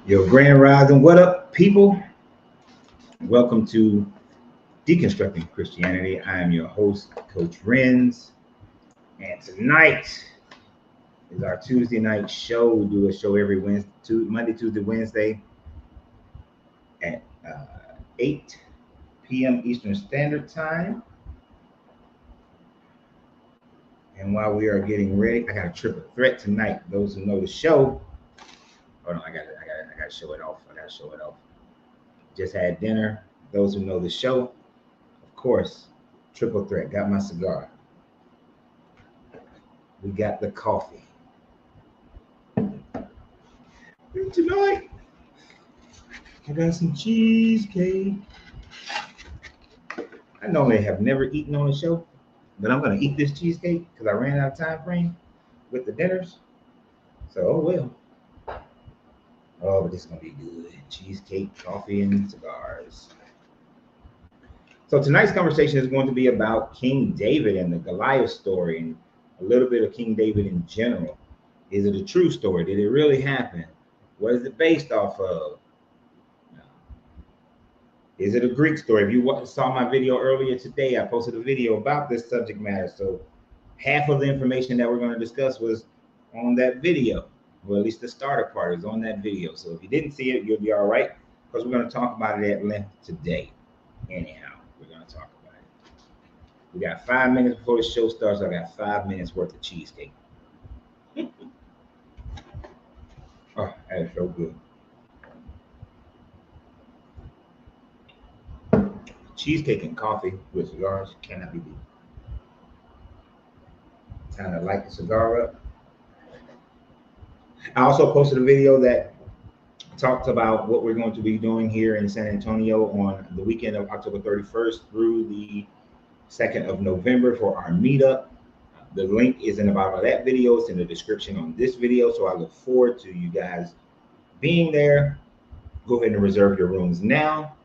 Yo, Grand Rising, what up, people? Welcome to Deconstructing Christianity. I am your host, Coach Renz, and tonight is our Tuesday night show. We do a show every Monday, Tuesday, Wednesday at 8 p.m. Eastern Standard Time. And while we are getting ready, I got a triple threat tonight. Those who know the show, hold on, I got to show it off. Just had dinner. Those who know the show, of course, triple threat. Got my cigar. We got the coffee. And tonight, I got some cheesecake. I normally have never eaten on the show, but I'm gonna eat this cheesecake because I ran out of time frame with the dinners. So oh well. Oh, but this is gonna be good. Cheesecake, coffee, and cigars. So tonight's conversation is going to be about King David and the Goliath story and a little bit of King David in general. Is it a true story? Did it really happen? What is it based off of? Is it a Greek story? If you saw my video earlier today, I posted a video about this subject matter. So half of the information that we're going to discuss was on that video. Well, at least the starter part is on that video. So if you didn't see it, you'll be all right because we're going to talk about it at length today. Anyhow, we're going to talk about it. We got 5 minutes before the show starts. So I got 5 minutes worth of cheesecake. Oh, that is so good. Cheesecake and coffee with cigars cannot be beat. Time to light the cigar up. I also posted a video that talked about what we're going to be doing here in San Antonio on the weekend of October 31st through the 2nd of November for our meetup. The link is in the bottom of that video. It's in the description on this video. So I look forward to you guys being there. Go ahead and reserve your rooms now.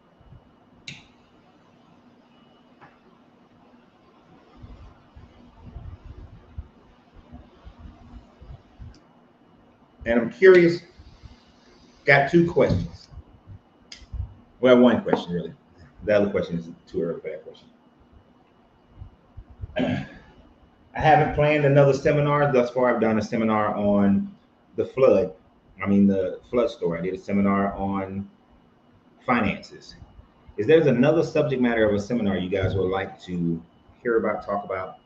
And I'm curious, got two questions. Well, one question really. The other question is too early for that question. I haven't planned another seminar. Thus far, I've done a seminar on the flood. The flood story. I did a seminar on finances. If there's another subject matter of a seminar you guys would like to hear about, talk about,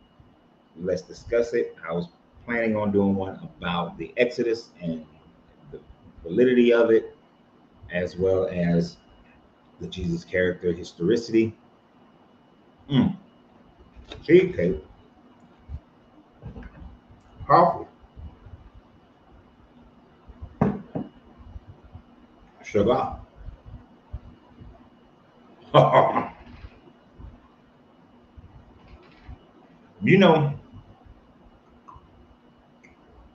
let's discuss it. I was planning on doing one about the Exodus and the validity of it, as well as the Jesus character historicity. Cheesecake, coffee, sugar. you know,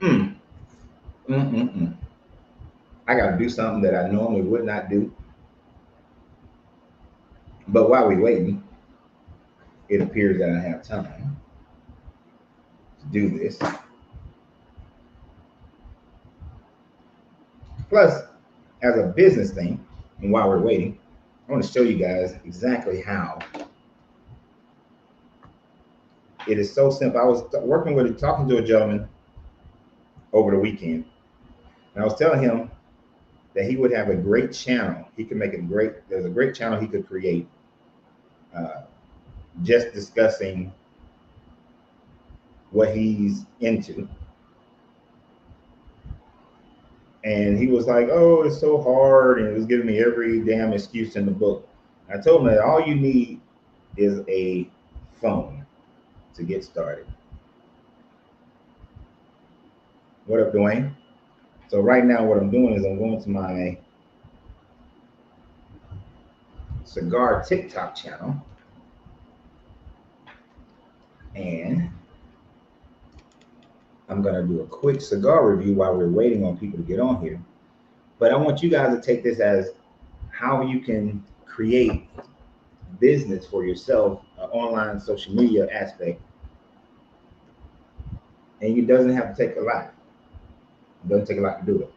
mm, mm, mm, mm. I got to do something that I normally would not do. But while we're waiting, it appears that I have time to do this. Plus, as a business thing, and while we're waiting, I want to show you guys exactly how it is so simple. I was talking to a gentleman over the weekend, and I was telling him that he would have a great channel. There's a great channel he could create just discussing what he's into. And he was like, oh, it's so hard. And it was giving me every damn excuse in the book. I told him that all you need is a phone to get started. What up, Dwayne? So right now what I'm doing is I'm going to my cigar TikTok channel. And I'm going to do a quick cigar review while we're waiting on people to get on here. But I want you guys to take this as how you can create business for yourself, an online social media aspect. And it doesn't have to take a lot. It doesn't take a lot to do it.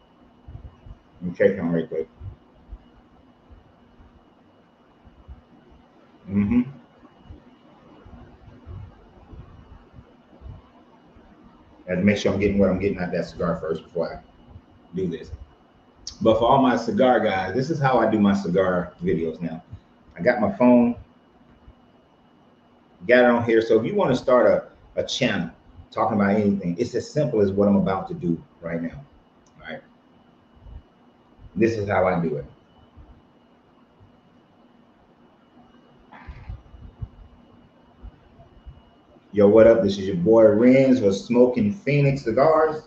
Okay, come right quick. Mm-hmm. And make sure I'm getting what I'm getting out that cigar first before I do this. But for all my cigar guys, this is how I do my cigar videos now. I got my phone, got it on here. So if you want to start a channel talking about anything, it's as simple as what I'm about to do right now. All right. This is how I do it. Yo, what up? This is your boy Renz for Smoking Phoenix Cigars.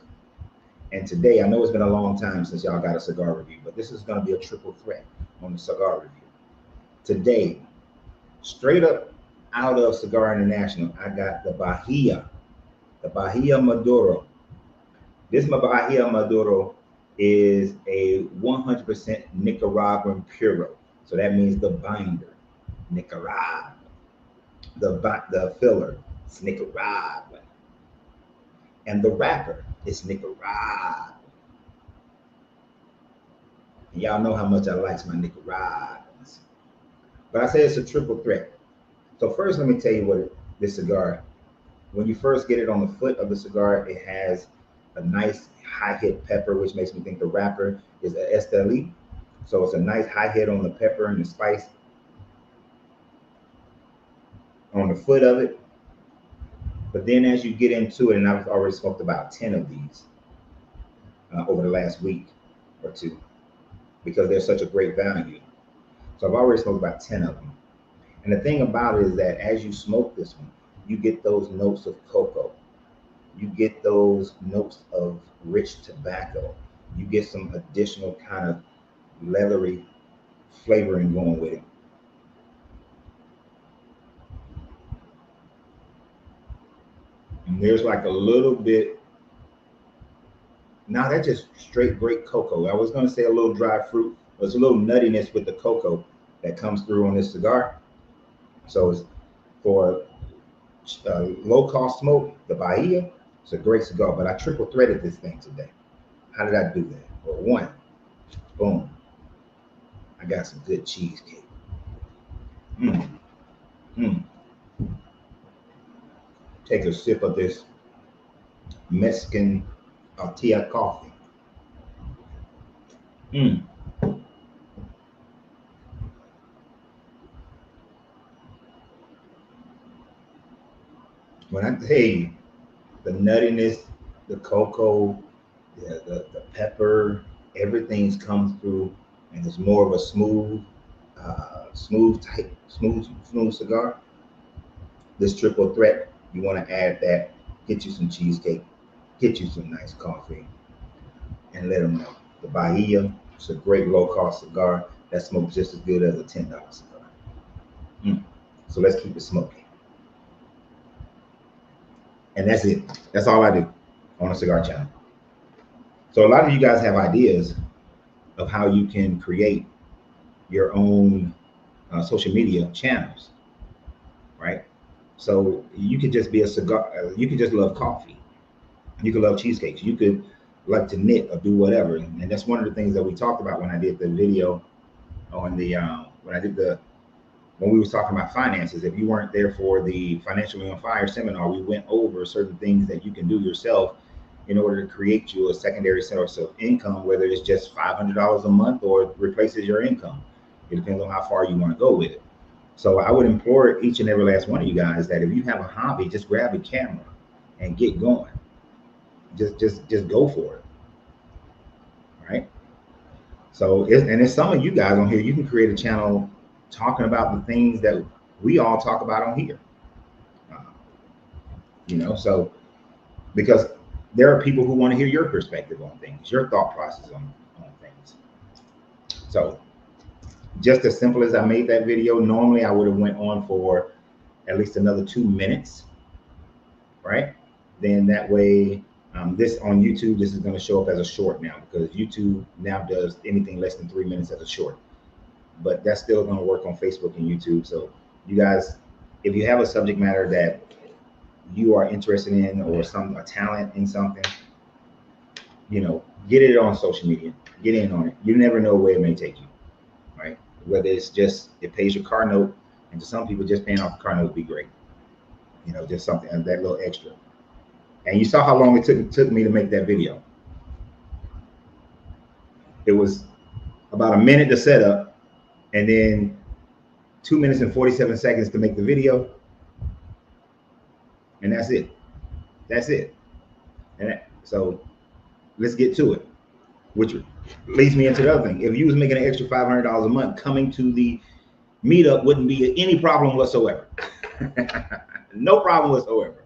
And today, I know it's been a long time since y'all got a cigar review, but this is going to be a triple threat on the cigar review. Today, straight up out of Cigar International, I got the Bahia Maduro. This Bahia Maduro is a 100% Nicaraguan Puro. So that means the binder, Nicaragua. The filler, it's Nicaraguan. And the wrapper is Nicaragua. And y'all know how much I like my Nicaraguans. But I say it's a triple threat. So first, let me tell you what this cigar, when you first get it on the foot of the cigar, it has a nice high hit pepper, which makes me think the wrapper is a Esteli. So it's a nice high hit on the pepper and the spice on the foot of it. But then as you get into it, and I've already smoked about 10 of these over the last week or two because they're such a great value. So I've already smoked about 10 of them. And the thing about it is that as you smoke this one, you get those notes of cocoa. You get those notes of rich tobacco. You get some additional kind of leathery flavoring going with it. And there's like a little bit, now that's just straight great cocoa. I was going to say a little dry fruit, but it's a little nuttiness with the cocoa that comes through on this cigar. So it's for low cost smoke, the Bahia, it's a great cigar. But I triple threaded this thing today. How did I do that? Well, one, boom, I got some good cheesecake. Mm, mm. Take a sip of this Mexican tortilla coffee. Mm. When I tell you the nuttiness, the cocoa, the pepper, everything's come through, and it's more of a smooth cigar. This triple threat, you want to add that, get you some cheesecake, get you some nice coffee, and let them know. The Bahia, it's a great low cost cigar that smokes just as good as a $10 cigar. Mm. So let's keep it smoking. And that's it. That's all I do on a cigar channel. So a lot of you guys have ideas of how you can create your own social media channels, right? So you could just be a cigar. You could just love coffee. You could love cheesecakes. You could like to knit or do whatever. And that's one of the things that we talked about when I did the video on the when I did the when we was talking about finances. If you weren't there for the Financially on Fire seminar, we went over certain things that you can do yourself in order to create you a secondary source of income, whether it's just $500 a month or it replaces your income. It depends on how far you want to go with it. So I would implore each and every last one of you guys that if you have a hobby, just grab a camera and get going. Just go for it, right? So and it's some of you guys on here, you can create a channel talking about the things that we all talk about on here. Uh, so because there are people who want to hear your perspective on things, your thought process on things. So just as simple as I made that video, normally I would have went on for at least another 2 minutes, right? Then that way, this on YouTube, this is going to show up as a short now because YouTube now does anything less than 3 minutes as a short. But that's still going to work on Facebook and YouTube. So you guys, if you have a subject matter that you are interested in or a talent in something, get it on social media. Get in on it. You never know where it may take you, right? Whether it's just it pays your car note, and to some people, just paying off the car note would be great. You know, just something that little extra. And you saw how long it took me to make that video. It was about a minute to set up, and then 2 minutes and 47 seconds to make the video, and that's it. That's it. So let's get to it, which leads me into the other thing. If you was making an extra $500 a month, coming to the meetup wouldn't be any problem whatsoever. No problem whatsoever.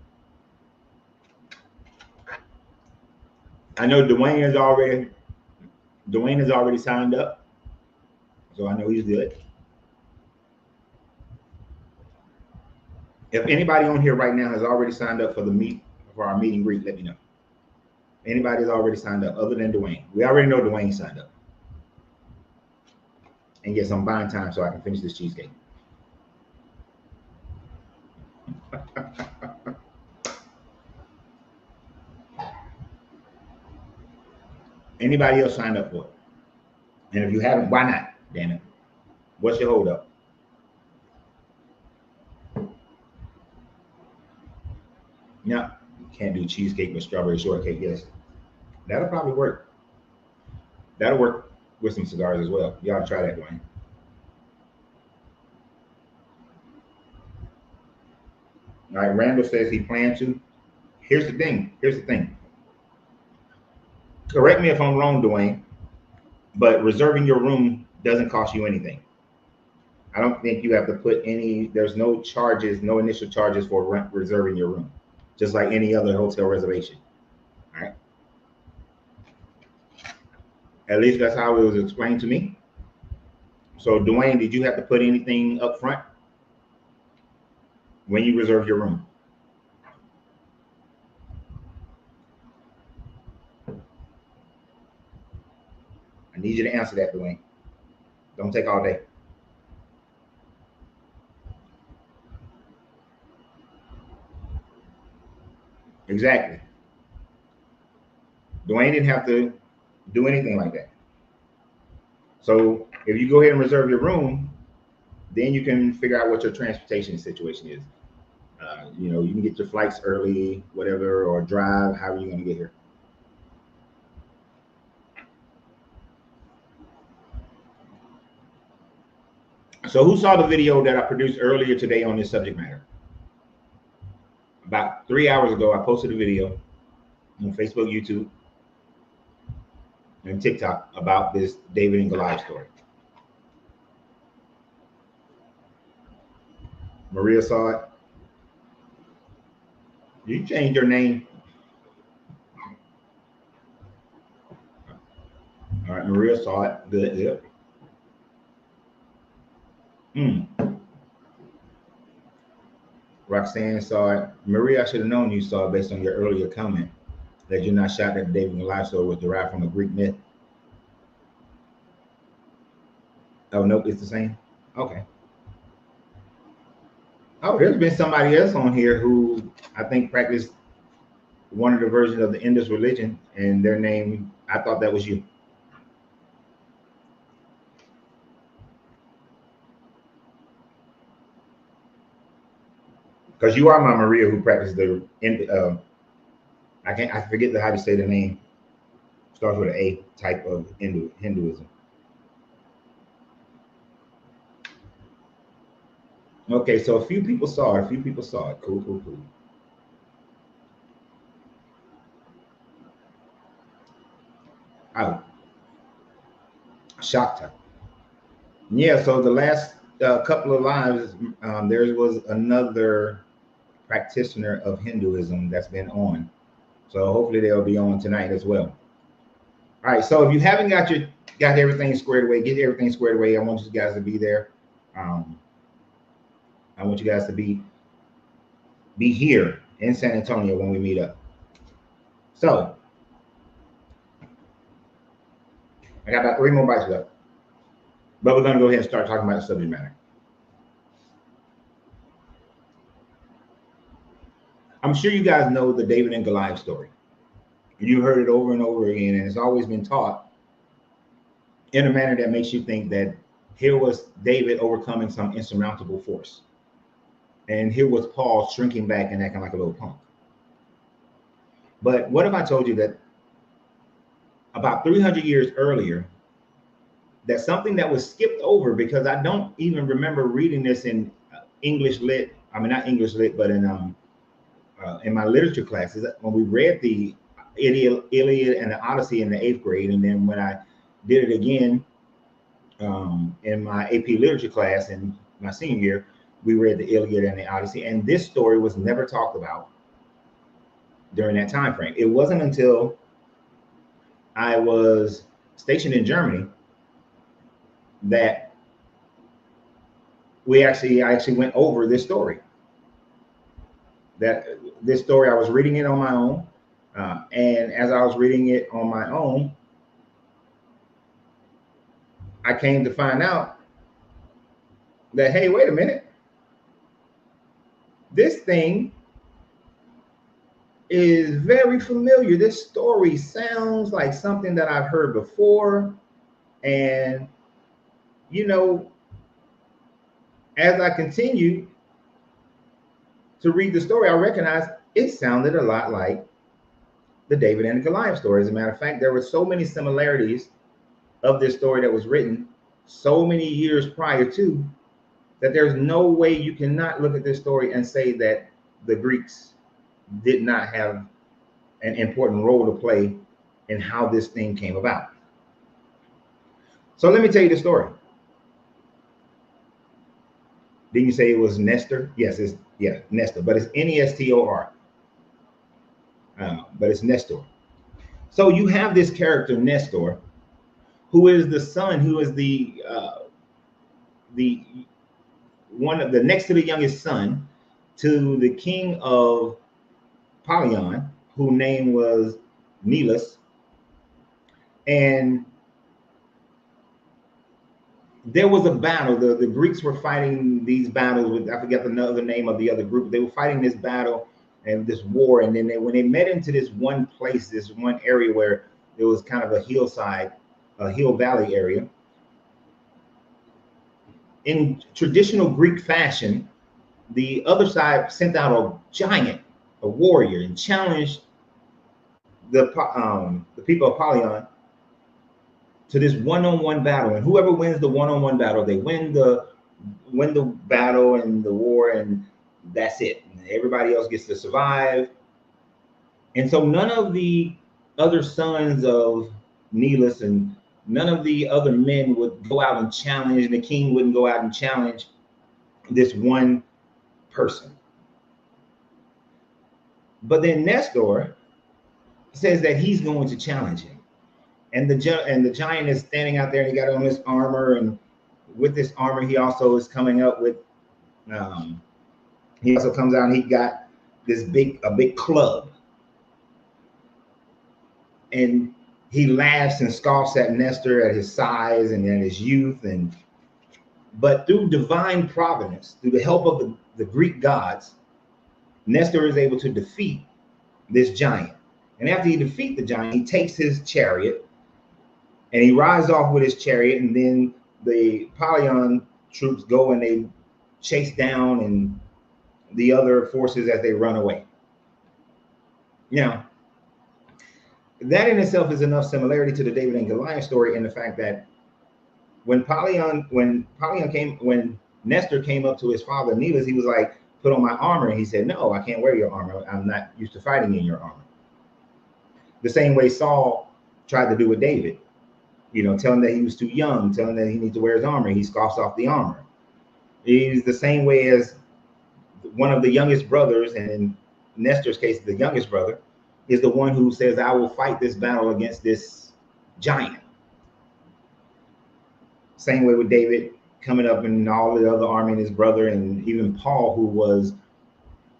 I know Dwayne has already signed up, so I know he's good. If anybody on here right now has already signed up for our meet and greet, let me know. Anybody's already signed up other than Dwayne. We already know Dwayne signed up. And get some buying time so I can finish this cheesecake. Anybody else signed up for it? And if you haven't, why not? Damn it. What's your hold up? No, you can't do cheesecake with strawberry shortcake. Yes, that'll probably work. That'll work with some cigars as well. You ought to try that, Dwayne. All right, Randall says he plans to. Here's the thing. Correct me if I'm wrong, Dwayne, but reserving your room doesn't cost you anything. I don't think you have to put any, there's no charges, no initial charges for reserving your room, just like any other hotel reservation. All right. At least that's how it was explained to me. So, Dwayne, did you have to put anything up front when you reserved your room? I need you to answer that, Dwayne. Don't take all day. Exactly. Dwayne didn't have to do anything like that. So if you go ahead and reserve your room, then you can figure out what your transportation situation is. You know, you can get your flights early, whatever, or drive, however you're going to get here. So who saw the video that I produced earlier today on this subject matter? About 3 hours ago, I posted a video on Facebook, YouTube, and TikTok about this David and Goliath story. Maria saw it. You changed your name. All right, Maria saw it. Good. Yep. Roxanne saw it. Maria, I should have known you saw it based on your earlier comment that you're not shocked that the David and Goliath story was derived from a Greek myth. Oh, nope, it's the same. Okay. Oh, there's been somebody else on here who I think practiced one of the versions of the Indus religion, and their name, I thought that was you. Because you are my Maria who practiced the I forget how to say the name. Starts with an A type of Hinduism. Okay, so a few people saw it. Cool. Oh, Shakta. Yeah, so the last couple of lives, there was another practitioner of Hinduism that's been on. So hopefully they'll be on tonight as well. All right, so if you haven't got everything squared away, get everything squared away. I want you guys to be there. I want you guys to be here in San Antonio when we meet up. So I got about 3 more bites left, but we're going to go ahead and start talking about the subject matter. I'm sure you guys know the David and Goliath story. You heard it over and over again, and it's always been taught in a manner that makes you think that here was David overcoming some insurmountable force, and here was Paul shrinking back and acting like a little punk. But what if I told you that about 300 years earlier, that something that was skipped over, because I don't even remember reading this in English lit. I mean, not English lit, but in my literature classes when we read the Iliad and the Odyssey in the 8th grade, and then when I did it again in my AP literature class in my senior year, we read the Iliad and the Odyssey, and this story was never talked about during that time frame. It wasn't until I was stationed in Germany that I actually went over this story. That this story, I was reading it on my own, and as I was reading it on my own, I came to find out that, hey, wait a minute, this thing is very familiar. This story sounds like something that I've heard before. And, you know, as I continued to read the story, I recognized it sounded a lot like the David and the Goliath story. As a matter of fact, there were so many similarities of this story that was written so many years prior to, that there's no way you cannot look at this story and say that the Greeks did not have an important role to play in how this thing came about. So let me tell you the story. Didn't you say it was Nestor? Yes, Nestor, but it's Nestor. But it's Nestor. So you have this character Nestor, who is the son, who is the one of the next to the youngest son to the king of Pelion, whose name was Nilus. And there was a battle. The Greeks were fighting these battles with, I forget the name of the other group. They were fighting this battle and this war. And then when they met into this one place, this one area where there was kind of a hillside, a hill valley area, in traditional Greek fashion, the other side sent out a giant, a warrior, and challenged the people of Pelion to this one-on-one battle. And whoever wins the one-on-one battle, they win the battle and the war, and that's it. And everybody else gets to survive. And so none of the other sons of Nilus and none of the other men would go out and challenge, and the king wouldn't go out and challenge this one person. But then Nestor says that he's going to challenge him. And the giant is standing out there, and he got on his armor, and with this armor, he also is coming up with, he also comes out and he got this big club. And he laughs and scoffs at Nestor, at his size and at his youth. But through divine providence, through the help of the Greek gods, Nestor is able to defeat this giant. And after he defeats the giant, he takes his chariot and he rides off with his chariot. And then the Pelion troops go and they chase down and the other forces as they run away. Now, that in itself is enough similarity to the David and Goliath story in the fact that when Nestor came up to his father Nilus, he was like, "Put on my armor." And he said, "No, I can't wear your armor. I'm not used to fighting in your armor." The same way Saul tried to do with David, telling that he was too young, telling that he needs to wear his armor. He scoffs off the armor. He's the same way as one of the youngest brothers, and in Nestor's case, the youngest brother, is the one who says, "I will fight this battle against this giant." Same way with David coming up and all the other army and his brother, and even Paul, who was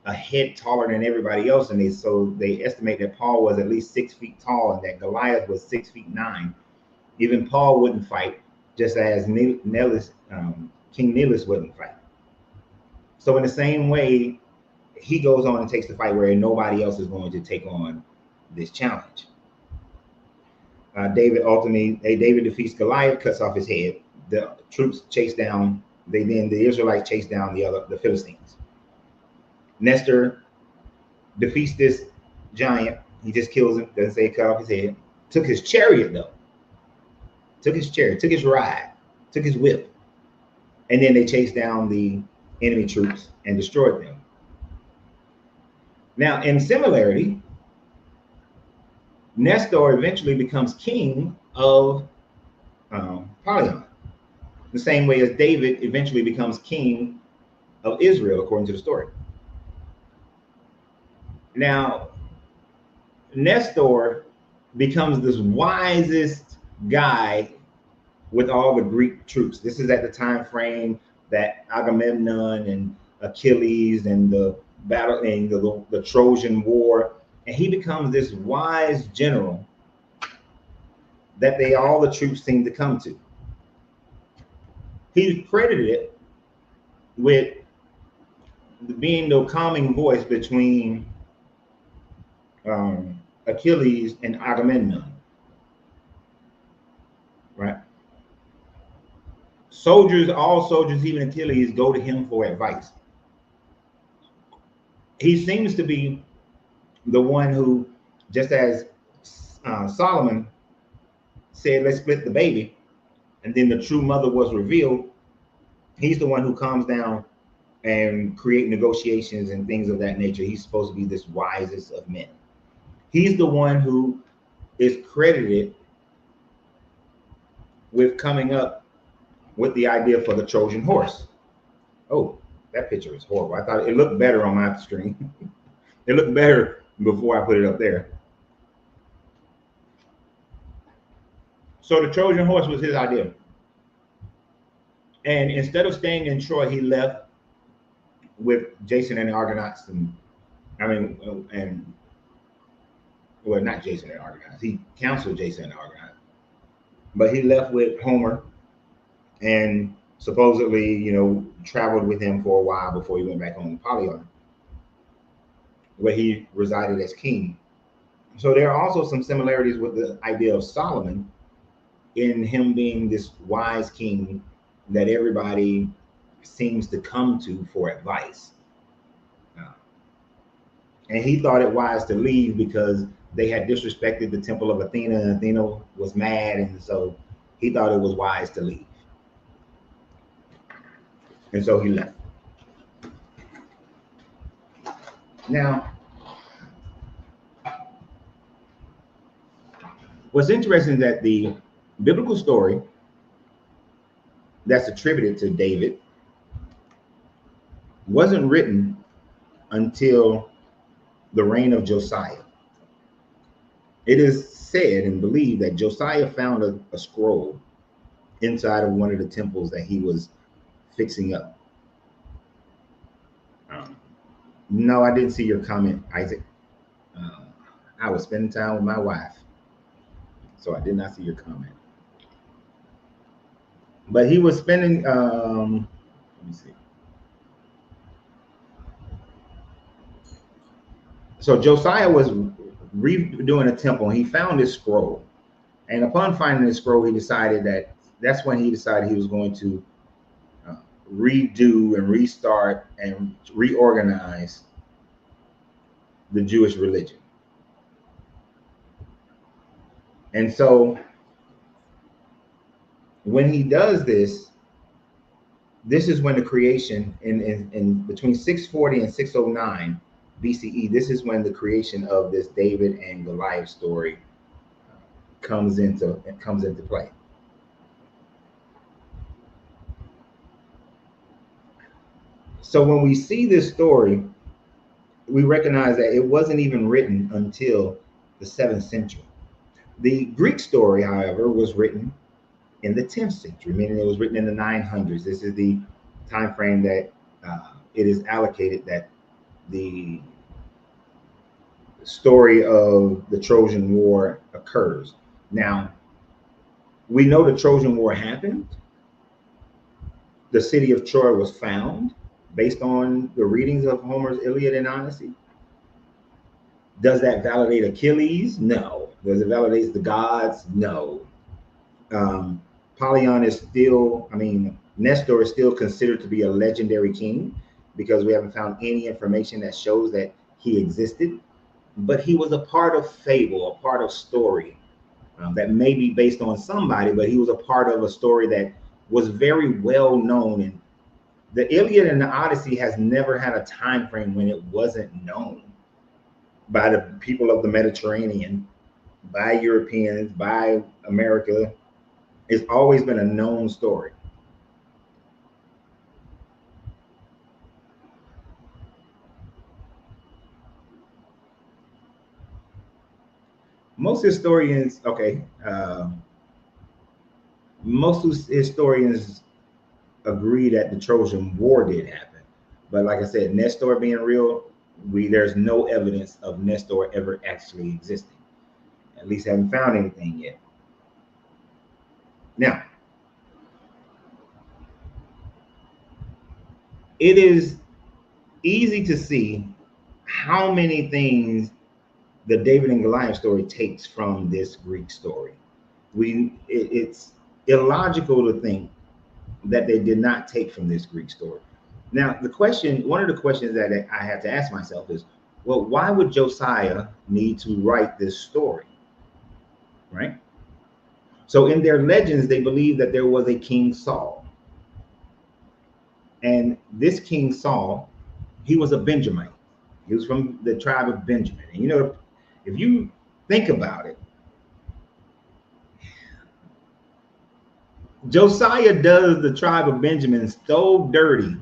a head taller than everybody else. And they estimate that Paul was at least 6 feet tall and that Goliath was 6'9". Even Paul wouldn't fight, just as King Nilus wouldn't fight. So in the same way, he goes on and takes the fight where nobody else is going to take on this challenge. David defeats Goliath, cuts off his head. The troops chase down. The Israelites chase down the Philistines. Nestor defeats this giant. He just kills him. Doesn't say cut off his head. Took his chariot though. Took his chariot. Took his ride. Took his whip. And then they chased down the enemy troops and destroyed them. Now, in similarity, Nestor eventually becomes king of Polion, the same way as David eventually becomes king of Israel, according to the story. Now, Nestor becomes this wisest guy with all the Greek troops. This is at the time frame that Agamemnon and Achilles and the battle and the Trojan War, and he becomes this wise general that all the troops seem to come to. He's credited with being the calming voice between Achilles and Agamemnon, right? All soldiers, even Achilles, go to him for advice. He seems to be the one who, just as Solomon said, let's split the baby, and then the true mother was revealed, he's the one who comes down and create negotiations and things of that nature. He's supposed to be this wisest of men. He's the one who is credited with coming up with the idea for the Trojan horse. Oh, that picture is horrible. I thought it looked better on my screen. It looked better before I put it up there. So the Trojan horse was his idea. And instead of staying in Troy, he left with Jason and the Argonauts, well, not Jason and the Argonauts. He counseled Jason and the Argonauts, but he left with Homer, and supposedly, traveled with him for a while before he went back home to Polion, where he resided as king. So there are also some similarities with the idea of Solomon, in him being this wise king that everybody seems to come to for advice. And he thought it wise to leave because they had disrespected the temple of Athena, and Athena was mad, and so he thought it was wise to leave. And so he left. Now, what's interesting is that the biblical story that's attributed to David wasn't written until the reign of Josiah. It is said and believed that Josiah found a scroll inside of one of the temples that he was fixing up. No, I didn't see your comment, Isaac. I was spending time with my wife, so I did not see your comment. But he was spending, let me see. So Josiah was redoing a temple, and he found this scroll. And upon finding this scroll, that's when he decided he was going to redo and restart and reorganize the Jewish religion. And so when he does this, this is when the creation in between 640 and 609 BCE, this is when the creation of this David and Goliath story comes into play. So when we see this story, we recognize that it wasn't even written until the 7th century. The Greek story, however, was written in the 10th century, meaning it was written in the 900s. This is the time frame that it is allocated that the story of the Trojan War occurs. Now, we know the Trojan War happened. The city of Troy was found based on the readings of Homer's Iliad and Odyssey. Does that validate Achilles? No, Does it validate the gods? No. Um, Polyon is still, I mean, Nestor is still considered to be a legendary king because we haven't found any information that shows that he existed. But he was a part of fable, a part of story that may be based on somebody, but he was a part of a story that was very well known. And the Iliad and the Odyssey has never had a time frame when it wasn't known by the people of the Mediterranean, by Europeans, by America. It's always been a known story. Most historians, okay, most historians agree that the Trojan War did happen, but like I said, Nestor being real, there's no evidence of Nestor ever actually existing. At least haven't found anything yet. Now, it is easy to see how many things the David and Goliath story takes from this Greek story. It's illogical to think that they did not take from this Greek story. Now, one of the questions that I had to ask myself is, well, why would Josiah need to write this story? Right? So in their legends, they believe that there was a King Saul. And this King Saul, he was a Benjamite. He was from the tribe of Benjamin. And you know, if you think about it, Josiah does the tribe of Benjamin so dirty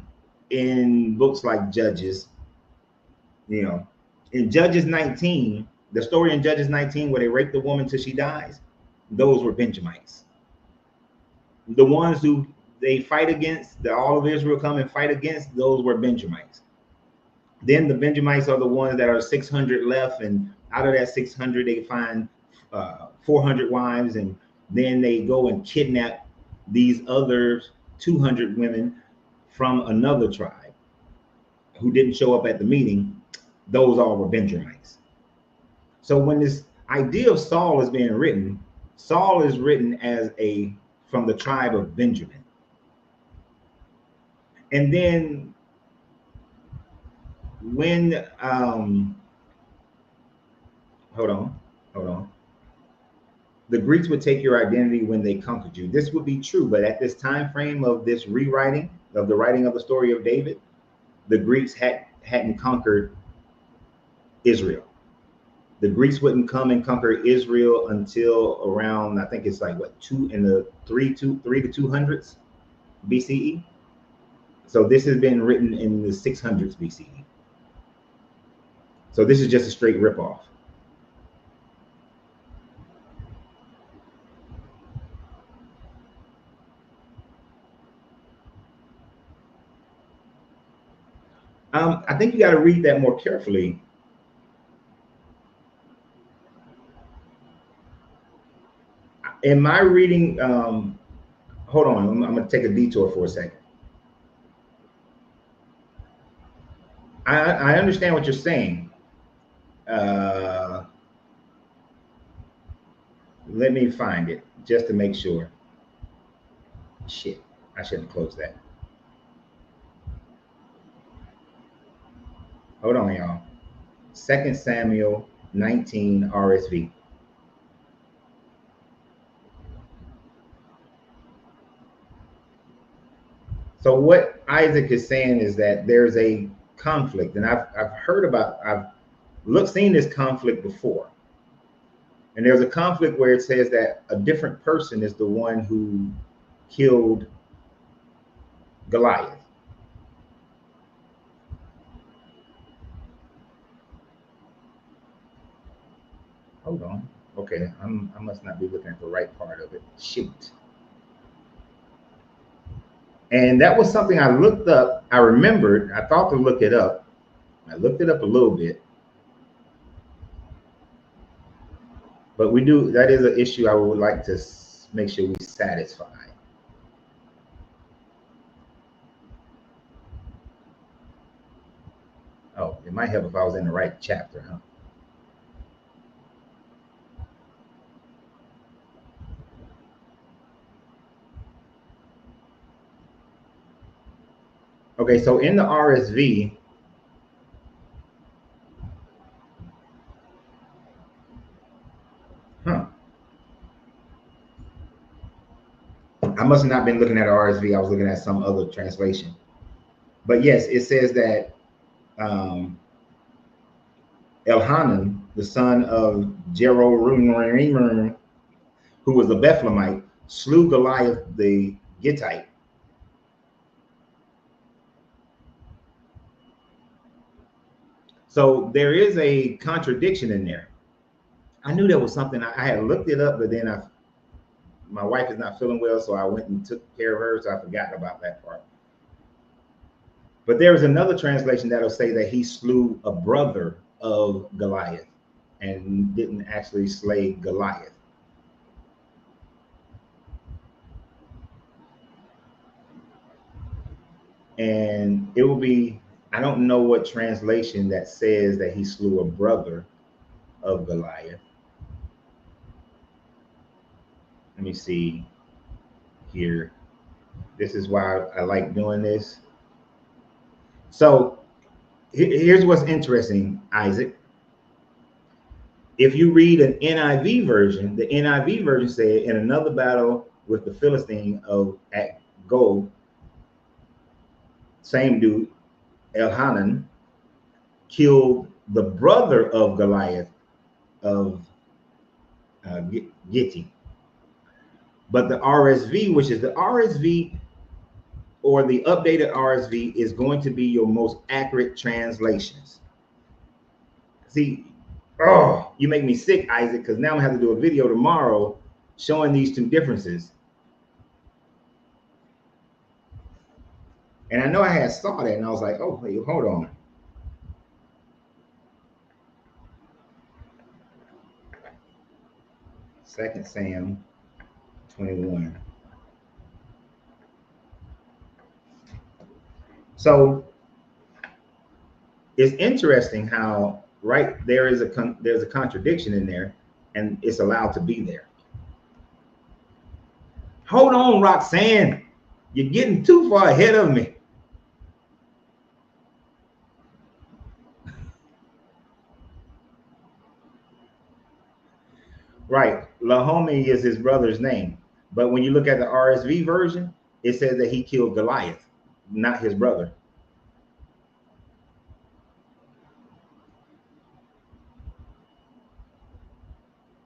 in books like Judges. You know, in Judges 19, the story in Judges 19 where they rape the woman till she dies, those were Benjamites. The ones who they fight against, that all of Israel come and fight against, those were Benjamites. Then the Benjamites are the ones that are 600 left, and out of that 600, they find 400 wives, and then they go and kidnap these other 200 women from another tribe who didn't show up at the meeting. Those all were Benjamites. So when this idea of Saul is being written, Saul is written as a from the tribe of Benjamin. And then when hold on, hold on. The Greeks would take your identity when they conquered you. This would be true, but at this time frame of this rewriting of the writing of the story of David, the Greeks hadn't conquered Israel. The Greeks wouldn't come and conquer Israel until around, I think it's like what, three to 200s BCE. So this has been written in the 600s BCE. So this is just a straight ripoff. I think you got to read that more carefully. In my reading, hold on, I'm going to take a detour for a second. I understand what you're saying. Let me find it just to make sure. Shit, I shouldn't close that. Hold on, y'all. 2 Samuel 19 RSV. So what Isaac is saying is that there's a conflict, and I've seen this conflict before. And there's a conflict where it says that a different person is the one who killed Goliath. Hold on. Okay, I must not be looking at the right part of it. Shoot. And that was something I looked up. I remembered. I thought to look it up. I looked it up a little bit. But that is an issue I would like to make sure we satisfy. Oh, it might help if I was in the right chapter, huh? Okay, so in the RSV, huh? I must have not been looking at RSV. I was looking at some other translation. But yes, it says that um, Elhanan, the son of Jeroboam, who was a Bethlehemite, slew Goliath the Gittite. So there is a contradiction in there. I knew there was something. I had looked it up, but then my wife is not feeling well, so I went and took care of her, so I forgot about that part. But there is another translation that'll say that he slew a brother of Goliath and didn't actually slay Goliath. And it will be, I don't know what translation that says that he slew a brother of Goliath. Let me see here. This is why I like doing this. So here's what's interesting, Isaac. If you read an NIV version, the NIV version said, in another battle with the Philistine of at Gold, same dude, Elhanan, killed the brother of Goliath of Gitti. But the RSV, which is the RSV or the updated RSV, is going to be your most accurate translations. See, oh, you make me sick, Isaac, because now I'm gonna have to do a video tomorrow showing these two differences. And I know I had saw that, and I was like, oh, wait, hold on. Second Sam 21. So it's interesting how right there is there's a contradiction in there, and it's allowed to be there. Hold on, Roxanne, you're getting too far ahead of me. Right, Lahomie is his brother's name, but when you look at the RSV version, it says that he killed Goliath, not his brother.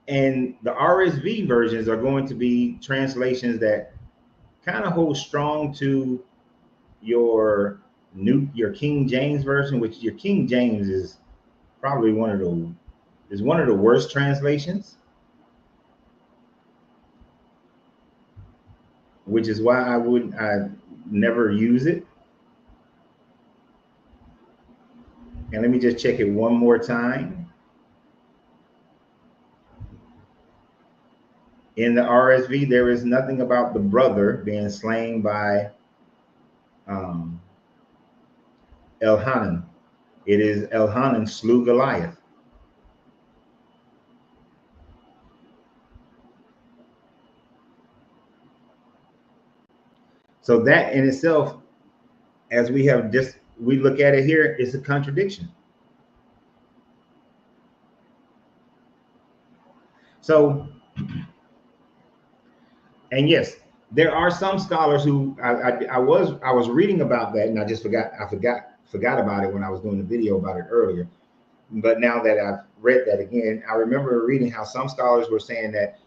And the RSV versions are going to be translations that kind of hold strong to your King James version, which your King James is probably one of the worst translations, which is why I never use it. And let me just check it one more time. In the RSV, there is nothing about the brother being slain by um, Elhanan. It is Elhanan slew Goliath. So that in itself, as we look at it here, is a contradiction. So, and yes, there are some scholars who I was reading about that, and I forgot about it when I was doing the video about it earlier. But now that I've read that again, I remember reading how some scholars were saying that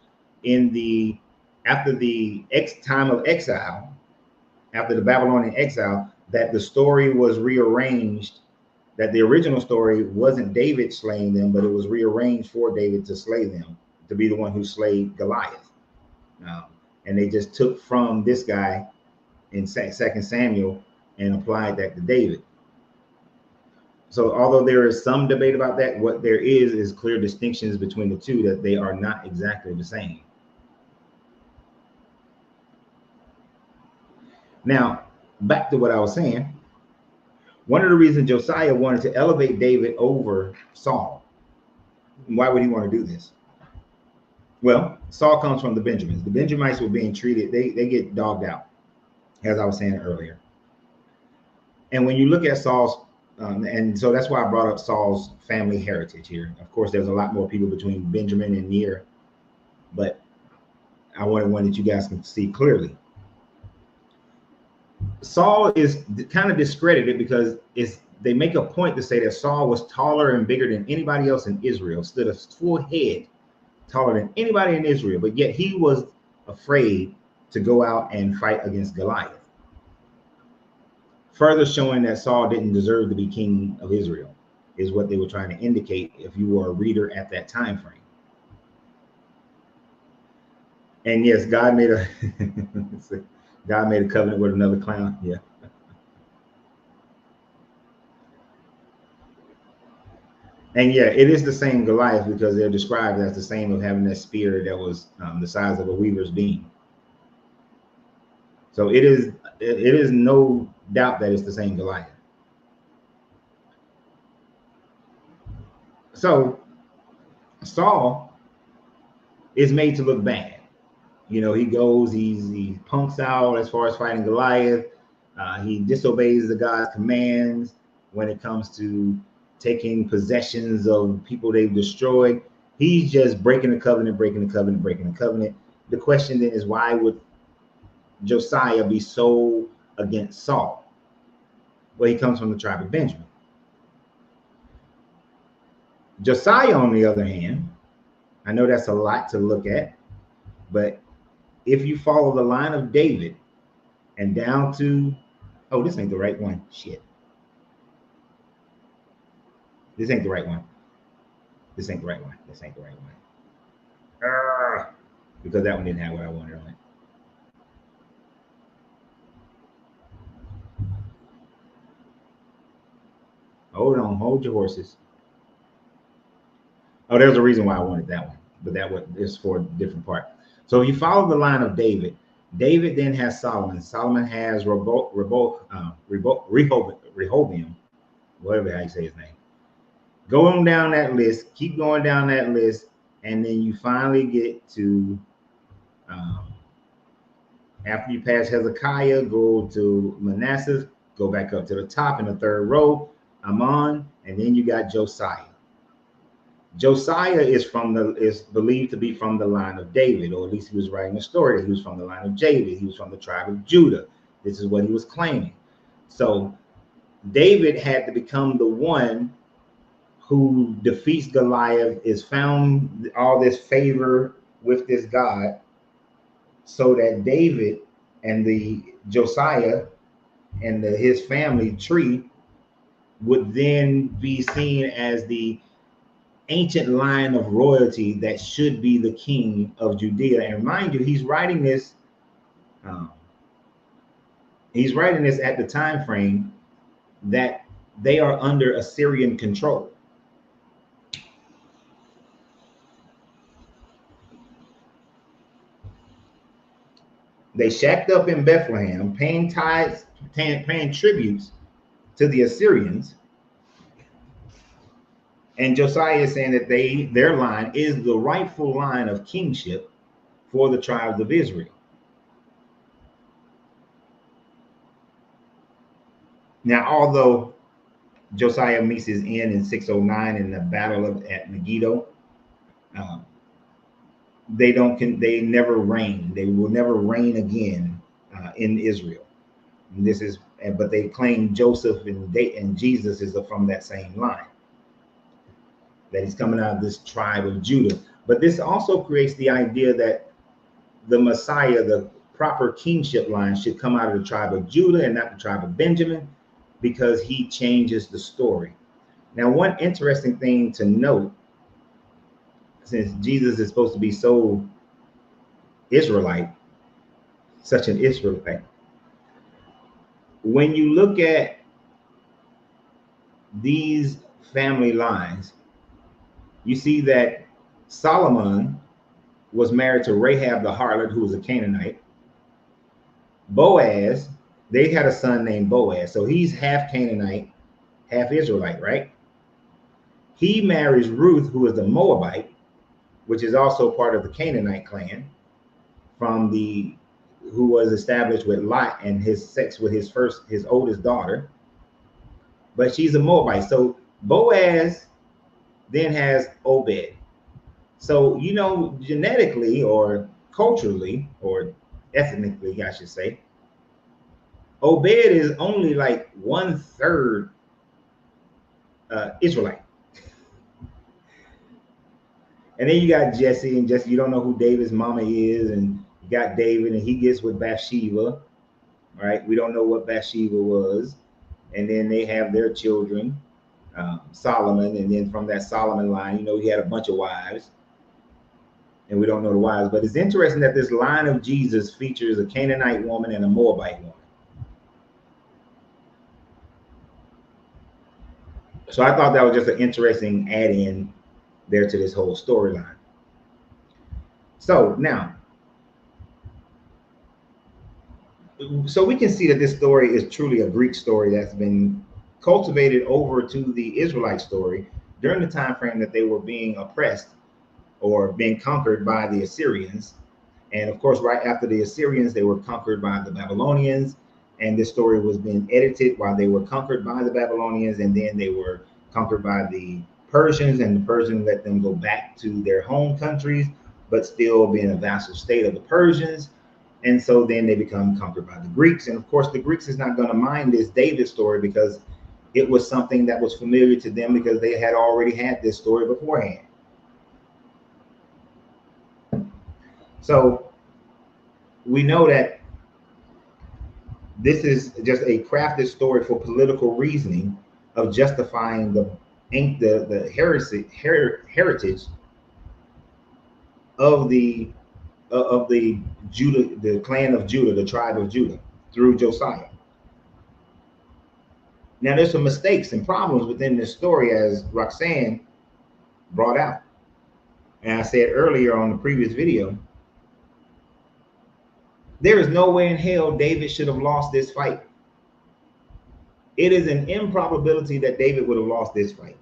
in the after the time of exile, after the Babylonian exile, that the story was rearranged. That the original story wasn't David slaying them, but it was rearranged for David to slay them, to be the one who slayed Goliath. Um, and they just took from this guy in Second Samuel and applied that to David. So although there is some debate about that, what there is clear distinctions between the two, that they are not exactly the same. Now, back to what I was saying. One of the reasons Josiah wanted to elevate David over Saul, why would he want to do this? Well, Saul comes from the Benjamins. The Benjamites were being treated, they get dogged out, as I was saying earlier. And when you look at Saul's, and so that's why I brought up Saul's family heritage here. Of course, there's a lot more people between Benjamin and Ner, but I wanted one that you guys can see clearly. Saul is kind of discredited because they make a point to say that Saul was taller and bigger than anybody else in Israel, stood a full head taller than anybody in Israel, but yet he was afraid to go out and fight against Goliath. Further showing that Saul didn't deserve to be king of Israel is what they were trying to indicate if you were a reader at that time frame. And yes, God made a God made a covenant with another clown. Yeah. And yeah, it is the same Goliath because they're described as the same of having that spear that was the size of a weaver's beam. So it is no doubt that it's the same Goliath. So Saul is made to look bad. You know, he goes, he punks out as far as fighting Goliath. He disobeys the God's commands when it comes to taking possessions of people they've destroyed. He's just breaking the covenant, breaking the covenant, breaking the covenant. The question then is, why would Josiah be so against Saul? Well, he comes from the tribe of Benjamin. Josiah, on the other hand, I know that's a lot to look at, but if you follow the line of David and down to, oh, this ain't the right one. Shit. This ain't the right one. This ain't the right one. This ain't the right one. Because that one didn't have what I wanted on it. Hold on, hold your horses. Oh, there's a reason why I wanted that one, but that one is for a different part. So you follow the line of David. David then has Solomon. Solomon has Rehoboam, whatever how you say his name. Go on down that list, keep going down that list, and then you finally get to, after you pass Hezekiah, go to Manasseh, go back up to the top in the third row, Amon, and then you got Josiah. Josiah is believed to be from the line of David, or at least he was writing a story that he was from the line of David. He was from the tribe of Judah. This is what he was claiming. So David had to become the one who defeats Goliath, is found all this favor with this God, so that David and the Josiah and his family tree would then be seen as the ancient line of royalty that should be the king of Judea. And mind you, he's writing this at the time frame that they are under Assyrian control. They shacked up in Bethlehem, paying tithes, paying tributes to the Assyrians. And Josiah is saying that their line is the rightful line of kingship for the tribes of Israel. Now, although Josiah meets his end in 609 in the battle at Megiddo, they never reign. They will never reign again in Israel. And but they claim Joseph and Jesus is from that same line, that he's coming out of this tribe of Judah. But this also creates the idea that the Messiah, the proper kingship line, should come out of the tribe of Judah and not the tribe of Benjamin, because he changes the story. Now, one interesting thing to note, since Jesus is supposed to be so Israelite, such an Israelite, when you look at these family lines, you see that Solomon was married to Rahab the harlot, who was a Canaanite. Boaz, they had a son named Boaz, so he's half Canaanite, half Israelite, right? He marries Ruth, who is the Moabite, which is also part of the Canaanite clan, who was established with Lot and his sex with his oldest daughter. but she's a Moabite. So Boaz then has Obed. So, you know, genetically or culturally or ethnically, I should say, Obed is only like 1/3 Israelite. And then you got Jesse, and Jesse, you don't know who David's mama is, and you got David, and he gets with Bathsheba, right? We don't know what Bathsheba was. And then they have their children, Solomon, and then from that Solomon line, you know, he had a bunch of wives, and we don't know the wives. But it's interesting that this line of Jesus features a Canaanite woman and a Moabite woman. So I thought that was just an interesting add-in there to this whole storyline. So now, so we can see that this story is truly a Greek story that's been cultivated over to the Israelite story during the time frame that they were being oppressed or being conquered by the Assyrians. And of course, right after the Assyrians, they were conquered by the Babylonians. And this story was being edited while they were conquered by the Babylonians, and then they were conquered by the Persians, and the Persians let them go back to their home countries, but still being a vassal state of the Persians. And so then they become conquered by the Greeks. And of course, the Greeks is not going to mind this David story because it was something that was familiar to them because they had already had this story beforehand. So we know that this is just a crafted story for political reasoning of justifying the heritage of the Judah, the clan of Judah, the tribe of Judah, through Josiah. Now, there's some mistakes and problems within this story, as Roxanne brought out. And I said earlier on the previous video, there is no way in hell David should have lost this fight. It is an improbability that David would have lost this fight.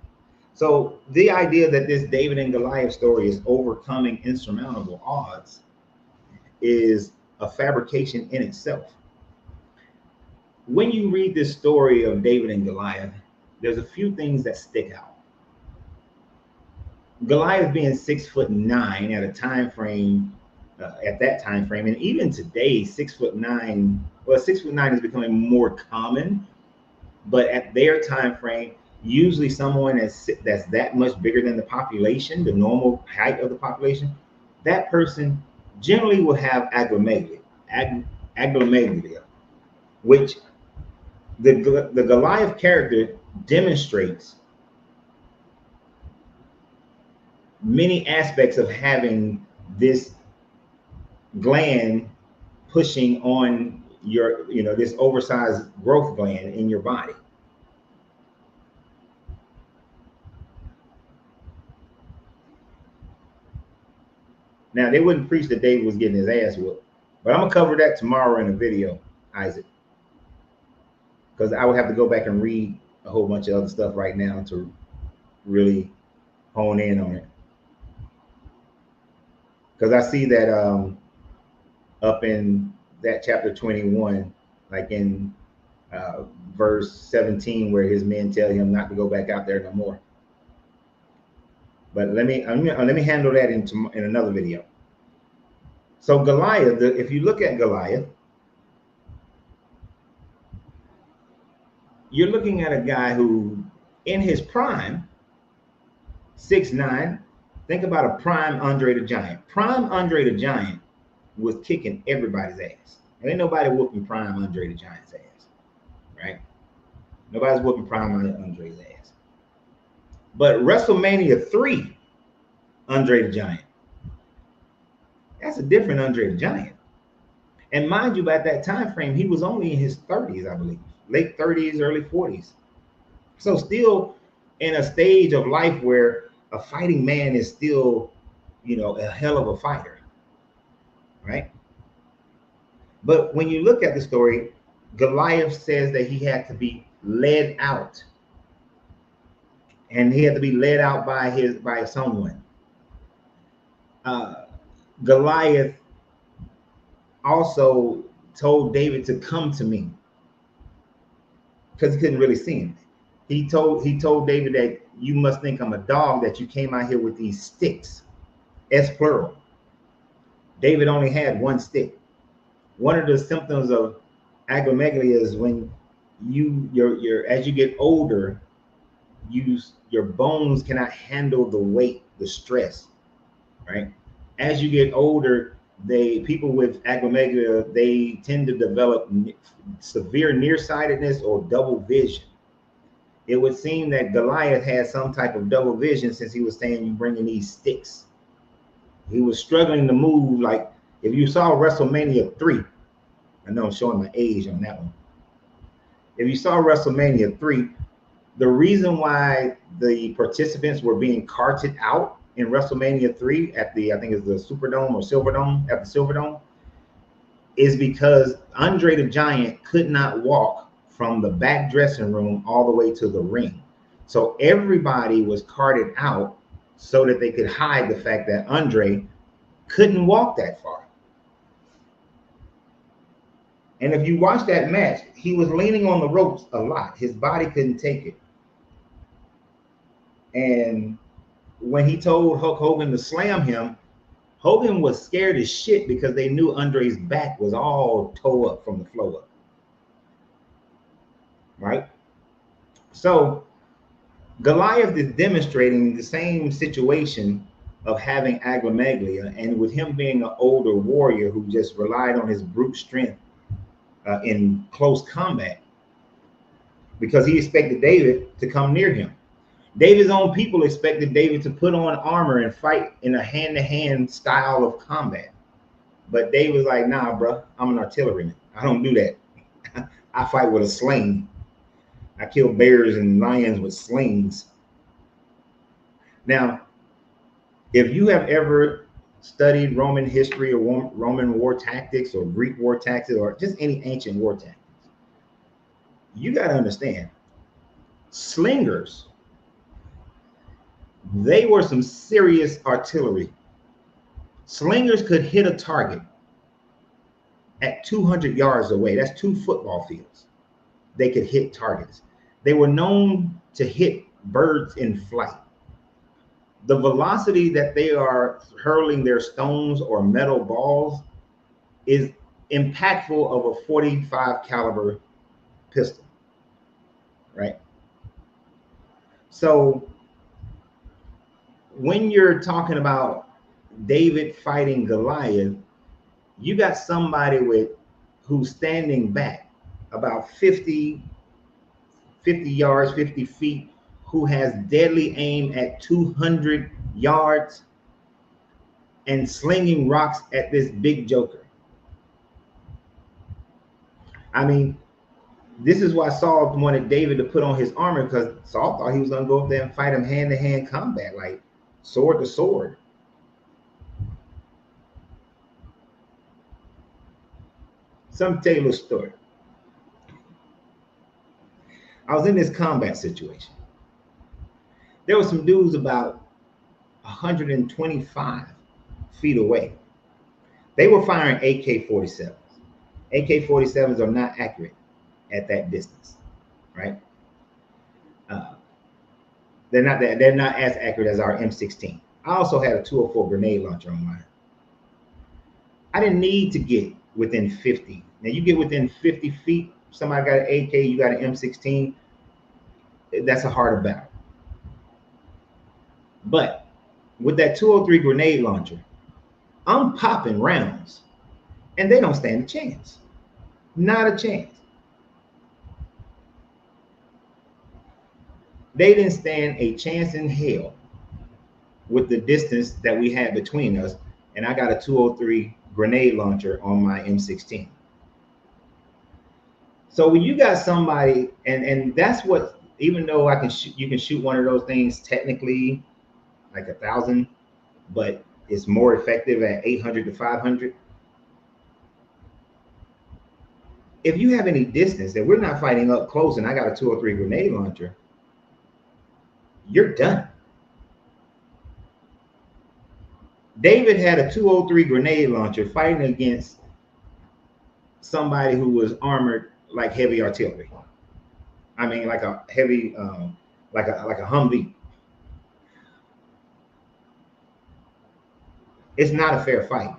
So the idea that this David and Goliath story is overcoming insurmountable odds is a fabrication in itself. When you read this story of David and Goliath, there's a few things that stick out. Goliath being 6'9" at a time frame, at that time frame, and even today, 6'9", well, 6'9" is becoming more common, but at their time frame, usually someone that's that much bigger than the population, the normal height of the population, that person generally will have acromegalia, which the Goliath character demonstrates many aspects of having this gland pushing on your, you know, this oversized growth gland in your body. Now, they wouldn't preach that David was getting his ass whooped, but I'm gonna cover that tomorrow in a video, Isaac, because I would have to go back and read a whole bunch of other stuff right now to really hone in on it. Because I see that up in that chapter 21, like in verse 17, where his men tell him not to go back out there no more. But let me handle that in another video. So Goliath, if you look at Goliath, you're looking at a guy who, in his prime, 6'9". Think about a prime Andre the Giant. Prime Andre the Giant was kicking everybody's ass. There ain't nobody whooping prime Andre the Giant's ass, right? Nobody's whooping prime Andre's ass. But WrestleMania 3, Andre the Giant, that's a different Andre the Giant. And mind you, by that time frame, he was only in his 30s, I believe, late 30s, early 40s. So still in a stage of life where a fighting man is still, you know, a hell of a fighter, right? But when you look at the story, Goliath says that he had to be led out, and he had to be led out by someone. Goliath also told David to come to me because he couldn't really see him. He told David that you must think I'm a dog that you came out here with these sticks. S plural. David only had one stick. One of the symptoms of acromegaly is when your as you get older, your bones cannot handle the weight, the stress, right? As you get older, people with acromegaly, they tend to develop severe nearsightedness or double vision. It would seem that Goliath had some type of double vision since he was saying you bringing these sticks. He was struggling to move. Like if you saw WrestleMania 3, I know I'm showing my age on that one. If you saw WrestleMania 3, the reason why the participants were being carted out in WrestleMania 3 at I think it's the Superdome or Silverdome, at the Silverdome, is because Andre the Giant could not walk from the back dressing room all the way to the ring. So everybody was carted out so that they could hide the fact that Andre couldn't walk that far. And if you watch that match, he was leaning on the ropes a lot. His body couldn't take it. And when he told Hulk Hogan to slam him, Hogan was scared as shit because they knew Andre's back was all toe up from the floor up. Right? So Goliath is demonstrating the same situation of having acromegaly, and with him being an older warrior who just relied on his brute strength in close combat, because he expected David to come near him. David's own people expected David to put on armor and fight in a hand-to-hand style of combat. But David was like, nah, bro, I'm an artilleryman. I don't do that. I fight with a sling. I kill bears and lions with slings. Now, if you have ever studied Roman history or Roman war tactics or Greek war tactics or just any ancient war tactics, you got to understand, slingers, they were some serious artillery. Slingers could hit a target at 200 yards away. That's 2 football fields. They could hit targets. They were known to hit birds in flight. The velocity that they are hurling their stones or metal balls is impactful of a 45 caliber pistol, right? So when you're talking about David fighting Goliath, you got somebody who's standing back about 50 yards, 50 feet, who has deadly aim at 200 yards and slinging rocks at this big joker. I mean, this is why Saul wanted David to put on his armor, because Saul thought he was going to go up there and fight him hand-to-hand combat, like sword to sword. So I'm tell you a little story. I was in this combat situation. There were some dudes about 125 feet away. They were firing AK-47s. AK-47s are not accurate at that distance, right? They're not as accurate as our M16. I also had a 204 grenade launcher on mine. I didn't need to get within 50. Now you get within 50 feet, somebody got an AK, you got an M16, that's a harder battle. But with that 203 grenade launcher, I'm popping rounds and they don't stand a chance. Not a chance. They didn't stand a chance in hell with the distance that we had between us, and I got a 203 grenade launcher on my M16. So when you got somebody, and that's what, even though you can shoot one of those things technically like 1,000, but it's more effective at 800 to 500. If you have any distance that we're not fighting up close and I got a 203 grenade launcher, you're done. David had a 203 grenade launcher fighting against somebody who was armored like heavy artillery. I mean, like a heavy, like a Humvee. It's not a fair fight.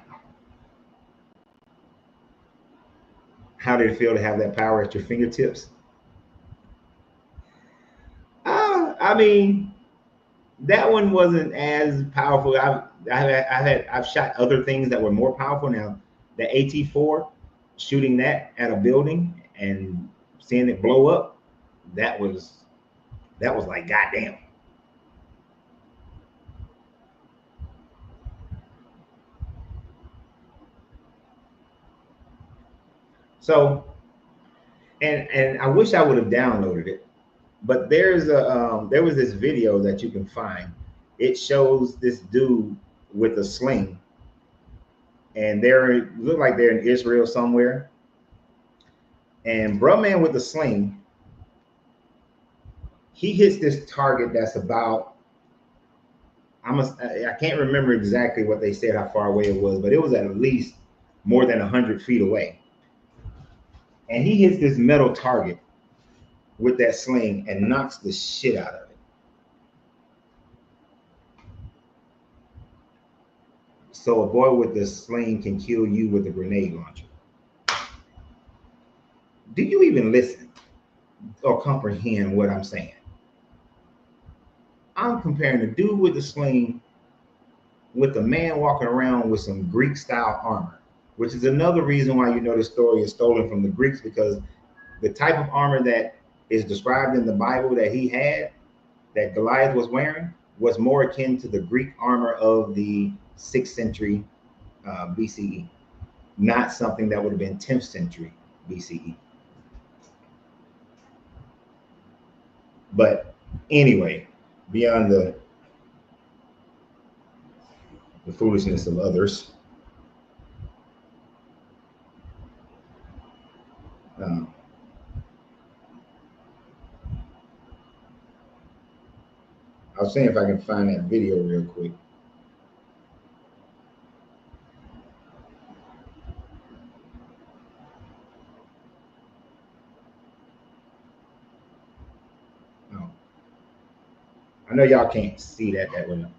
How did it feel to have that power at your fingertips? I mean, that one wasn't as powerful. I've shot other things that were more powerful. Now, the AT4, shooting that at a building and seeing it blow up, that was like goddamn. So, and I wish I would have downloaded it, but there was this video that you can find. It shows this dude with a sling, and they're look like they're in Israel somewhere. And bro man with the sling, he hits this target that's about I can't remember exactly what they said how far away it was, but it was at least more than 100 feet away. And he hits this metal target with that sling and knocks the shit out of it. So a boy with the sling can kill you with a grenade launcher. Do you even listen or comprehend what I'm saying? I'm comparing the dude with the sling with the man walking around with some Greek style armor, which is another reason why you know the story is stolen from the Greeks, because the type of armor that is described in the Bible that he had, that Goliath was wearing, was more akin to the Greek armor of the 6th century BCE, not something that would have been 10th century BCE. But anyway, beyond the foolishness of others, um, I'll see if I can find that video real quick. Oh, I know y'all can't see that well.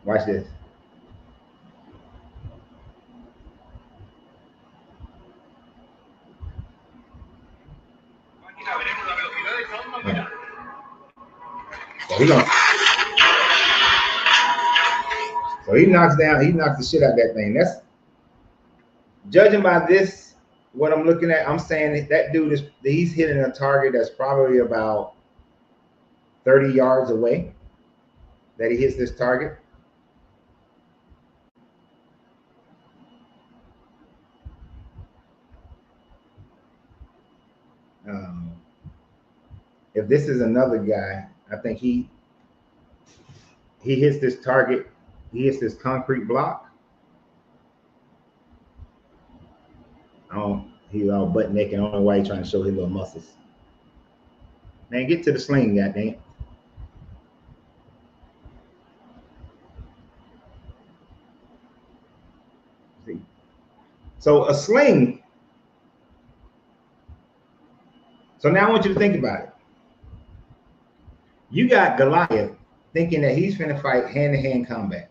Watch this. Yeah. So he knocks the shit out of that thing. That's judging by this, what I'm looking at, I'm saying that dude he's hitting a target that's probably about 30 yards away that he hits this target. Um, if this is another guy, I think he hits this target, he hits this concrete block. He's all butt naked. I don't know why he's trying to show his little muscles. Man, get to the sling, goddamn. See? So a sling. So now I want you to think about it. You got Goliath thinking that he's finna fight hand-to-hand combat.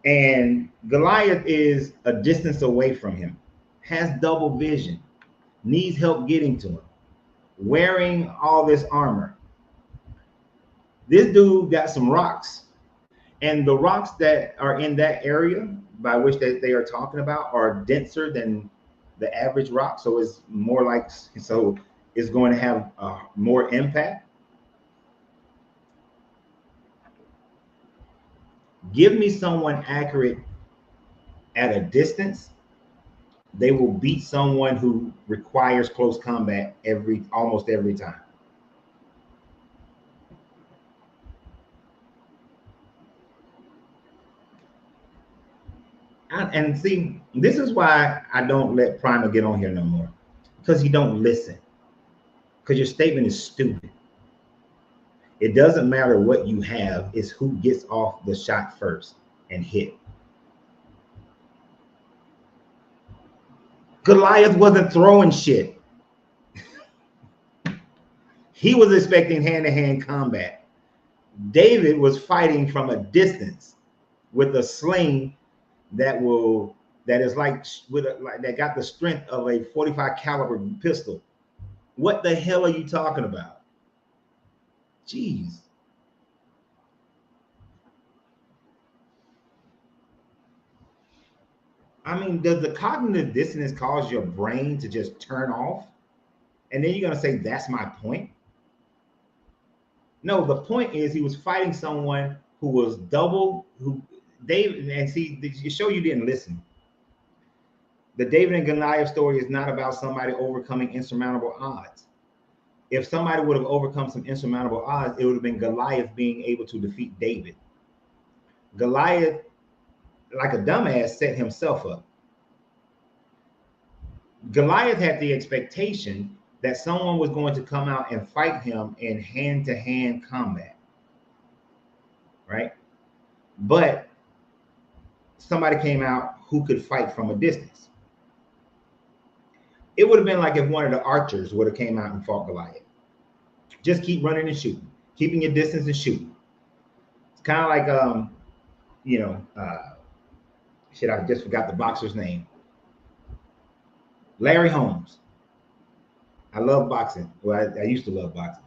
And Goliath is a distance away from him, has double vision, needs help getting to him, wearing all this armor. This dude got some rocks, and the rocks that are in that area by which they are talking about are denser than the average rock. So it's more like, so it's going to have more impact. Give me someone accurate at a distance, they will beat someone who requires close combat almost every time. And see, this is why I don't let Primer get on here no more, because you don't listen, because your statement is stupid. It doesn't matter what you have, it's who gets off the shot first and hit. Goliath wasn't throwing shit. He was expecting hand-to-hand combat. David was fighting from a distance with a sling that is like that got the strength of a 45 caliber pistol. What the hell are you talking about? Jeez. I mean, does the cognitive dissonance cause your brain to just turn off? And then you're gonna say that's my point? No, the point is he was fighting someone who was who David, and see, you show you didn't listen. The David and Goliath story is not about somebody overcoming insurmountable odds. If somebody would have overcome some insurmountable odds, it would have been Goliath being able to defeat David. Goliath, like a dumbass, set himself up. Goliath had the expectation that someone was going to come out and fight him in hand-to-hand combat, right? But somebody came out who could fight from a distance. It would have been like if one of the archers would have came out and fought Goliath. Just keep running and shooting, keeping your distance and shooting. It's kind of like, you know, shit, I just forgot the boxer's name. Larry Holmes. I love boxing. Well, I used to love boxing.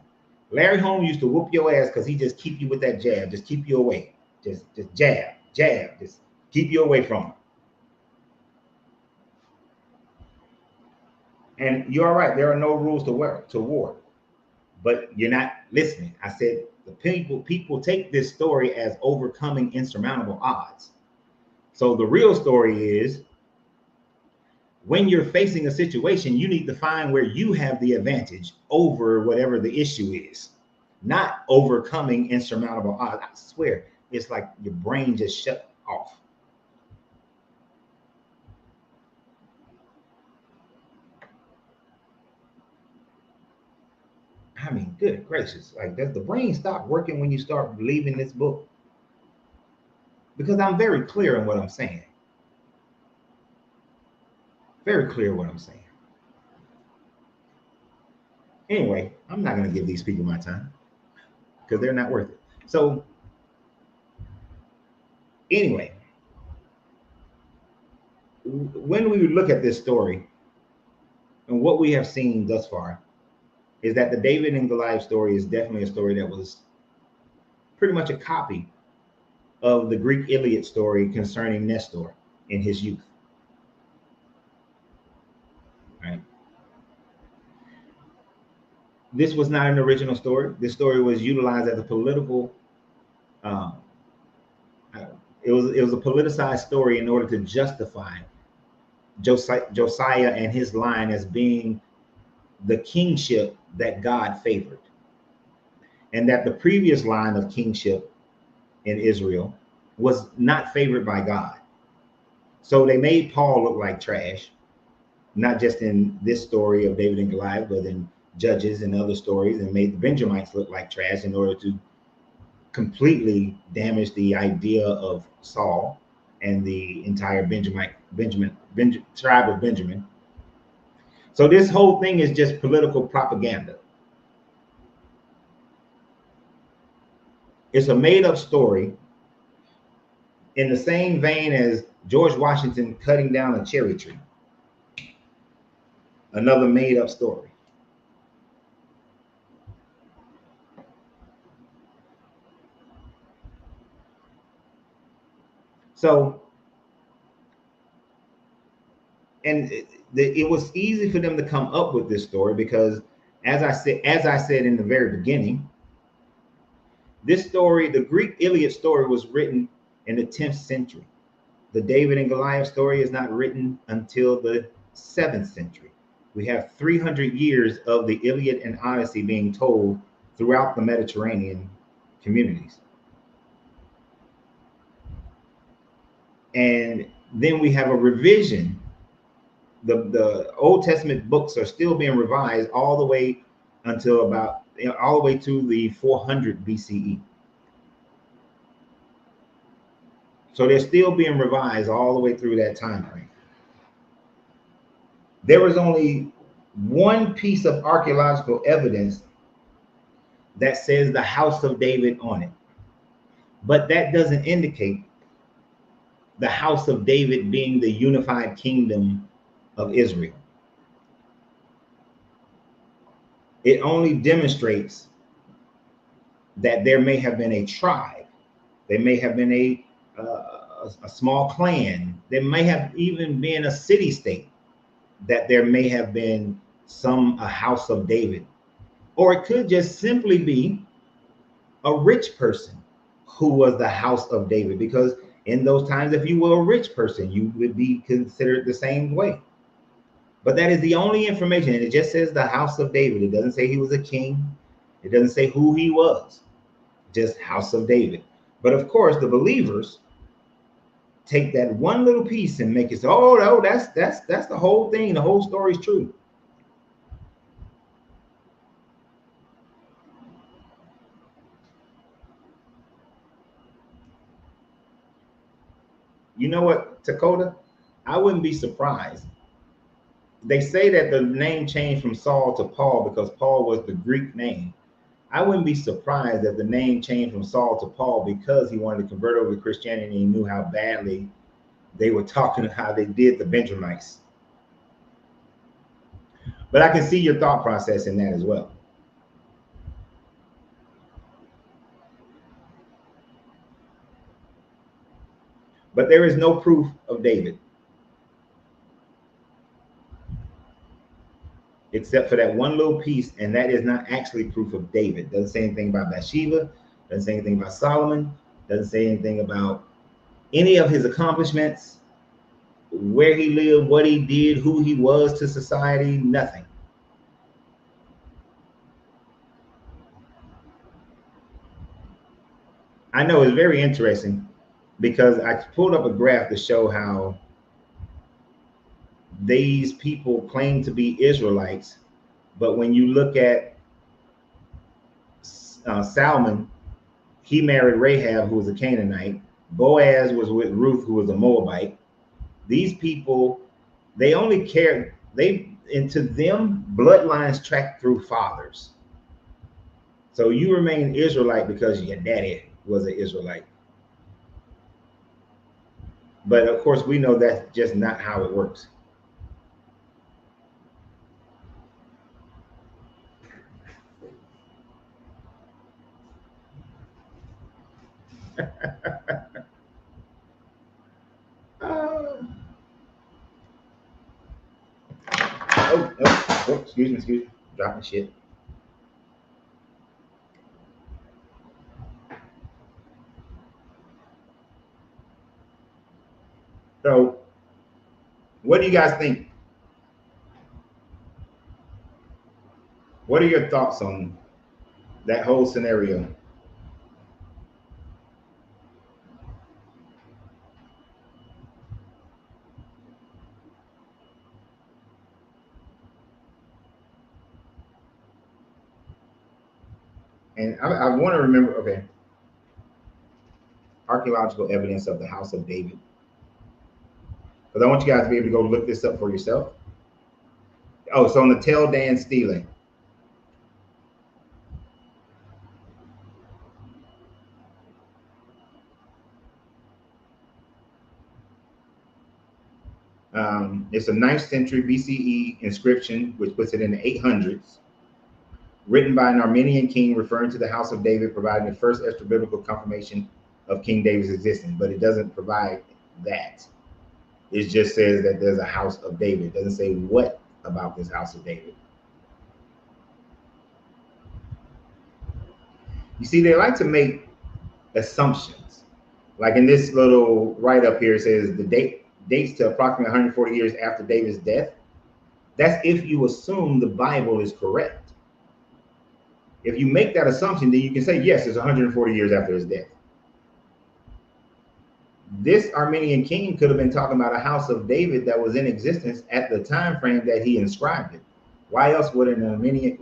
Larry Holmes used to whoop your ass because he just keep you with that jab, just keep you away, just jab, just keep you away from him. And you're right, there are no rules to war, but you're not listening. I said the people take this story as overcoming insurmountable odds. So the real story is, when you're facing a situation, you need to find where you have the advantage over whatever the issue is, not overcoming insurmountable odds. I swear, it's like your brain just shut off. I mean, good gracious, like, does the brain stop working when you start believing this book? Because I'm very clear in what I'm saying. Very clear what I'm saying. Anyway, I'm not going to give these people my time because they're not worth it. So, anyway, when we look at this story and what we have seen thus far, is that the David and Goliath story is definitely a story that was pretty much a copy of the Greek Iliad story concerning Nestor in his youth. Right? This was not an original story. This story was utilized as a political. Um, it was a politicized story in order to justify Josiah and his line as being the kingship that God favored, and that the previous line of kingship in Israel was not favored by God. So they made Paul look like trash, not just in this story of David and Goliath, but in Judges and other stories, and made the Benjamites look like trash in order to completely damage the idea of Saul and the entire tribe of Benjamin. So this whole thing is just political propaganda. It's a made-up story in the same vein as George Washington cutting down a cherry tree. Another made-up story. So, and it was easy for them to come up with this story because, as I said in the very beginning, this story, the Greek Iliad story, was written in the 10th century. The David and Goliath story is not written until the 7th century. We have 300 years of the Iliad and Odyssey being told throughout the Mediterranean communities. And then we have a revision. The Old Testament books are still being revised all the way until about, all the way to the 400 BCE. So they're still being revised all the way through that time frame. There was only one piece of archaeological evidence that says the house of David on it. But that doesn't indicate the house of David being the unified kingdom of Israel. It only demonstrates that there may have been a tribe, there may have been a small clan, there may have even been a city state, that there may have been a house of David. Or it could just simply be a rich person who was the house of David, because in those times, if you were a rich person, you would be considered the same way. But that is the only information, and it just says the house of David. It doesn't say he was a king. It doesn't say who he was, just house of David. But of course, the believers take that one little piece and make it so, oh no, that's the whole thing. The whole story is true. You know what, Dakota? I wouldn't be surprised. They say that the name changed from Saul to Paul because Paul was the Greek name. I wouldn't be surprised if the name changed from Saul to Paul because he wanted to convert over to Christianity and he knew how badly they were talking, how they did the Benjamites. But I can see your thought process in that as well. But there is no proof of David, except for that one little piece, and that is not actually proof of David. Doesn't say anything about Bathsheba, doesn't say anything about Solomon, doesn't say anything about any of his accomplishments, where he lived, what he did, who he was to society, nothing. I know it's very interesting because I pulled up a graph to show how these people claim to be Israelites, but when you look at Salmon, he married Rahab, who was a Canaanite. Boaz was with Ruth, who was a Moabite. These people, they only care, and to them, bloodlines track through fathers. So you remain Israelite because your daddy was an Israelite. But of course, we know that's just not how it works. Excuse me, dropping shit. So, what do you guys think? What are your thoughts on that whole scenario? And I want to remember, okay, archaeological evidence of the house of David. Because I want you guys to be able to go look this up for yourself. Oh, so on the Tel Dan stealing. It's a 9th century BCE inscription, which puts it in the 800s, written by an Armenian king referring to the house of David, providing the first extra biblical confirmation of King David's existence. But it doesn't provide that. It just says that there's a house of David. It doesn't say what about this house of David. You see, they like to make assumptions. Like in this little write-up here, it says the dates to approximately 140 years after David's death. That's if you assume the Bible is correct. If you make that assumption, then you can say, yes, it's 140 years after his death. This Armenian king could have been talking about a house of David that was in existence at the time frame that he inscribed it. Why else would an Armenian,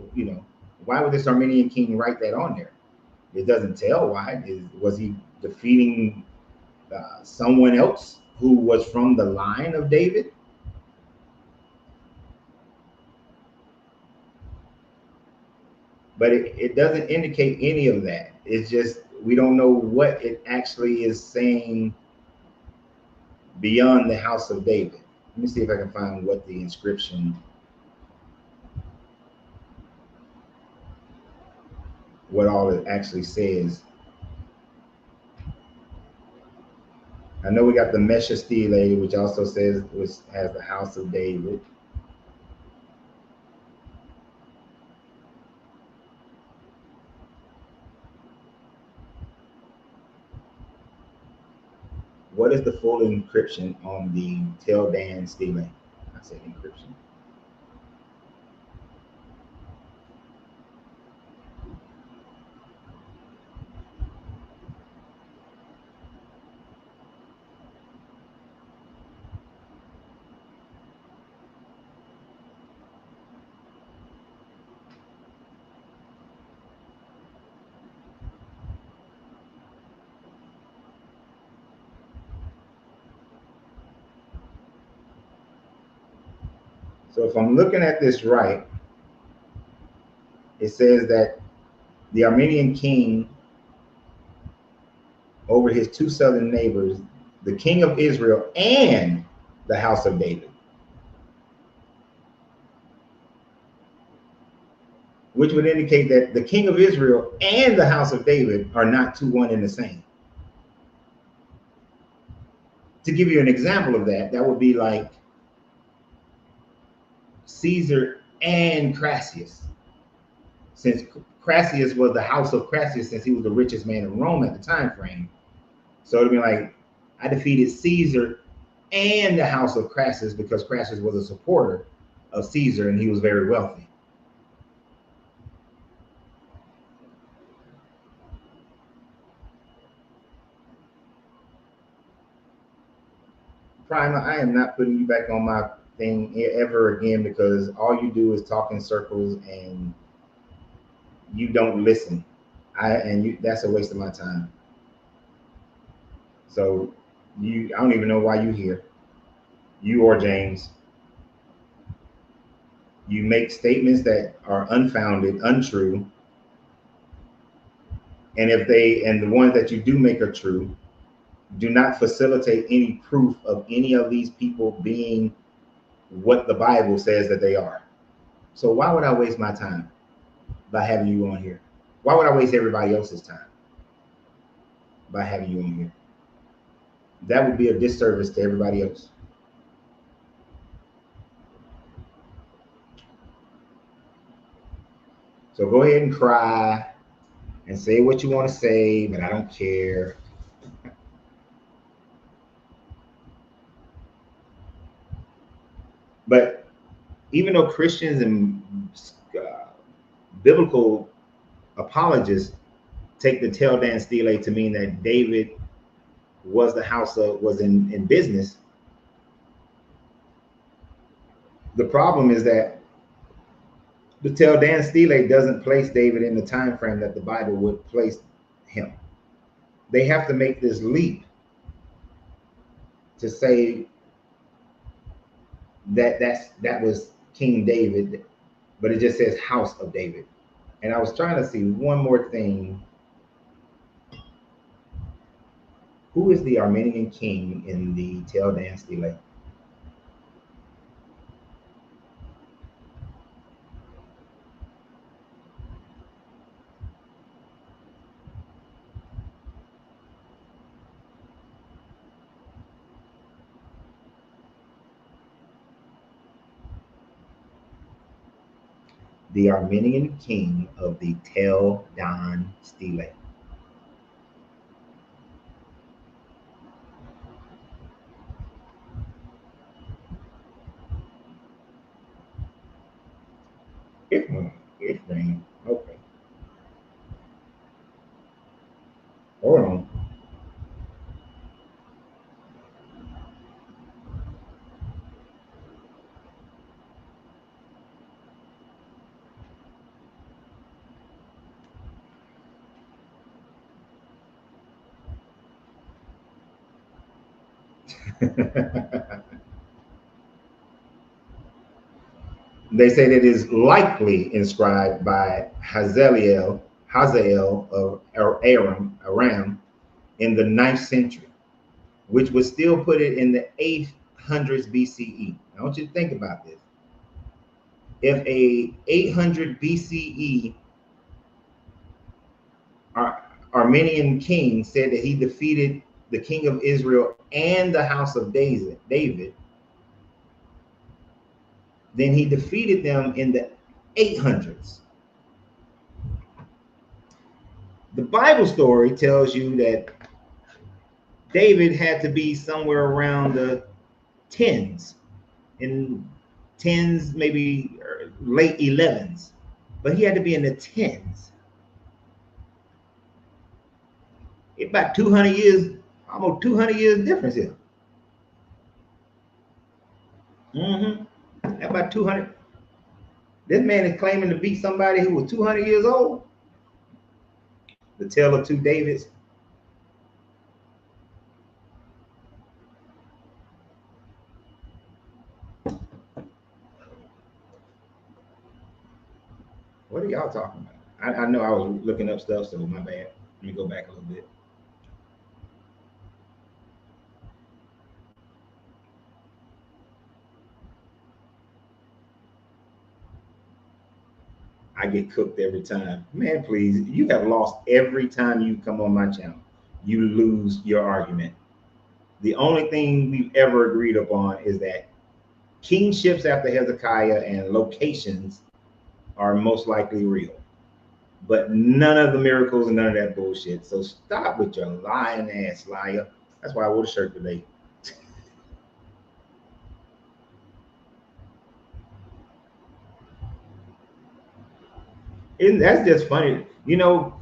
why would this Armenian king write that on there? It doesn't tell why. Was he defeating someone else who was from the line of David? but it doesn't indicate any of that. It's just we don't know what it actually is saying beyond the house of David. Let me see if I can find what the inscription, what all it actually says. I know we got the Mesha stele, which also says, which has the house of David. What is the full encryption on the Tel Dan stele? I said encryption. So if I'm looking at this right, it says that the Armenian king over his two southern neighbors, the king of Israel and the house of David, which would indicate that the king of Israel and the house of David are not two one and the same. To give you an example of that, that would be like Caesar and Crassus. Since Crassus was the house of Crassus, since he was the richest man in Rome at the time frame. So it'd be like, I defeated Caesar and the house of Crassus because Crassus was a supporter of Caesar and he was very wealthy. Prima, I am not putting you back on my thing ever again because all you do is talk in circles and you don't listen. That's a waste of my time. So I don't even know why you here. You or James. You make statements that are unfounded, untrue, and the ones that you do make are true, do not facilitate any proof of any of these people being what the Bible says that they are. So why would I waste my time by having you on here? Why would I waste everybody else's time by having you on here? That would be a disservice to everybody else. So go ahead and cry and say what you want to say, but I don't care. But even though Christians and uh, biblical apologists take the Tel Dan stele to mean that David was the house of was in business, the problem is that the Tel Dan stele doesn't place David in the time frame that the Bible would place him. They have to make this leap to say that that was King David, but it just says House of David. And I was trying to see one more thing. Who is the Armenian king in the Tel Dan stele? The Armenian king of the Tel Dan stele. Ephraim. Okay. Hold on. They say that it is likely inscribed by Hazael of Aram in the 9th century, which would still put it in the 800s BCE. I want you to think about this. If a 800 BCE Armenian king said that he defeated the king of Israel and the house of David, then he defeated them in the 800s. The Bible story tells you that David had to be somewhere around the tens, in tens, maybe late 11s, but he had to be in the tens. About 200 years, almost 200 years difference here. About 200. This man is claiming to beat somebody who was 200 years old. The tale of two Davids. What are y'all talking about? I know I was looking up stuff, so my bad. Let me go back a little bit. I get cooked every time. Man, please, you have lost every time you come on my channel. You lose your argument. The only thing we've ever agreed upon is that kingships after Hezekiah and locations are most likely real. But none of the miracles and none of that bullshit. So stop with your lying ass, liar. That's why I wore the shirt today. And that's just funny. You know,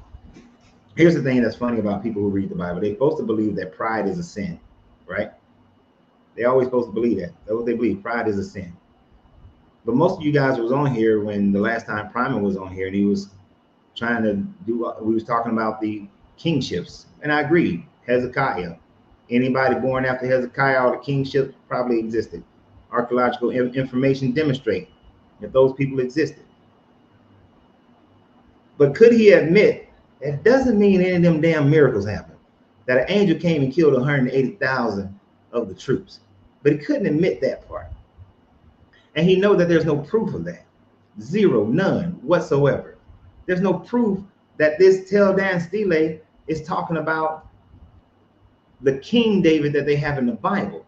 here's the thing that's funny about people who read the Bible. They're supposed to believe that pride is a sin, right? They're always supposed to believe that. That's what they believe. Pride is a sin. But most of you guys was on here when the last time Primer was on here, and he was trying to do, we was talking about the kingships. And I agree, Hezekiah. Anybody born after Hezekiah, all the kingships probably existed. Archaeological information demonstrate that those people existed. But could he admit that doesn't mean any of them damn miracles happened? That an angel came and killed 180,000 of the troops. But he couldn't admit that part. And he knows that there's no proof of that. Zero, none whatsoever. There's no proof that this Tel Dan Stele is talking about the King David that they have in the Bible.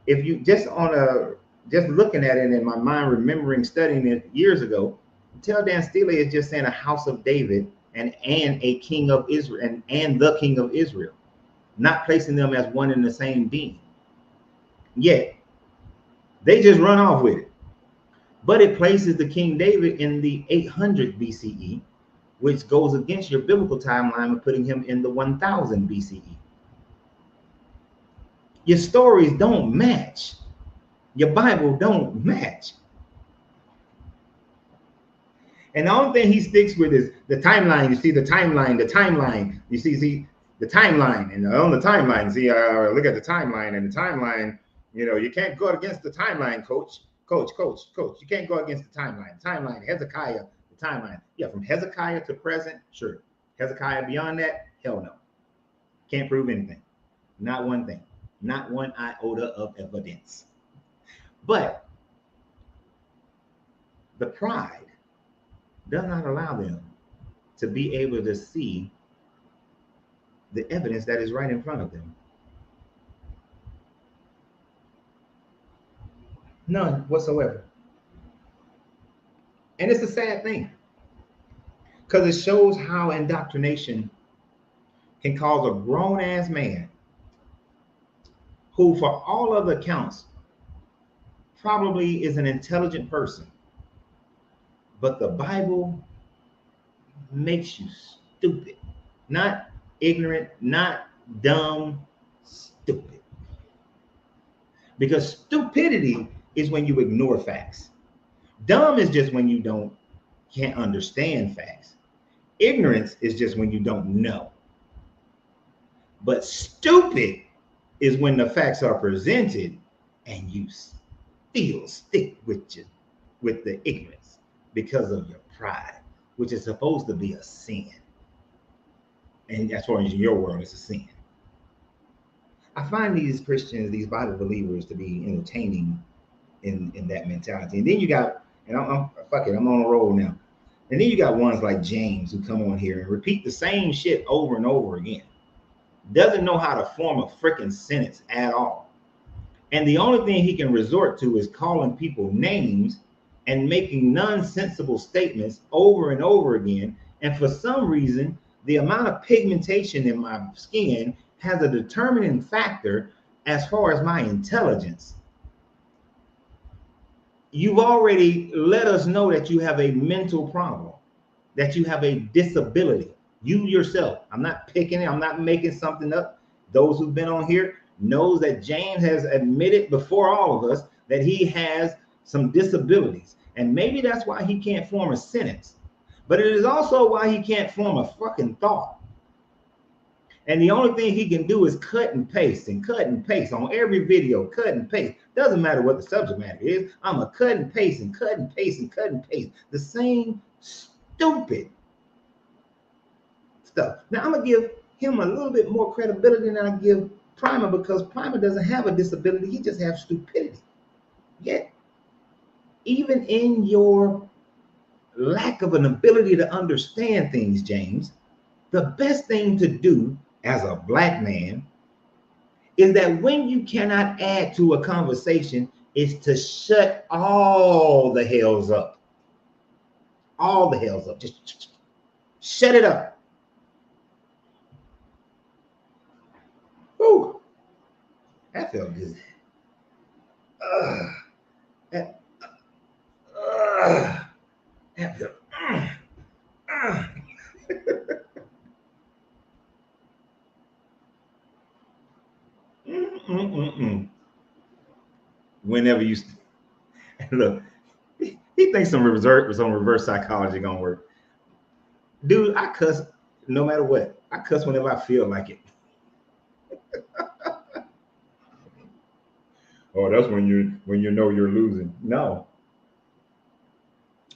If you just looking at it in my mind, remembering studying it years ago, Tel Dan Stele is just saying a house of David and a king of Israel and the king of Israel, not placing them as one and the same being. Yet they just run off with it. But it places the King David in the 800 BCE, which goes against your biblical timeline of putting him in the 1000 BCE. Your stories don't match. Your Bible don't match. And the only thing he sticks with is the timeline. You see the timeline, You see the timeline. And on the timeline, see, look at the timeline. And the timeline, you know, you can't go against the timeline, coach. Coach. You can't go against the timeline. Timeline, Hezekiah, the timeline. Yeah, from Hezekiah to present, sure. Hezekiah beyond that, hell no. Can't prove anything. Not one thing. Not one iota of evidence. But the pride does not allow them to be able to see the evidence that is right in front of them. None whatsoever. And it's a sad thing, because it shows how indoctrination can cause a grown-ass man who, for all other accounts, probably is an intelligent person, but the Bible makes you stupid. Not ignorant, not dumb, stupid. Because stupidity is when you ignore facts. Dumb is just when you can't understand facts. Ignorance is just when you don't know. But stupid is when the facts are presented and you still stick with with the ignorance because of your pride, which is supposed to be a sin. And as far as in your world, it's a sin. I find these Christians, these Bible believers, to be entertaining in that mentality. And then you got, and I'm fuck it, I'm on a roll now. And then you got ones like James who come on here and repeat the same shit over and over again. Doesn't know how to form a freaking sentence at all. And the only thing he can resort to is calling people names and making nonsensical statements over and over again. And for some reason, the amount of pigmentation in my skin has a determining factor as far as my intelligence. You've already let us know that you have a mental problem, that you have a disability. You yourself, I'm not picking it, I'm not making something up. Those who've been on here knows that James has admitted before all of us that he has some disabilities. And maybe that's why he can't form a sentence. But it is also why he can't form a fucking thought. And the only thing he can do is cut and paste on every video, cut and paste. Doesn't matter what the subject matter is. I'm a cut and paste and cut and paste and cut and paste. The same stupid stuff. Now I'm gonna give him a little bit more credibility than I give Primer, because Primer doesn't have a disability, he just has stupidity. Yet, even in your lack of an ability to understand things, James, the best thing to do as a black man is that when you cannot add to a conversation is to shut all the hells up. All the hells up. Just shut it up. Whew. That felt good. That felt. Whenever you look, he thinks some reverse psychology gonna work. Dude, I cuss no matter what. I cuss whenever I feel like it. Oh, that's when you know you're losing. No.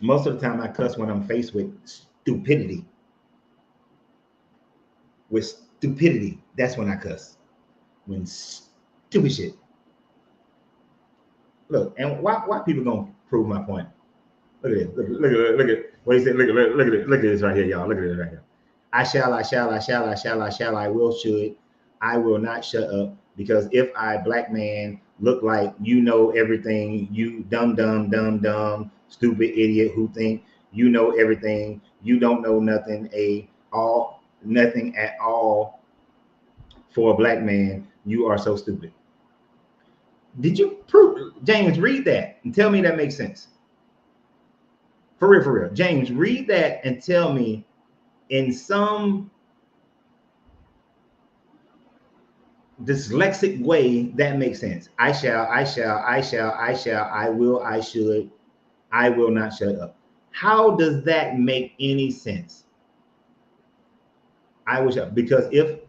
Most of the time I cuss when I'm faced with stupidity. With stupidity, that's when I cuss. When stupid shit. Look, and why people gonna prove my point? Look at this. Look at what he said. Look at it. Look at this right here, y'all. Look at this right here. I shall, I will, should, I will not shut up, because if I, black man, look like you know everything, you dumb, stupid idiot who think you know everything, you don't know nothing, nothing at all. For a black man, you are so stupid. Did you prove, James, read that and tell me that makes sense? For real. James, read that and tell me in some dyslexic way that makes sense. I shall, I will, I should, I will not shut up. How does that make any sense? I wish, because if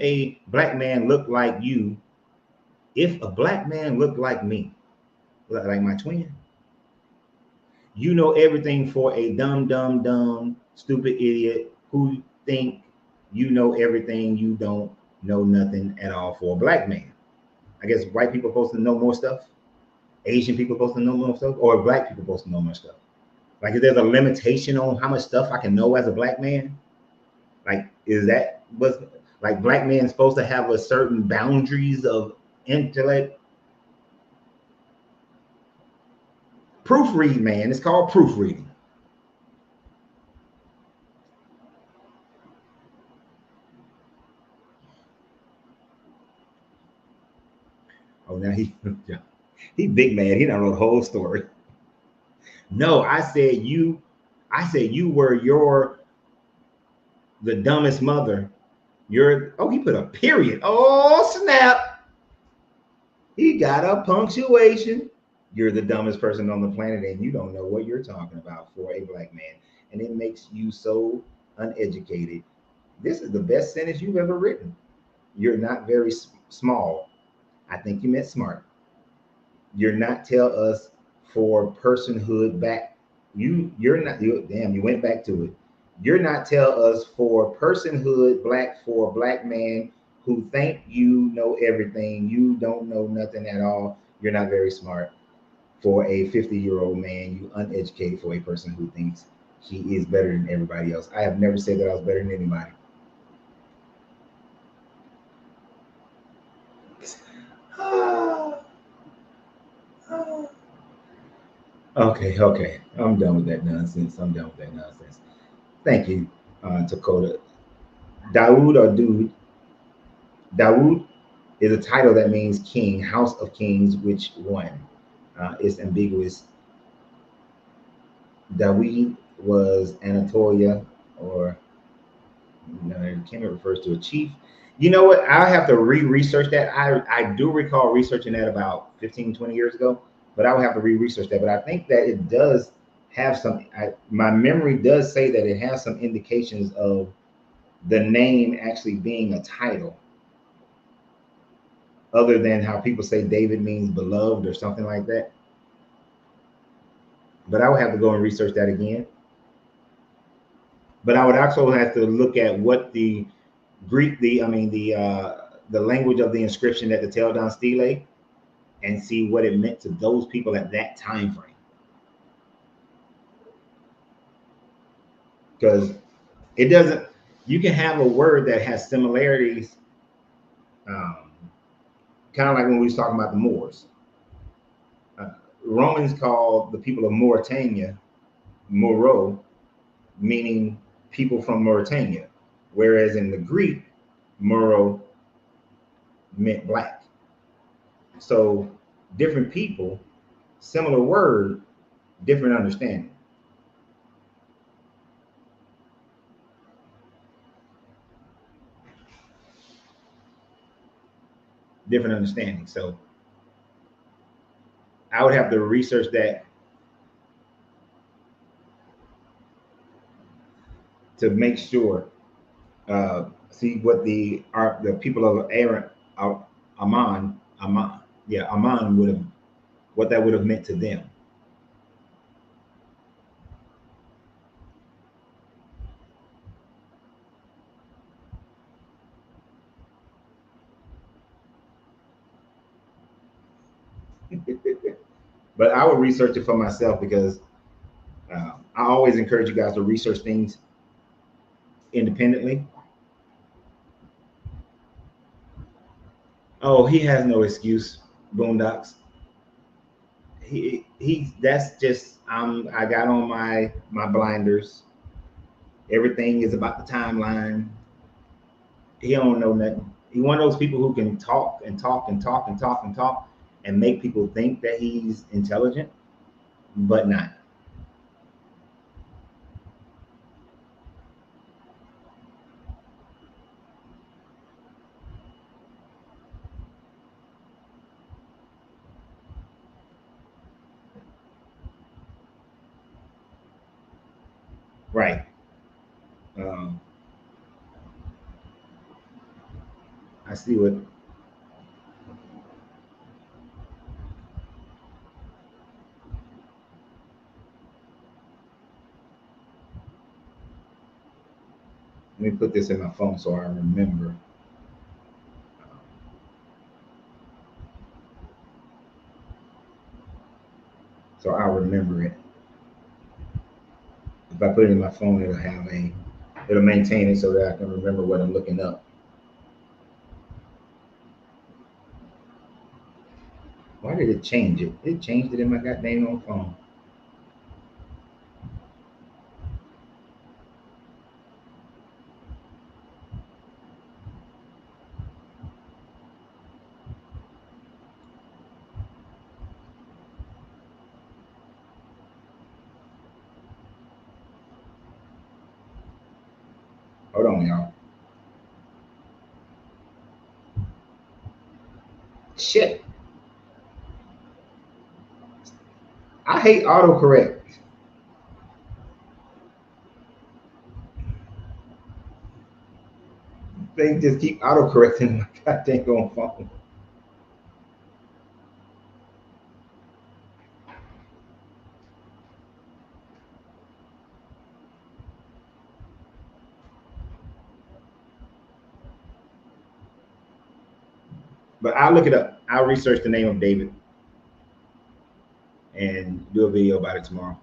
a black man looked like you, if a black man looked like me, like my twin, you know everything for a dumb, stupid idiot who think you know everything, you don't know nothing at all for a black man. I guess white people are supposed to know more stuff, Asian people are supposed to know more stuff, or black people are supposed to know more stuff. Like, if there's a limitation on how much stuff I can know as a black man, like, is that what's like black men supposed to have a certain boundaries of intellect? Proofread, man. It's called proofreading. Oh, now he big mad. He done wrote the whole story. No, I said you were the dumbest mother. He put a period. Oh, snap. He got a punctuation. You're the dumbest person on the planet and you don't know what you're talking about for a black man. And it makes you so uneducated. This is the best sentence you've ever written. You're not very small. I think you meant smart. You're not tell us for personhood back. You're not you damn, you went back to it. You're not tell us for personhood black for a black man who think you know everything. You don't know nothing at all. You're not very smart. For a 50-year-old man, you uneducated for a person who thinks he is better than everybody else. I have never said that I was better than anybody. Okay. I'm done with that nonsense. Thank you, Dakota. Dawood or Dude. Dawood is a title that means king, house of kings, which one? It's ambiguous. Dawid was Anatolia, or Kemet refers to a chief. You know what? I'll have to research that. I do recall researching that about 15, 20 years ago, but I would have to research that. But I think that it does have some, my memory does say that it has some indications of the name actually being a title, other than how people say David means beloved or something like that. But I would have to go and research that again. But I would also have to look at what the Greek, the language of the inscription at the Tel Dan Stele, and see what it meant to those people at that time frame. Because it doesn't, you can have a word that has similarities, um, kind of like when we was talking about the Moors. Uh, Romans called the people of Mauritania Moro, meaning people from Mauritania, whereas in the Greek, Moro meant black. So different people, similar word, different understanding. Different understanding. So I would have to research that to make sure. See what the people of Aaron, Aman would have, what that would have meant to them. But I would research it for myself because I always encourage you guys to research things independently. Oh, he has no excuse, Boondocks. He that's just I got on my blinders. Everything is about the timeline. He don't know nothing. He one of those people who can talk and talk and talk and talk and talk and make people think that he's intelligent, but not. Right. Um, I see what. Let me put this in my phone so I remember. So I'll remember it. If I put it in my phone, it'll maintain it so that I can remember what I'm looking up. Why did it change it? It changed it in my goddamn own phone. Hold on, y'all. Shit. I hate autocorrect. They just keep autocorrecting my goddamn phone. But I'll look it up. I'll research the name of David and do a video about it tomorrow.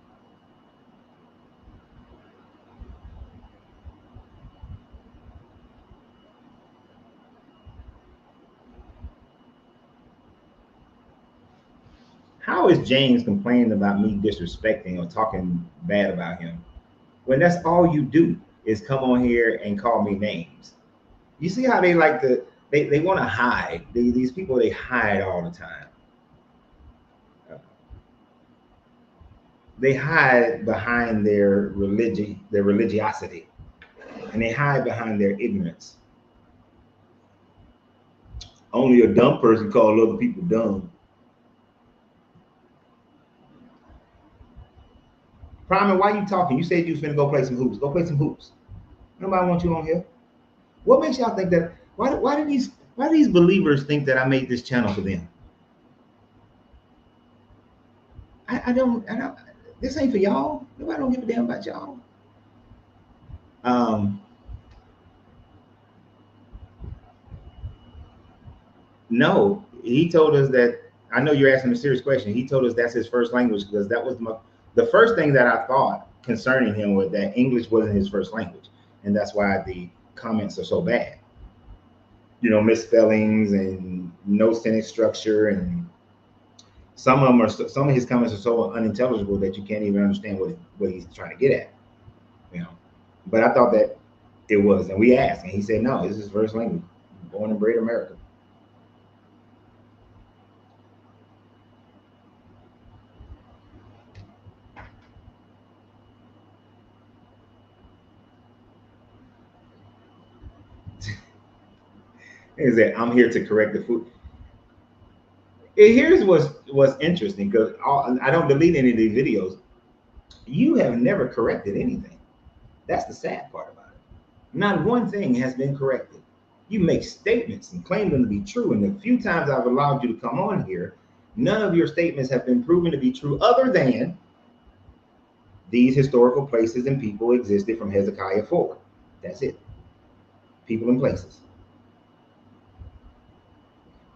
How is James complaining about me disrespecting or talking bad about him when that's all you do is come on here and call me names? You see how they like to, they want to hide. These people, they hide all the time. They hide behind their religiosity, and they hide behind their ignorance. Only a dumb person calls other people dumb. Prime, why you talking? You said you was finna go play some hoops. Go play some hoops. Nobody wants you on here. What makes y'all think that? Why do these believers think that I made this channel for them? I don't. This ain't for y'all. Nobody don't give a damn about y'all. No, he told us that. I know you're asking a serious question. He told us that's his first language because that was the first thing that I thought concerning him was that English wasn't his first language, and that's why the comments are so bad. You know, misspellings and no sentence structure, and some of his comments are so unintelligible that you can't even understand what he's trying to get at. You know, but I thought that it was, and we asked, and he said no, this is his first language, born and bred America. Is that I'm here to correct the food. Here's what's interesting because I don't delete any of these videos. You have never corrected anything. That's the sad part about it. Not one thing has been corrected. You make statements and claim them to be true, and the few times I've allowed you to come on here, none of your statements have been proven to be true, other than these historical places and people existed from Hezekiah forward. That's it. People and places.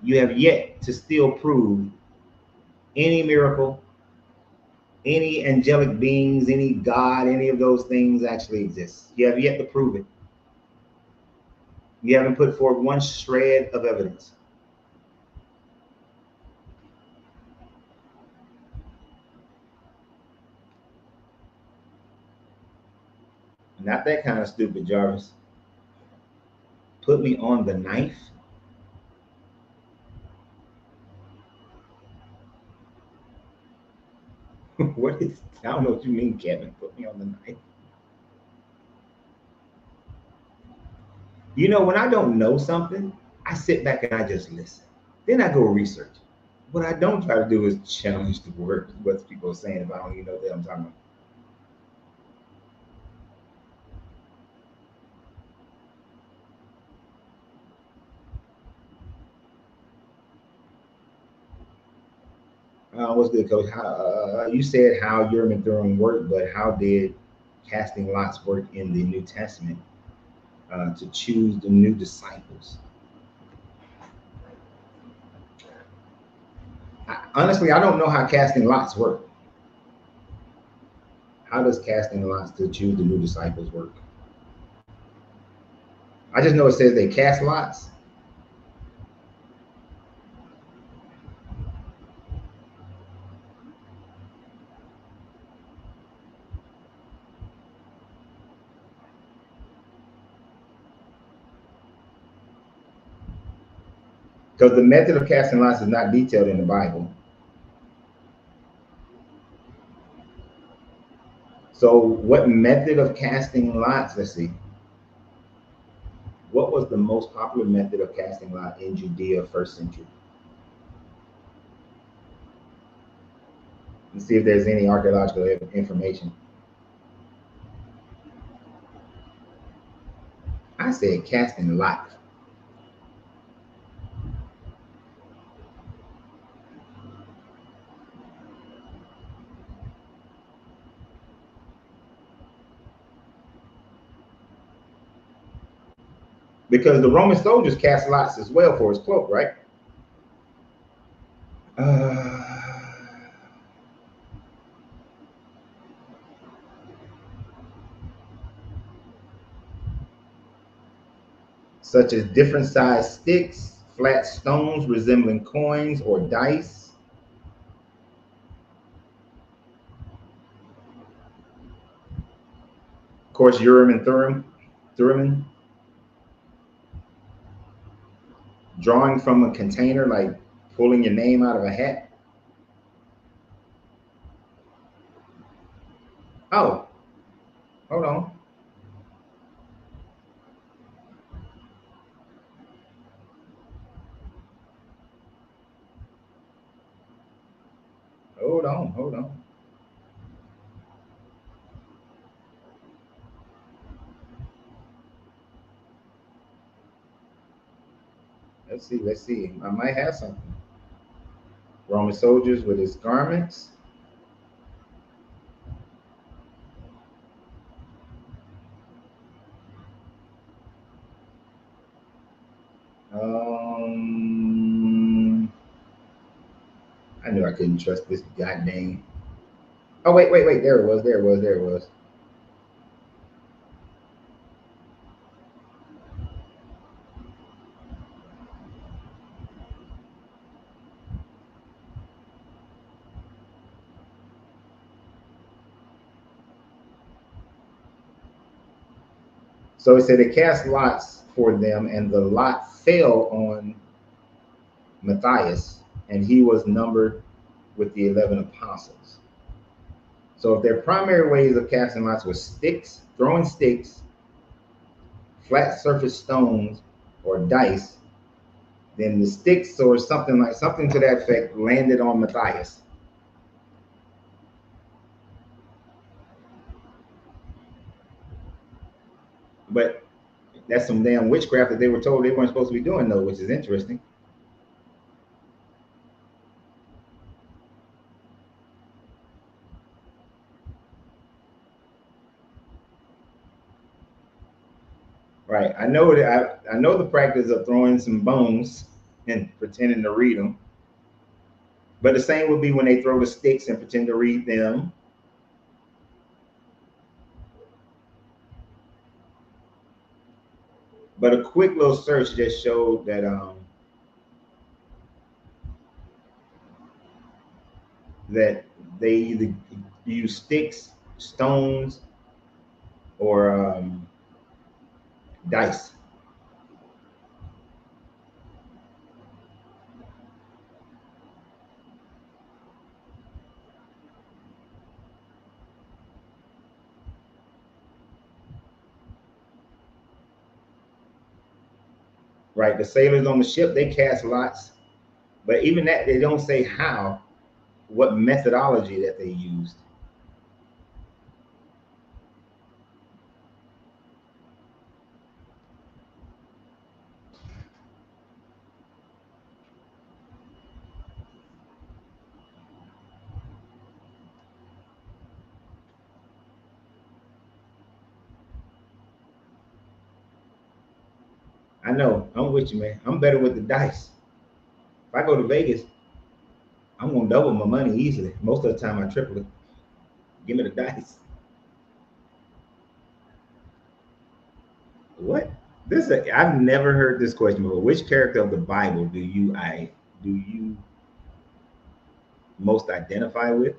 You have yet to still prove any miracle, any angelic beings, any God, any of those things actually exist. You have yet to prove it. You haven't put forth one shred of evidence. Not that kind of stupid, Jarvis. Put me on the knife? What is, I don't know what you mean, Kevin. Put me on the knife. You know, when I don't know something, I sit back and I just listen. Then I go research. What I don't try to do is challenge the word, what people are saying if I don't even know what I'm talking about. What's good, Coach? You said how Urim and Thummim work, but how did casting lots work in the New Testament to choose the new disciples? Honestly, I don't know how casting lots work. How does casting lots to choose the new disciples work? I just know it says they cast lots. Because the method of casting lots is not detailed in the Bible. So, what method of casting lots? Let's see. What was the most popular method of casting lot in Judea first century? Let's see if there's any archaeological information. I said casting lot. Because the Roman soldiers cast lots as well for his cloak, right? Uh, Such as different sized sticks, flat stones resembling coins or dice. Of course, Urim and Thummim, drawing from a container, like pulling your name out of a hat. Oh, hold on. Hold on, hold on. Let's see, let's see. I might have something. Roman soldiers with his garments. Um, I knew I couldn't trust this goddamn. Oh wait, wait, wait. There it was. There it was. There it was. So it said they cast lots for them, and the lot fell on Matthias, and he was numbered with the 11 apostles. So if their primary ways of casting lots were sticks, throwing sticks, flat surface stones, or dice, then the sticks or something to that effect landed on Matthias. But that's some damn witchcraft that they were told they weren't supposed to be doing, though, which is interesting. Right. I know that I know the practice of throwing some bones and pretending to read them. But the same would be when they throw the sticks and pretend to read them. But a quick little search just showed that they either use sticks, stones, or dice. Right. The sailors on the ship, they cast lots, but even that they don't say how, what methodology that they used. I know. I'm with you, man. I'm better with the dice. If I go to Vegas, I'm gonna double my money easily. Most of the time, I triple it. Give me the dice. What? I've never heard this question before. Which character of the Bible do you most identify with?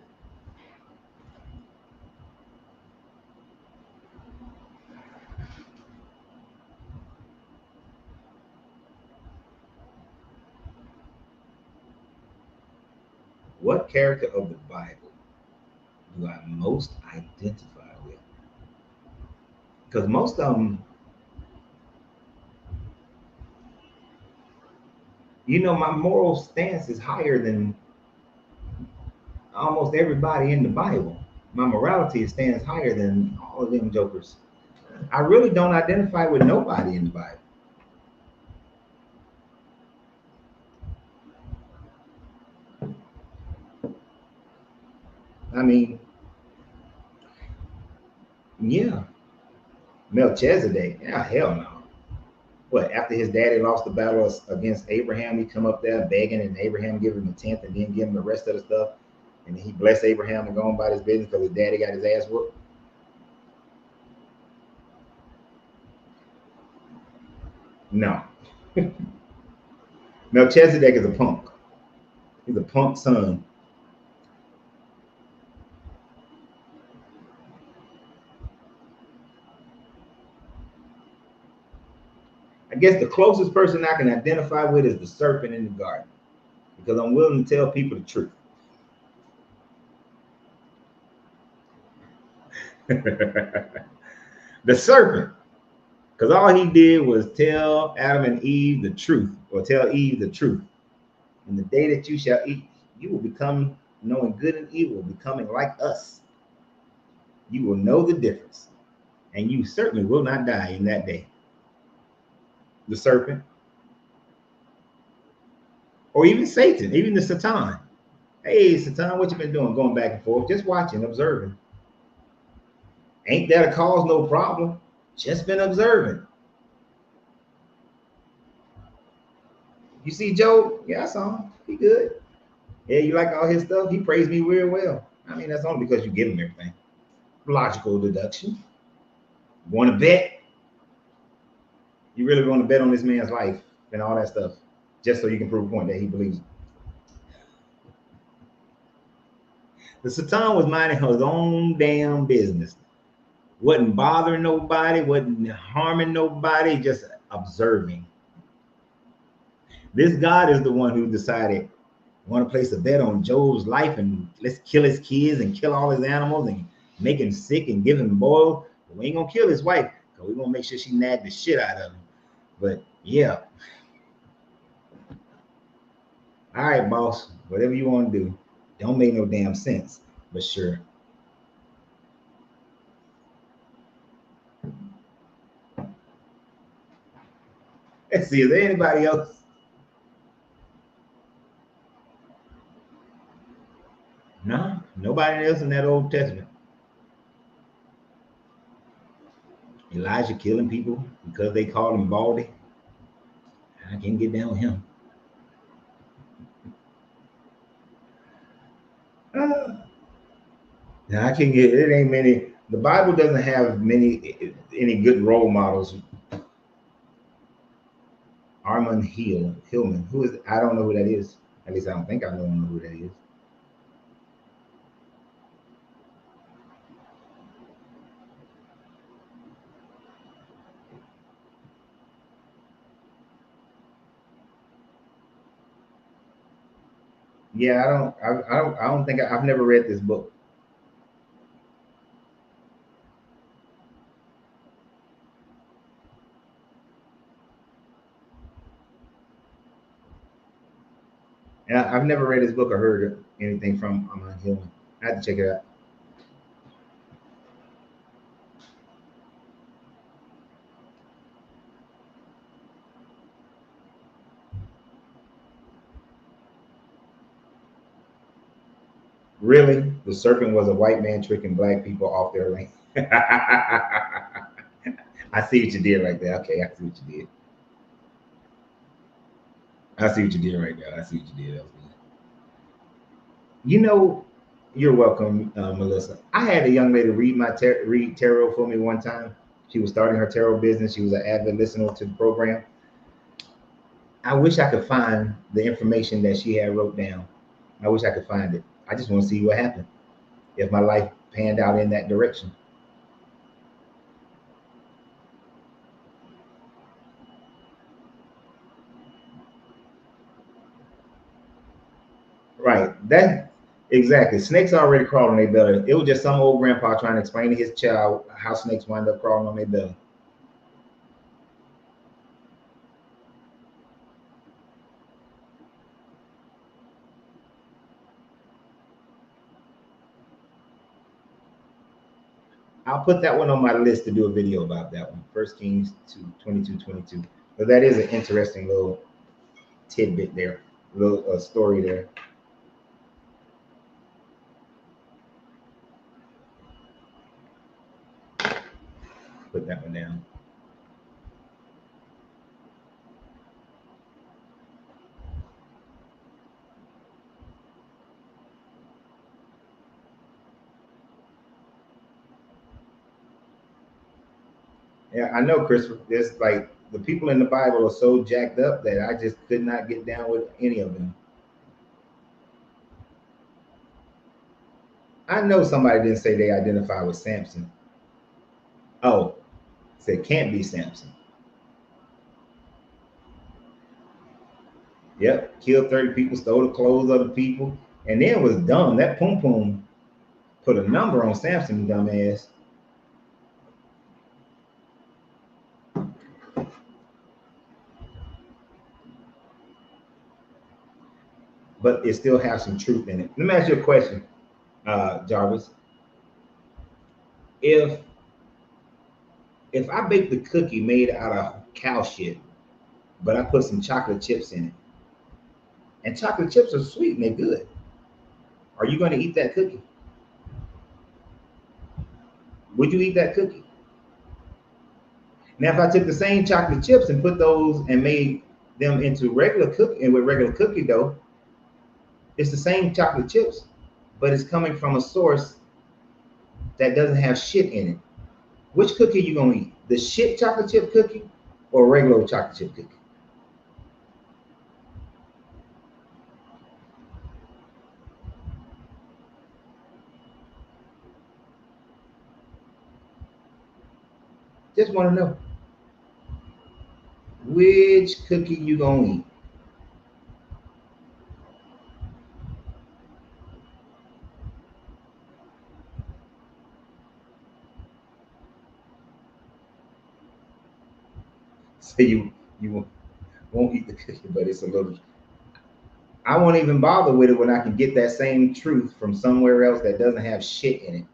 What character of the Bible do I most identify with? Because most of them, my moral stance is higher than almost everybody in the Bible. My morality stands higher than all of them jokers. I really don't identify with nobody in the Bible. I mean, yeah, Melchizedek. Yeah, hell no. What, after his daddy lost the battle against Abraham, he come up there begging, and Abraham give him a tenth, and then give him the rest of the stuff, and he blessed Abraham and go on about his business because his daddy got his ass whooped. No. Melchizedek is a punk. He's a punk son. I guess the closest person I can identify with is the serpent in the garden, because I'm willing to tell people the truth. The serpent, because all he did was tell Adam and Eve the truth, or tell Eve the truth. And the day that you shall eat, you will become knowing good and evil, becoming like us. You will know the difference, and you certainly will not die in that day. The serpent, or even Satan, even the Satan. Hey, Satan, what you been doing? Going back and forth, just watching, observing. Ain't that a cause no problem? Just been observing. You see Job? Yeah, I saw him. He good. Yeah, you like all his stuff? He praised me real well. I mean, that's only because you give him everything. Logical deduction. Want to bet? You really want to bet on this man's life and all that stuff, just so you can prove a point that he believes. The Satan was minding his own damn business. Wasn't bothering nobody, wasn't harming nobody, just observing. This God is the one who decided, want to place a bet on Job's life and let's kill his kids and kill all his animals and make him sick and give him boil. But we ain't gonna kill his wife, because we're gonna make sure she nag the shit out of him. But yeah. All right, boss, whatever you want to do. Don't make no damn sense, but sure. Let's see, is there anybody else? No, nobody else in that Old Testament. Elijah killing people because they called him Baldy. I can't get down with him. Now I can't get it. Ain't many. The Bible doesn't have any good role models. Armand Hillman. Who is? I don't know who that is. At least I don't think I know who that is. Yeah, I don't think I've never read this book. And I've never read this book or heard anything from Armand Hillman. I have to check it out. Really, the serpent was a white man tricking black people off their land. I see what you did right there. Okay, I see what you did. I see what you did right there. I see what you did. That was good. You know, you're welcome, Melissa. I had a young lady read read tarot for me one time. She was starting her tarot business. She was an avid listener to the program. I wish I could find the information that she had wrote down. I wish I could find it. I just want to see what happened if my life panned out in that direction. Right. That exactly. Snakes already crawled on their belly. It was just some old grandpa trying to explain to his child how snakes wind up crawling on their belly. I'll put that one on my list to do a video about that one. First Kings 22:22. But that is an interesting little tidbit there, little story there. Put that one down. Yeah, I know, Christopher. There's like the people in the Bible are so jacked up that I just could not get down with any of them. I know somebody didn't say they identify with Samson. Oh, said can't be Samson. Yep, killed 30 people, stole the clothes of the people, and then was dumb. That Poom Poom put a number on Samson, dumbass. But it still has some truth in it. Let me ask you a question, Jarvis. If if I baked the cookie made out of cow shit, but I put some chocolate chips in it, and chocolate chips are sweet and they're good, are you going to eat that cookie? Would you eat that cookie? Now, if I took the same chocolate chips and put those and made them into regular cookie and with regular cookie dough, it's the same chocolate chips, but it's coming from a source that doesn't have shit in it. Which cookie you gonna eat? The shit chocolate chip cookie or regular chocolate chip cookie? Just want to know which cookie you gonna eat. So you won't eat the cookie, but it's a little. I won't even bother with it when I can get that same truth from somewhere else that doesn't have shit in it.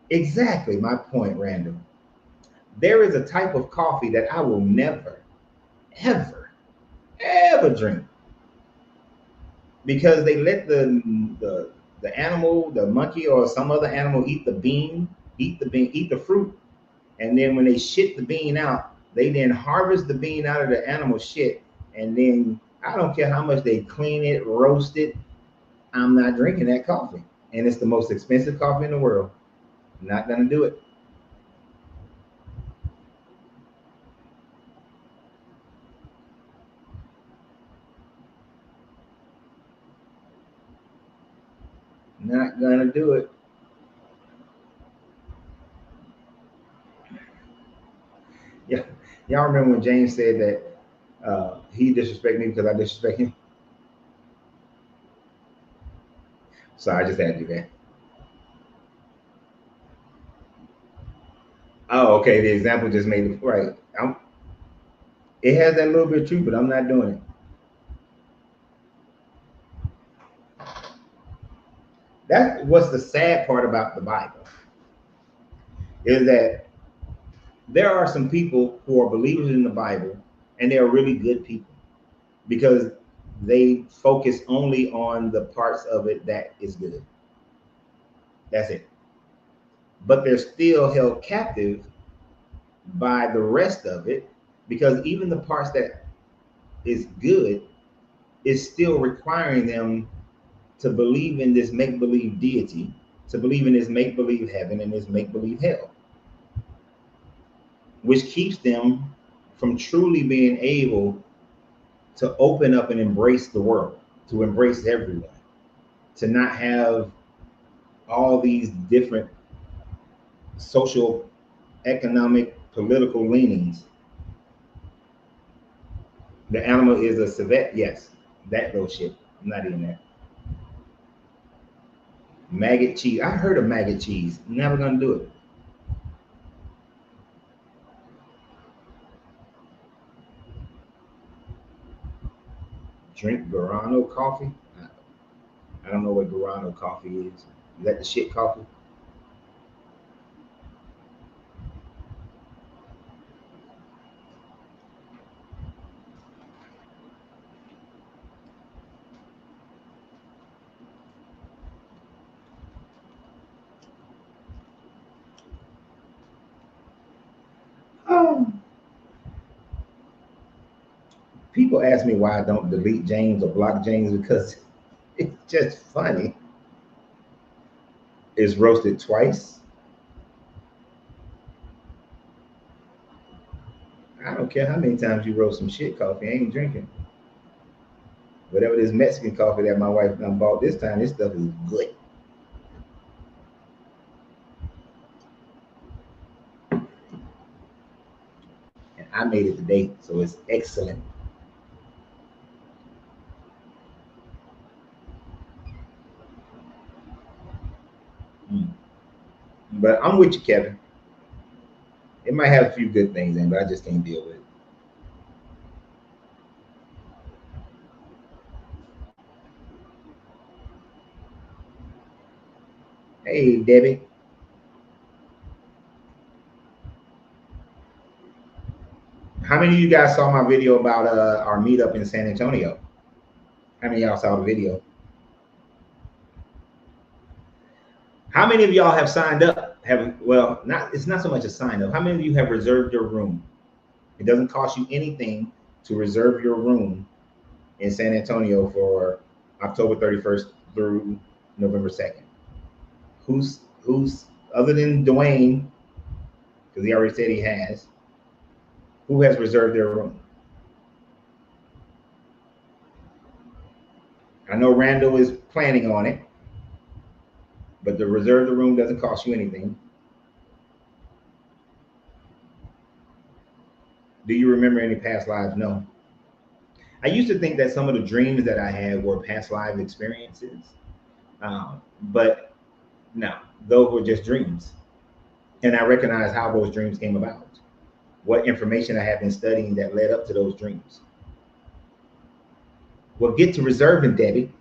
Exactly my point, Randall. There is a type of coffee that I will never, ever, ever drink because they let the animal, the monkey or some other animal eat the fruit, and then when they shit the bean out, they then harvest the bean out of the animal shit, and then I don't care how much they clean it, roast it, I'm not drinking that coffee, and it's the most expensive coffee in the world. I'm not gonna do it. Not gonna do it. Yeah, y'all remember when James said that he disrespect me because I disrespect him? So I just had to do that. Oh, okay. The example just made it right. It has that little bit of truth, but I'm not doing it. That's what's the sad part about the Bible is that there are some people who are believers in the Bible and they are really good people because they focus only on the parts of it that is good. That's it. But they're still held captive by the rest of it because even the parts that is good is still requiring them to believe in this make believe deity, to believe in this make believe heaven and this make believe hell, which keeps them from truly being able to open up and embrace the world, to embrace everyone, to not have all these different social, economic, political leanings. The animal is a civet, yes, that little shit. I'm not eating that. Maggot cheese. I heard of maggot cheese. Never gonna do it. Drink Guarano coffee. I don't know what Guarano coffee is. Is that the shit coffee? Oh. People ask me why I don't delete James or block James because it's just funny. is roasted twice. I don't care how many times you roast some shit coffee, I ain't drinking. Whatever this Mexican coffee that my wife done bought this time, this stuff is good. And I made it today, so it's excellent. Mm. But I'm with you, Kevin. It might have a few good things in, but I just can't deal with it. Hey, Debbie, how many of you guys saw my video about our meetup in San Antonio? How many of y'all saw the video? How many of y'all have signed up? Have well, not it's not so much a sign up. How many of you have reserved your room? It doesn't cost you anything to reserve your room in San Antonio for October 31st through November 2nd. Who's other than Dwayne, because he already said he has, who has reserved their room? I know Randall is planning on it, but to reserve the room doesn't cost you anything. Do you remember any past lives? No. I used to think that some of the dreams that I had were past life experiences, but no, those were just dreams. And I recognize how those dreams came about, what information I had been studying that led up to those dreams. Well, get to reserving, Debbie.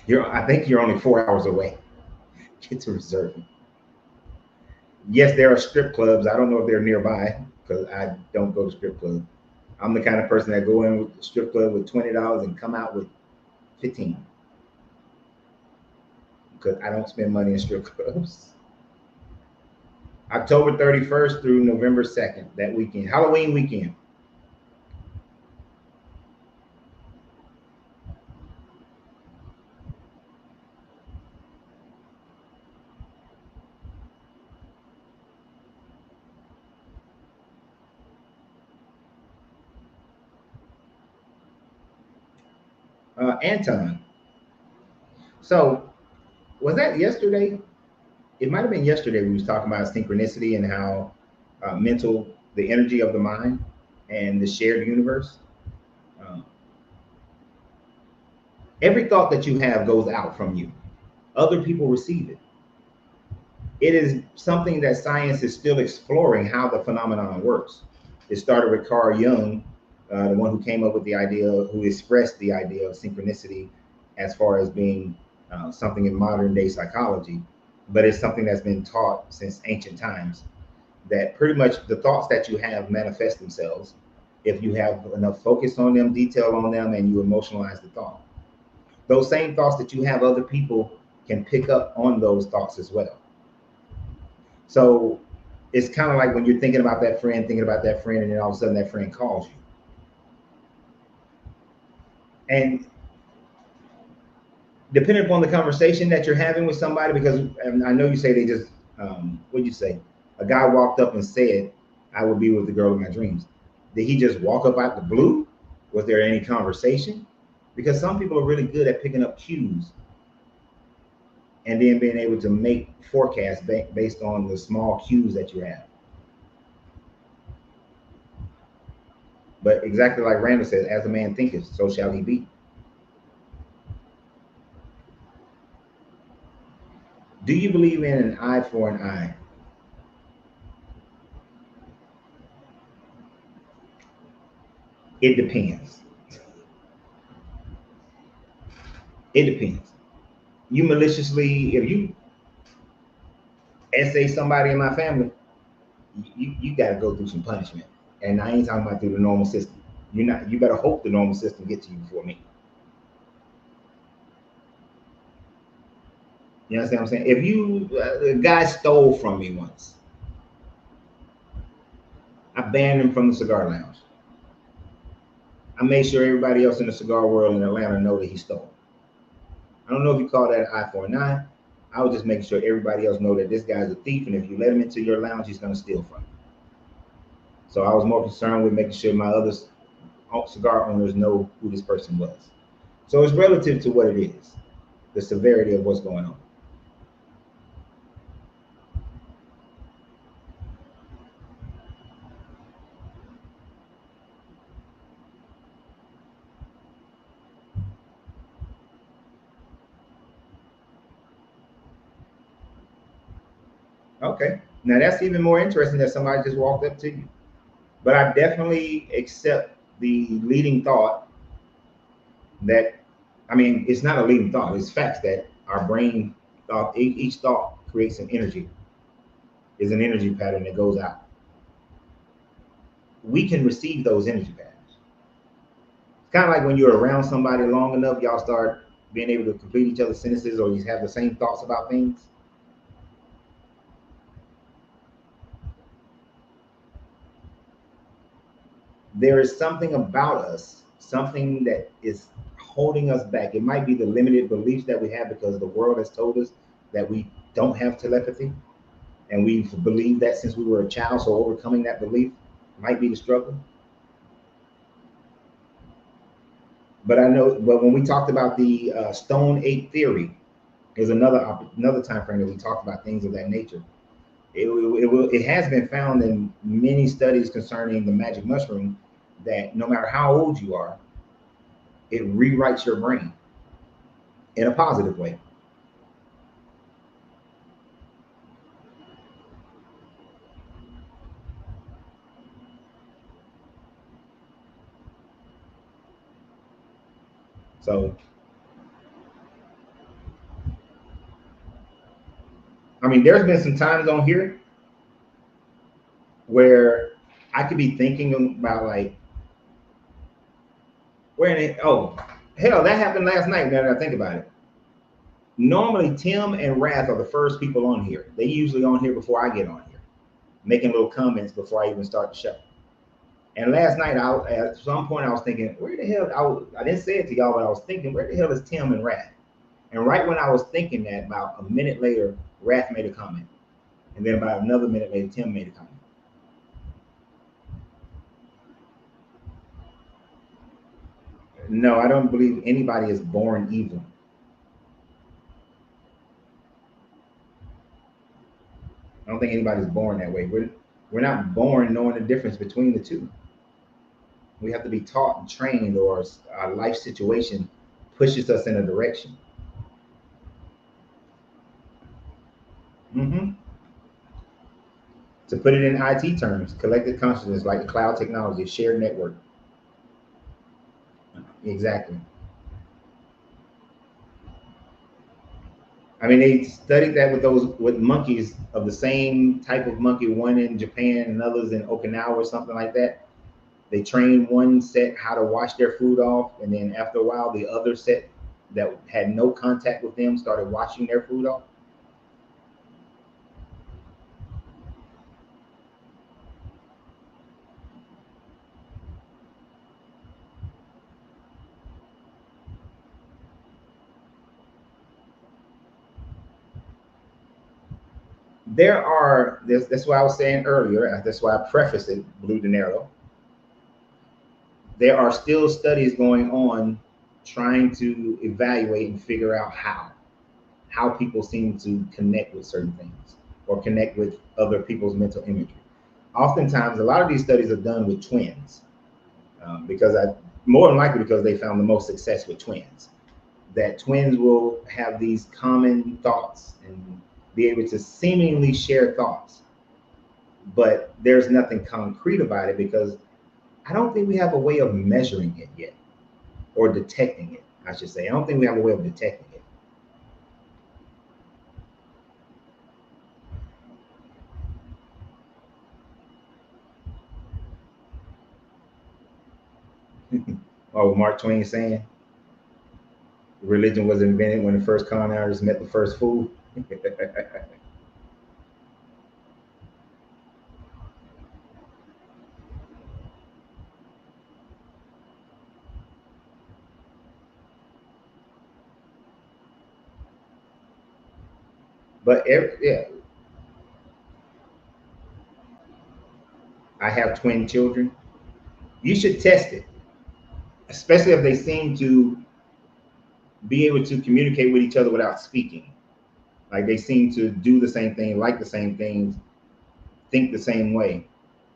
I think you're only 4 hours away. Get to reserving. Yes, there are strip clubs. I don't know if they're nearby because I don't go to strip clubs. I'm the kind of person that go in with the strip club with $20 and come out with 15 because I don't spend money in strip clubs. October 31st through November 2nd, that weekend, Halloween weekend. Anton. So was that yesterday? It might have been yesterday. We was talking about synchronicity and how mental, the energy of the mind, and the shared universe. Um, every thought that you have goes out from you. Other people receive it. It is something that science is still exploring how the phenomenon works. It started with Carl Jung, the one who came up with the idea, who expressed the idea of synchronicity as far as being something in modern day psychology, but it's something that's been taught since ancient times. That pretty much the thoughts that you have manifest themselves if you have enough focus on them, detail on them, and you emotionalize the thought. Those same thoughts that you have, other people can pick up on those thoughts as well. So it's kind of like when you're thinking about that friend, and then all of a sudden that friend calls you. And depending upon the conversation that you're having with somebody, because I know you say they just, what'd you say? A guy walked up and said, I will be with the girl of my dreams. Did he just walk up out the blue? Was there any conversation? Because some people are really good at picking up cues and then being able to make forecasts based on the small cues that you have. But exactly like Randall says, as a man thinketh, so shall he be. Do you believe in an eye for an eye? It depends. It depends. You maliciously, if you essay somebody in my family, you got to go through some punishment. And I ain't talking about through the normal system. You're not. You better hope the normal system gets to you before me. You understand what I'm saying? If you, a guy stole from me once, I banned him from the cigar lounge. I made sure everybody else in the cigar world in Atlanta know that he stole. I don't know if you call that an eye for an eye. I was just making sure everybody else know that this guy's a thief, and if you let him into your lounge, he's going to steal from you. So I was more concerned with making sure my other cigar owners know who this person was. So it's relative to what it is, the severity of what's going on. Okay. Now that's even more interesting that somebody just walked up to you. But I definitely accept the leading thought that, I mean, it's not a leading thought, it's facts that our brain thought, each thought creates an energy, is an energy pattern that goes out. We can receive those energy patterns. It's kind of like when you're around somebody long enough, y'all start being able to complete each other's sentences or you have the same thoughts about things. There is something about us, something that is holding us back. It might be the limited beliefs that we have because the world has told us that we don't have telepathy, and we've believed that since we were a child. So overcoming that belief might be the struggle. But I know, but when we talked about the Stone Ape theory, is another time frame that we talked about things of that nature. It has been found in many studies concerning the magic mushroom that no matter how old you are, it rewrites your brain in a positive way. So, I mean, there's been some times on here where I could be thinking about like, oh, hell, that happened last night. Now that I think about it, normally Tim and Wrath are the first people on here. They usually on here before I get on here, making little comments before I even start the show. And last night, at some point, I was thinking, where the hell? I didn't say it to y'all, but I was thinking, where the hell is Tim and Wrath? And right when I was thinking that, about a minute later, Wrath made a comment, and then about another minute later, Tim made a comment. No, I don't believe anybody is born evil. I don't think anybody's born that way. We're not born knowing the difference between the two. We have to be taught and trained, or our life situation pushes us in a direction. Hmm. To put it in IT terms, collective consciousness, like the cloud technology, shared network. Exactly. I mean, they studied that with monkeys of the same type of monkey, one in Japan and others in Okinawa or something like that. They trained one set how to wash their food off, and then after a while, the other set that had no contact with them started washing their food off. That's why I was saying earlier. That's why I prefaced it, Blue Dinero. There are still studies going on trying to evaluate and figure out how people seem to connect with certain things or connect with other people's mental imagery. Oftentimes, a lot of these studies are done with twins, because I more than likely because they found the most success with twins. That twins will have these common thoughts and be able to seemingly share thoughts, but there's nothing concrete about it because I don't think we have a way of measuring it yet or detecting it. I should say I don't think we have a way of detecting it. Oh, Mark Twain saying religion was invented when the first con artists met the first fool. But yeah, I have twin children. You should test it, especially if they seem to be able to communicate with each other without speaking. Like they seem to do the same thing, like the same things, think the same way.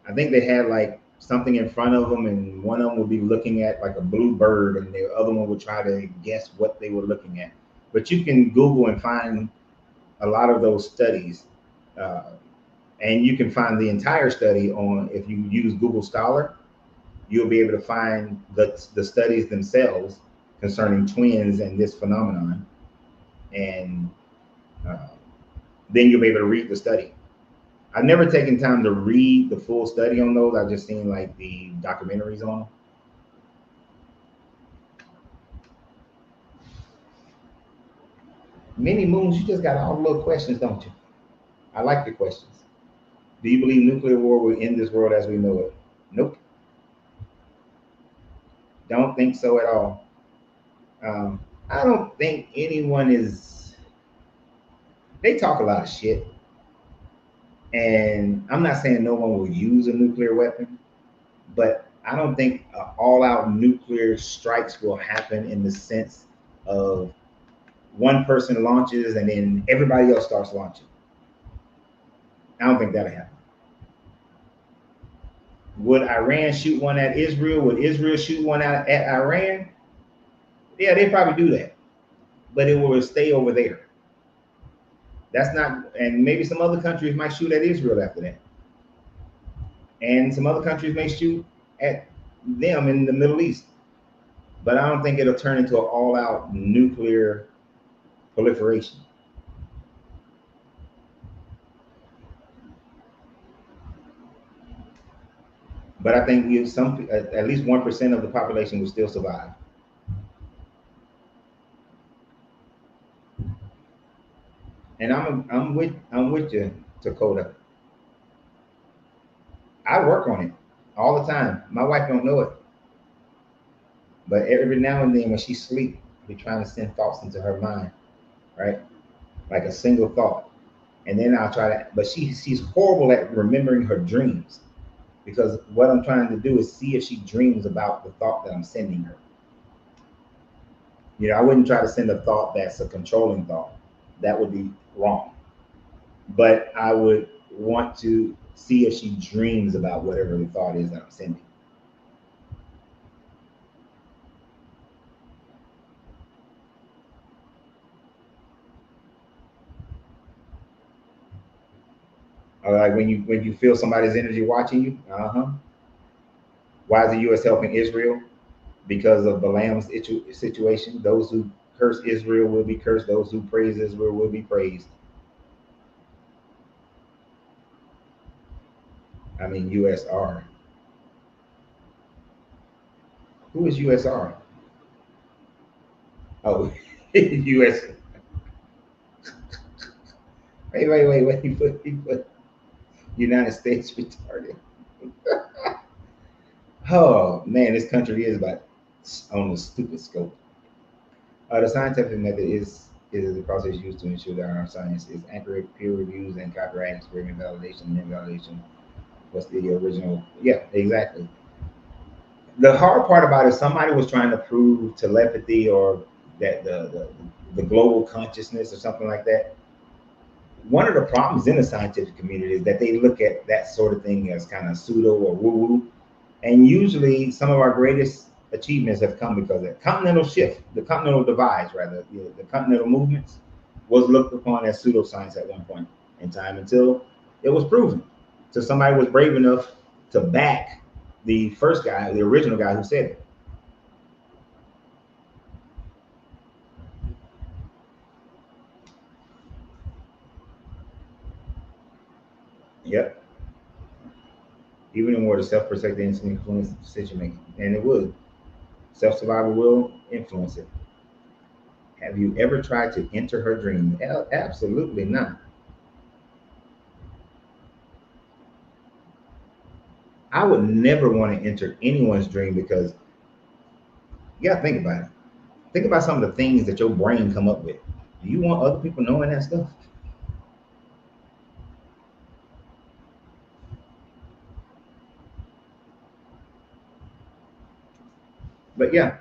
I think they had like something in front of them, and one of them would be looking at like a blue bird, and the other one would try to guess what they were looking at. But you can Google and find a lot of those studies, uh, and you can find the entire study on if you use Google Scholar. You'll be able to find the studies themselves concerning twins and this phenomenon, and uh, then you'll be able to read the study. I've never taken time to read the full study on those. I've just seen like the documentaries on them. Many moons, you just got all the little questions, don't you? I like the questions. Do you believe nuclear war will end this world as we know it? Nope. Don't think so at all. Um, I don't think anyone is. They talk a lot of shit, and I'm not saying no one will use a nuclear weapon, but I don't think all-out nuclear strikes will happen in the sense of one person launches and then everybody else starts launching. I don't think that'll happen. Would Iran shoot one at Israel? Would Israel shoot one at Iran? Yeah, they probably do that, but it will stay over there. That's not, and maybe some other countries might shoot at Israel after that, and some other countries may shoot at them in the Middle East. But I don't think it'll turn into an all-out nuclear proliferation. But I think you some at least 1% of the population will still survive. And I'm with you, Dakota. I work on it all the time. My wife don't know it, but every now and then when she sleep, I be trying to send thoughts into her mind, right? Like a single thought, and then I'll try to. But she's horrible at remembering her dreams because what I'm trying to do is see if she dreams about the thought that I'm sending her. I wouldn't try to send a thought that's a controlling thought. That would be wrong. But I would want to see if she dreams about whatever the thought is that I'm sending. Or like when you feel somebody's energy watching you. Uh-huh. Why is the U.S. helping Israel? Because of Balaam's situation. Those who curse Israel will be cursed. Those who praise Israel will be praised. I mean, USR. Who is USR? Oh, US. Wait. He put United States retarded. Oh man, this country is about on the stupid scope. The scientific method is the process used to ensure that our science is accurate, peer reviews, and copyright experiment validation and invalidation. What's the original? Yeah, exactly. The hard part about it, somebody was trying to prove telepathy or that the global consciousness or something like that. One of the problems in the scientific community is that they look at that sort of thing as kind of pseudo or woo woo. And usually some of our greatest achievements have come because of that continental shift, the continental divides, rather, the continental movements was looked upon as pseudoscience at one point in time until it was proven. So somebody was brave enough to back the first guy, the original guy who said it. Yep. Even in war, the self-protected instinct influence decision making. And it would. Self-survival will influence it. Have you ever tried to enter her dream? Absolutely not. I would never want to enter anyone's dream because you gotta think about it. Think about some of the things that your brain come up with. Do you want other people knowing that stuff? But yeah,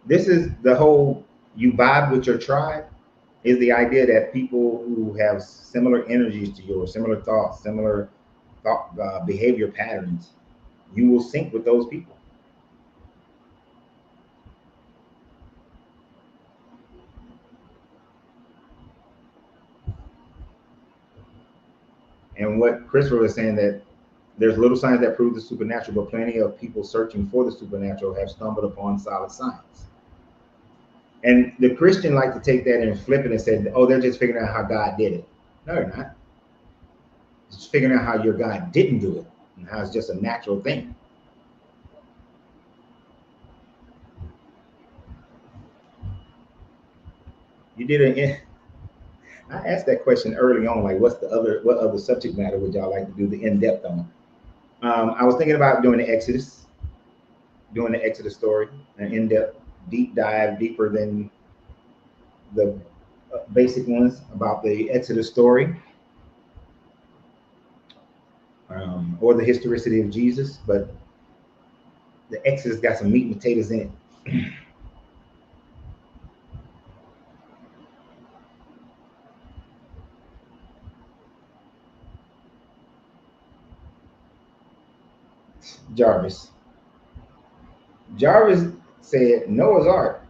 this is the whole you vibe with your tribe is the idea that people who have similar energies to yours, similar thoughts, similar thought behavior patterns, you will sync with those people. And what Christopher was saying that there's little signs that prove the supernatural, but plenty of people searching for the supernatural have stumbled upon solid signs. And the Christian like to take that and flip it and say, "Oh, they're just figuring out how God did it." No, they're not. It's figuring out how your God didn't do it and how it's just a natural thing. You did it. I asked that question early on, like, what other subject matter would y'all like to do the in depth on? I was thinking about doing the Exodus story, an in depth, deep dive, deeper than the basic ones about the Exodus story, or the historicity of Jesus. But the Exodus got some meat and potatoes in it. Jarvis. Jarvis said Noah's Ark.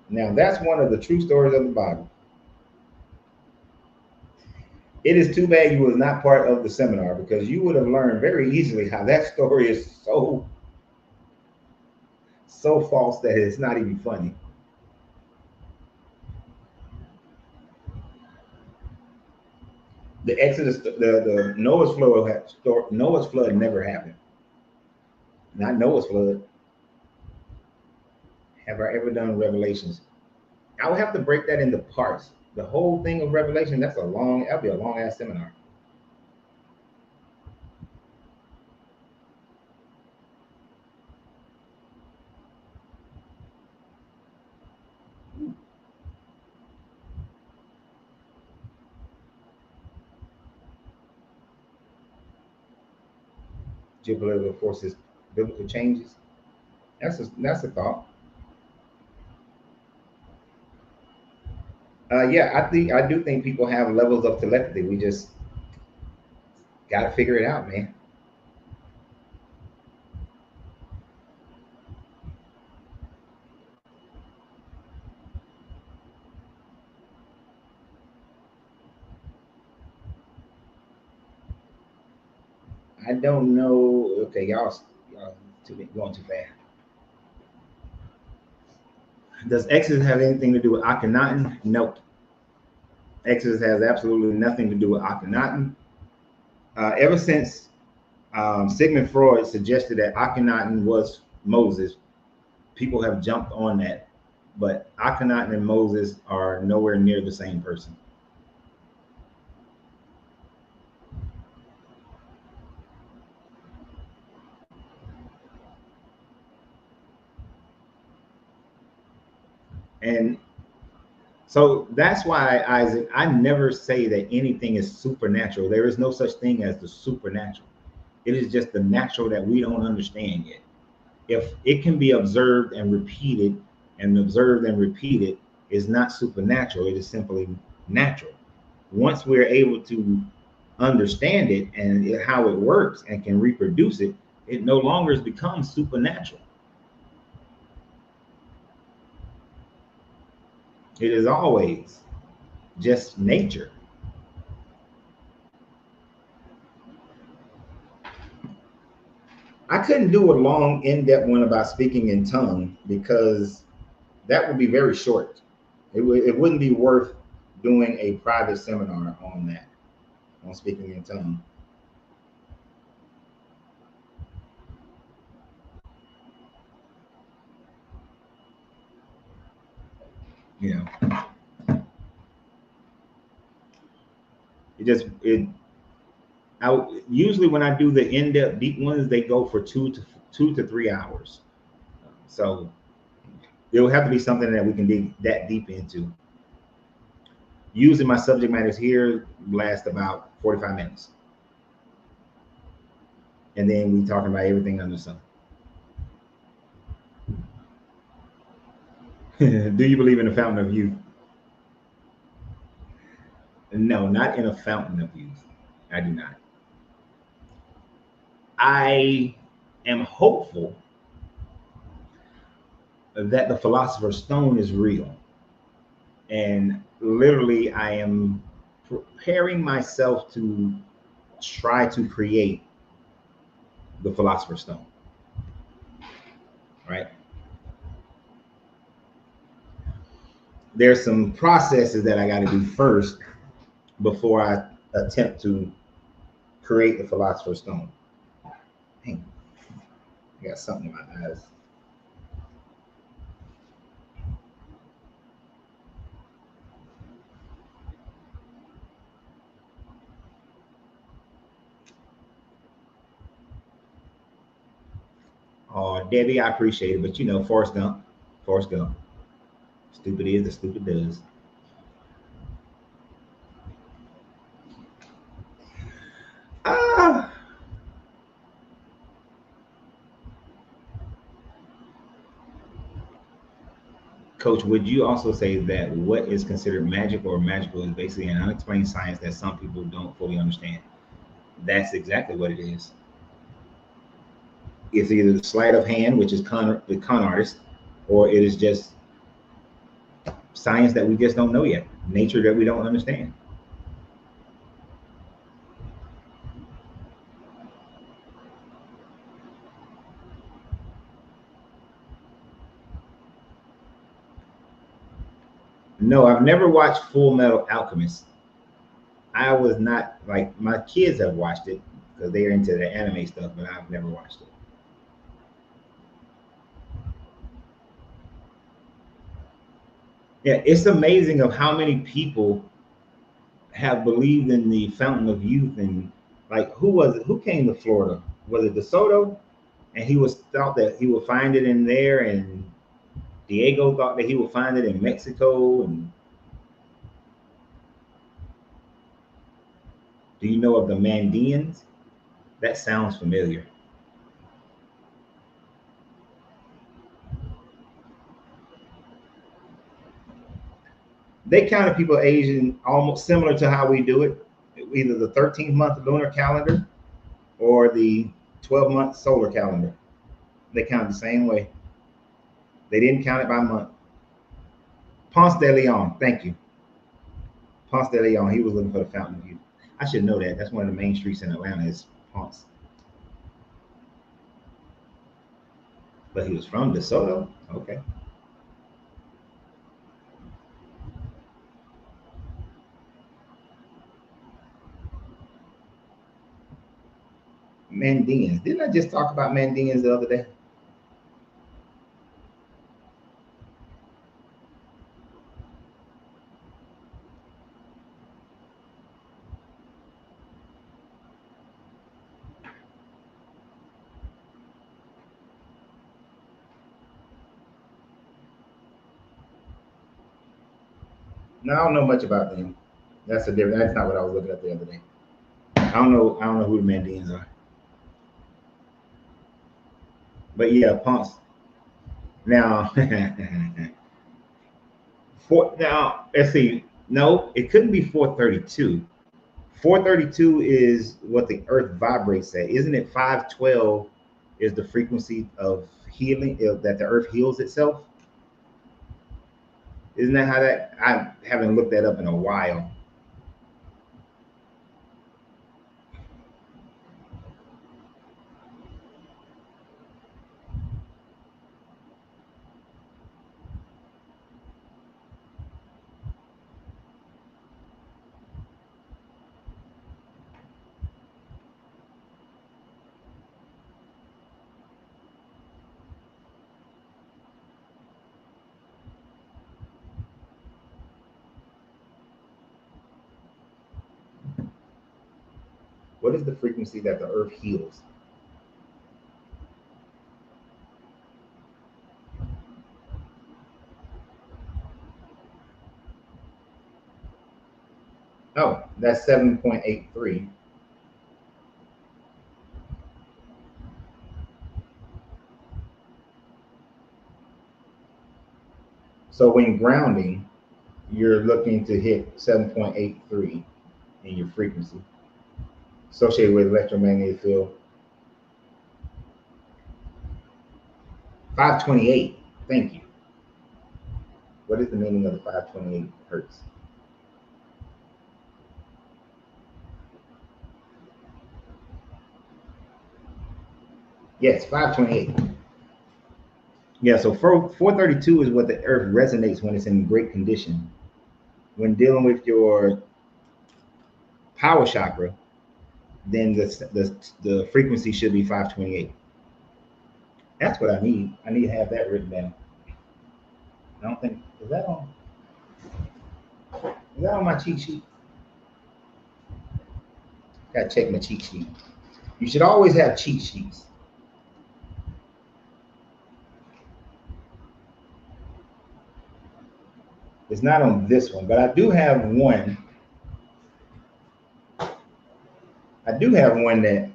Now that's one of the true stories of the Bible. It is too bad you was not part of the seminar because you would have learned very easily how that story is so false that it's not even funny. The Exodus, the Noah's flood never happened. Not Noah's flood. Have I ever done Revelations? I would have to break that into parts. The whole thing of Revelation, that'd be a long ass seminar. Geopolitical forces, biblical changes. That's a thought. Yeah, I do think people have levels of telepathy. We just got to figure it out, man. I don't know. Okay, y'all going too fast. Does Exodus have anything to do with Akhenaten? Nope. Exodus has absolutely nothing to do with Akhenaten. Ever since Sigmund Freud suggested that Akhenaten was Moses, people have jumped on that. But Akhenaten and Moses are nowhere near the same person. And so that's why, Isaac, I never say that anything is supernatural. There is no such thing as the supernatural. It is just the natural that we don't understand yet. If it can be observed and observed and repeated, is not supernatural. It is simply natural. Once we're able to understand it and how it works and can reproduce it, it no longer becomes supernatural. It is always just nature. I couldn't do a long, in-depth one about speaking in tongue because that would be very short. It wouldn't be worth doing a private seminar on that, on speaking in tongue. You know, it just it. Usually when I do the in-depth deep ones, they go for 2 to 3 hours. So it will have to be something that we can dig that deep into. Using my subject matters here last about 45 minutes. And then we talking about everything under the sun. Do you believe in the fountain of youth? No, not in a fountain of youth. I do not. I am hopeful that the philosopher's stone is real. And literally, I am preparing myself to try to create the philosopher's stone, right? There's some processes that I got to do first before I attempt to create the philosopher's stone. Dang, I got something in my eyes. Oh, Debbie, I appreciate it, but you know, Forrest Gump, Forrest Gump. Stupid is, the stupid does. Ah, Coach, would you also say that what is considered magic or magical is basically an unexplained science that some people don't fully understand? That's exactly what it is. It's either the sleight of hand, which is the con artist, or it is just science that we just don't know yet, nature that we don't understand. No, I've never watched Full Metal Alchemist. I was not like my kids have watched it because they're into the anime stuff, but I've never watched it. Yeah, it's amazing of how many people have believed in the fountain of youth and like who was it? Who came to Florida? Was it DeSoto? And he was thought that he would find it in there, and Diego thought that he would find it in Mexico. And do you know of the Mandeans? That sounds familiar. They counted people Asian almost similar to how we do it, either the 13th month lunar calendar or the 12-month solar calendar. They count the same way. They didn't count it by month. Ponce de Leon, thank you. Ponce de Leon, he was looking for the fountain of youth. I should know that. That's one of the main streets in Atlanta is Ponce. But he was from DeSoto. Okay. Mandeans. Didn't I just talk about Mandeans the other day? No, I don't know much about them. That's a different. That's not what I was looking at the other day. I don't know. I don't know who the Mandeans are. But yeah, Ponce. Now, let's see. No, it couldn't be 432. 432 is what the Earth vibrates at. Isn't it 512 is the frequency of healing that the Earth heals itself? Isn't that how that? I haven't looked that up in a while. What is the frequency that the Earth heals? Oh, that's 7.83. So when grounding, you're looking to hit 7.83 in your frequency associated with electromagnetic field. 528. Thank you. What is the meaning of the 528 hertz? Yes, 528. Yeah, so 432 is what the earth resonates when it's in great condition. When dealing with your power chakra, then the frequency should be 528. That's what I need. I need to have that written down. I don't think is that on my cheat sheet? Gotta check my cheat sheet. You should always have cheat sheets. It's not on this one, but I do have one. I do have one that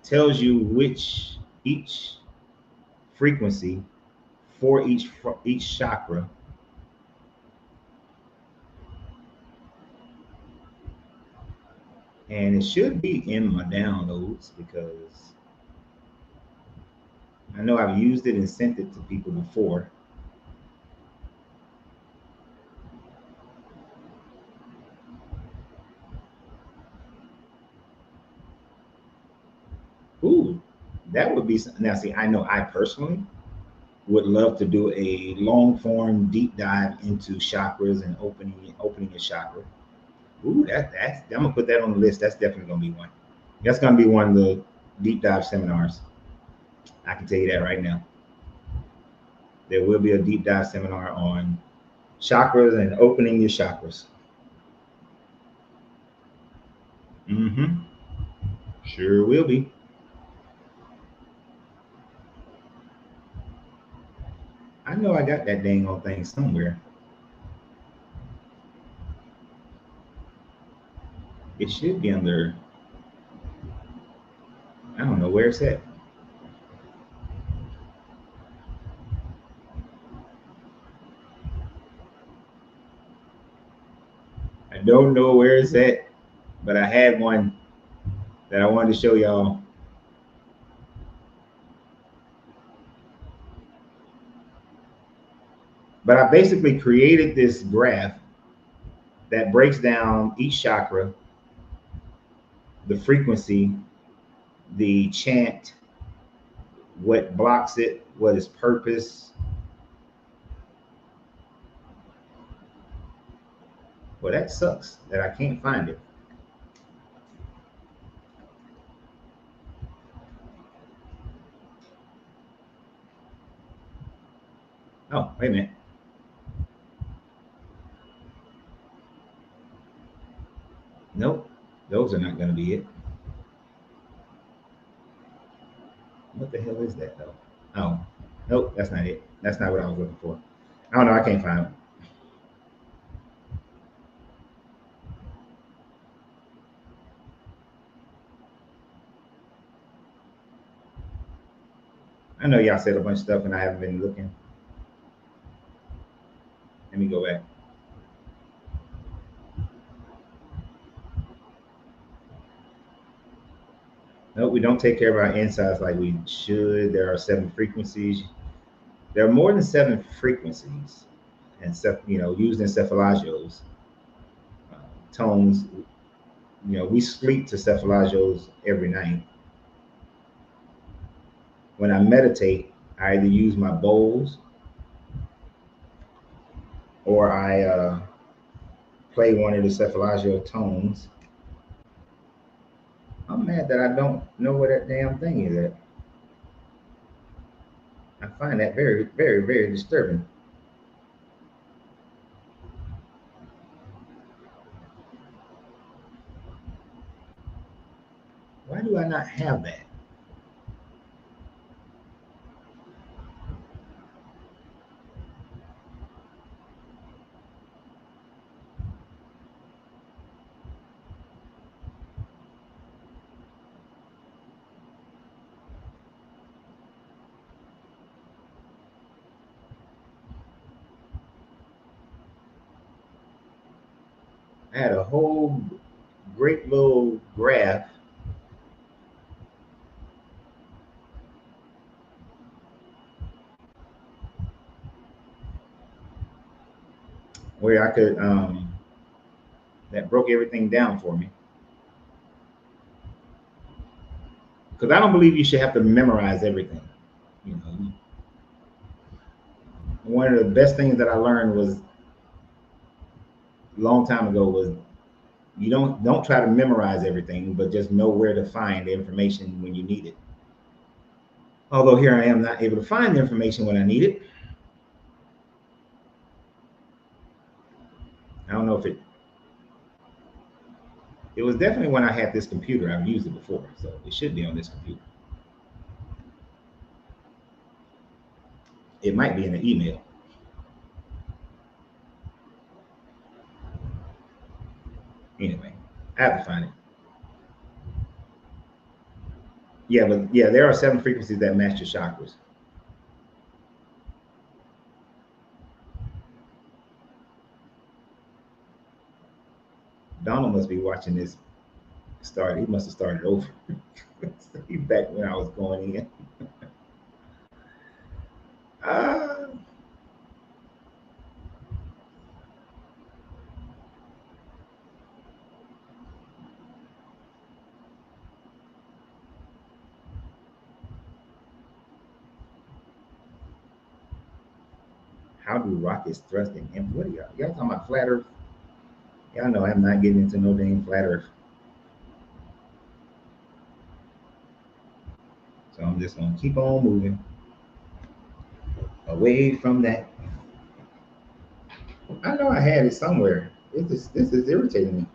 tells you which each frequency for each chakra, and it should be in my downloads because I know I've used it and sent it to people before. Ooh, that would be now. See, I know I personally would love to do a long form deep dive into chakras and opening a chakra. Ooh, that's I'm gonna put that on the list. That's definitely gonna be one. That's gonna be one of the deep dive seminars. I can tell you that right now. There will be a deep dive seminar on chakras and opening your chakras. Mm-hmm. Sure will be. I know I got that dang old thing somewhere. It should be under. I don't know where it's at. I don't know where it's at, but I had one that I wanted to show y'all. But I basically created this graph that breaks down each chakra, the frequency, the chant, what blocks it, what its purpose. Well, that sucks that I can't find it. Oh, wait a minute. Nope, those are not going to be it. What the hell is that, though? Oh, nope, that's not it. That's not what I was looking for. I don't know. I can't find it. I know y'all said a bunch of stuff and I haven't been looking. Let me go back. No, we don't take care of our insides like we should. There are 7 frequencies. There are more than 7 frequencies, and used in cephalagios, uh, tones. We sleep to cephalagios every night. When I meditate, I either use my bowls or I play one of the cephalagio tones. I'm mad that I don't know where that damn thing is at. I find that very, very, very disturbing. Why do I not have that? I had a whole great little graph where I could that broke everything down for me. Because I don't believe you should have to memorize everything. You know, one of the best things that I learned was a long time ago was you don't try to memorize everything, but just know where to find the information when you need it. Although here I am not able to find the information when I need it. I don't know if it was definitely when I had this computer. I've used it before, so it should be on this computer. It might be in the email. Anyway, I have to find it. Yeah, but yeah, there are 7 frequencies that match your chakras. Donald must be watching this start. He must have started over. He's back when I was going in. Uh, how do rockets thrust in empty? What are y'all talking about flat Earth? Y'all know I'm not getting into no damn flat Earth. So I'm just gonna keep on moving away from that. I know I had it somewhere. This is irritating me.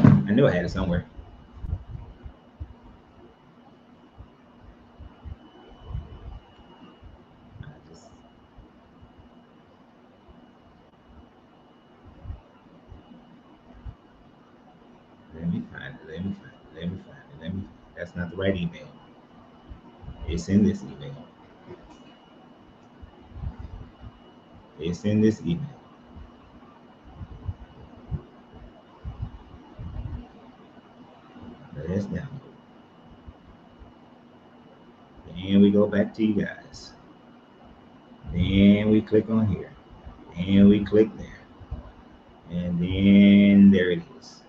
I knew I had it somewhere. I just let me find it. Let me find it. Let me find it. Let me. That's not the right email. It's in this email. It's in this email. Let's download. Then we go back to you guys. Then we click on here. And we click there. And then there it is.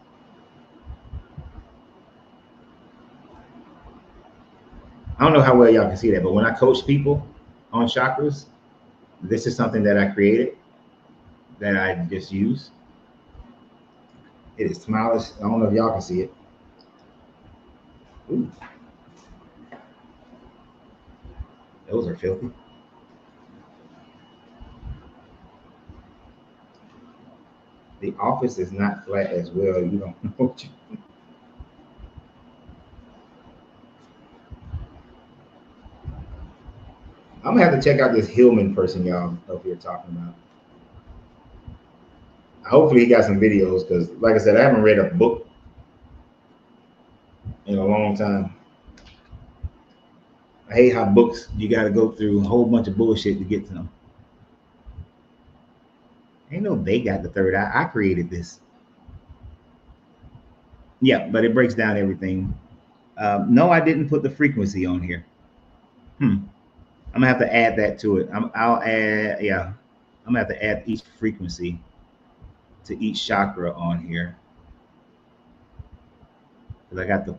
I don't know how well y'all can see that, but when I coach people on chakras, this is something that I created that I just use. It is smileless. I don't know if y'all can see it. Ooh, those are filthy. The office is not flat as well. You don't know what you. I'm gonna have to check out this Hillman person y'all up here talking about. Hopefully he got some videos because, like I said, I haven't read a book in a long time. I hate how books you got to go through a whole bunch of bullshit to get to them. Ain't no they got the third eye. I created this. Yeah, but it breaks down everything. No, I didn't put the frequency on here. I'm gonna have to add that to it. I'll add. Yeah, I'm gonna have to add each frequency to each chakra on here because I got the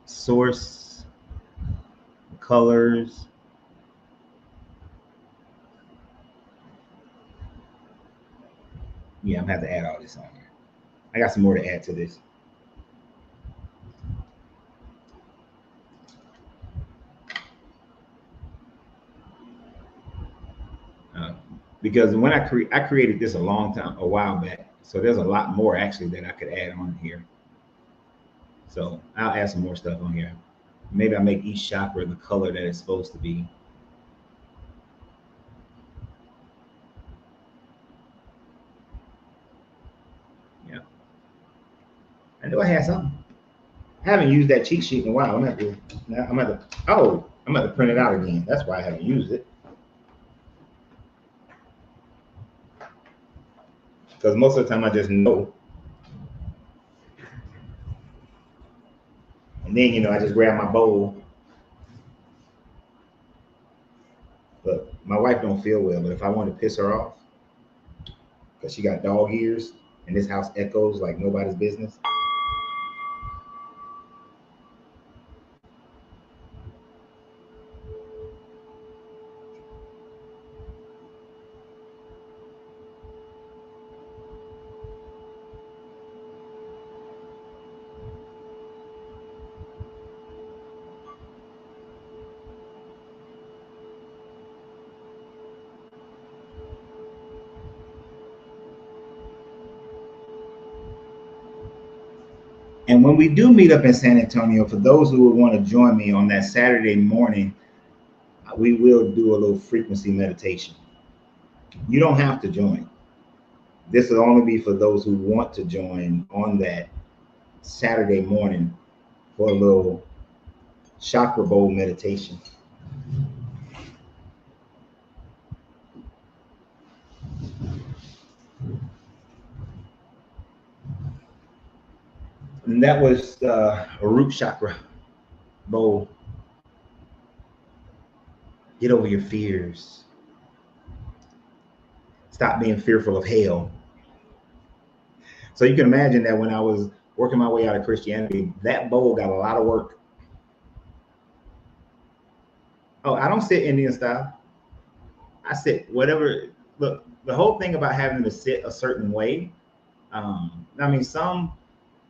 source, colors. Yeah, I'm gonna have to add all this on here. I got some more to add to this. Uh, because when I created this a while back, so there's a lot more actually that I could add on here. So I'll add some more stuff on here. Maybe I make each chakra the color that it's supposed to be. knew I had something. I haven't used that cheat sheet in a while. I'm gonna print it out again. That's why I haven't used it. Because most of the time I just know. And then, I just grab my bowl. But my wife don't feel well, but if I want to piss her off, because she got dog ears and this house echoes like nobody's business. And when we do meet up in San Antonio, for those who would want to join me on that Saturday morning, we will do a little frequency meditation. You don't have to join. This will only be for those who want to join on that Saturday morning for a little chakra bowl meditation. And that was a root chakra bowl. Get over your fears. Stop being fearful of hell. So you can imagine that when I was working my way out of Christianity, that bowl got a lot of work. Oh, I don't sit Indian style. I sit whatever. Look, the whole thing about having to sit a certain way.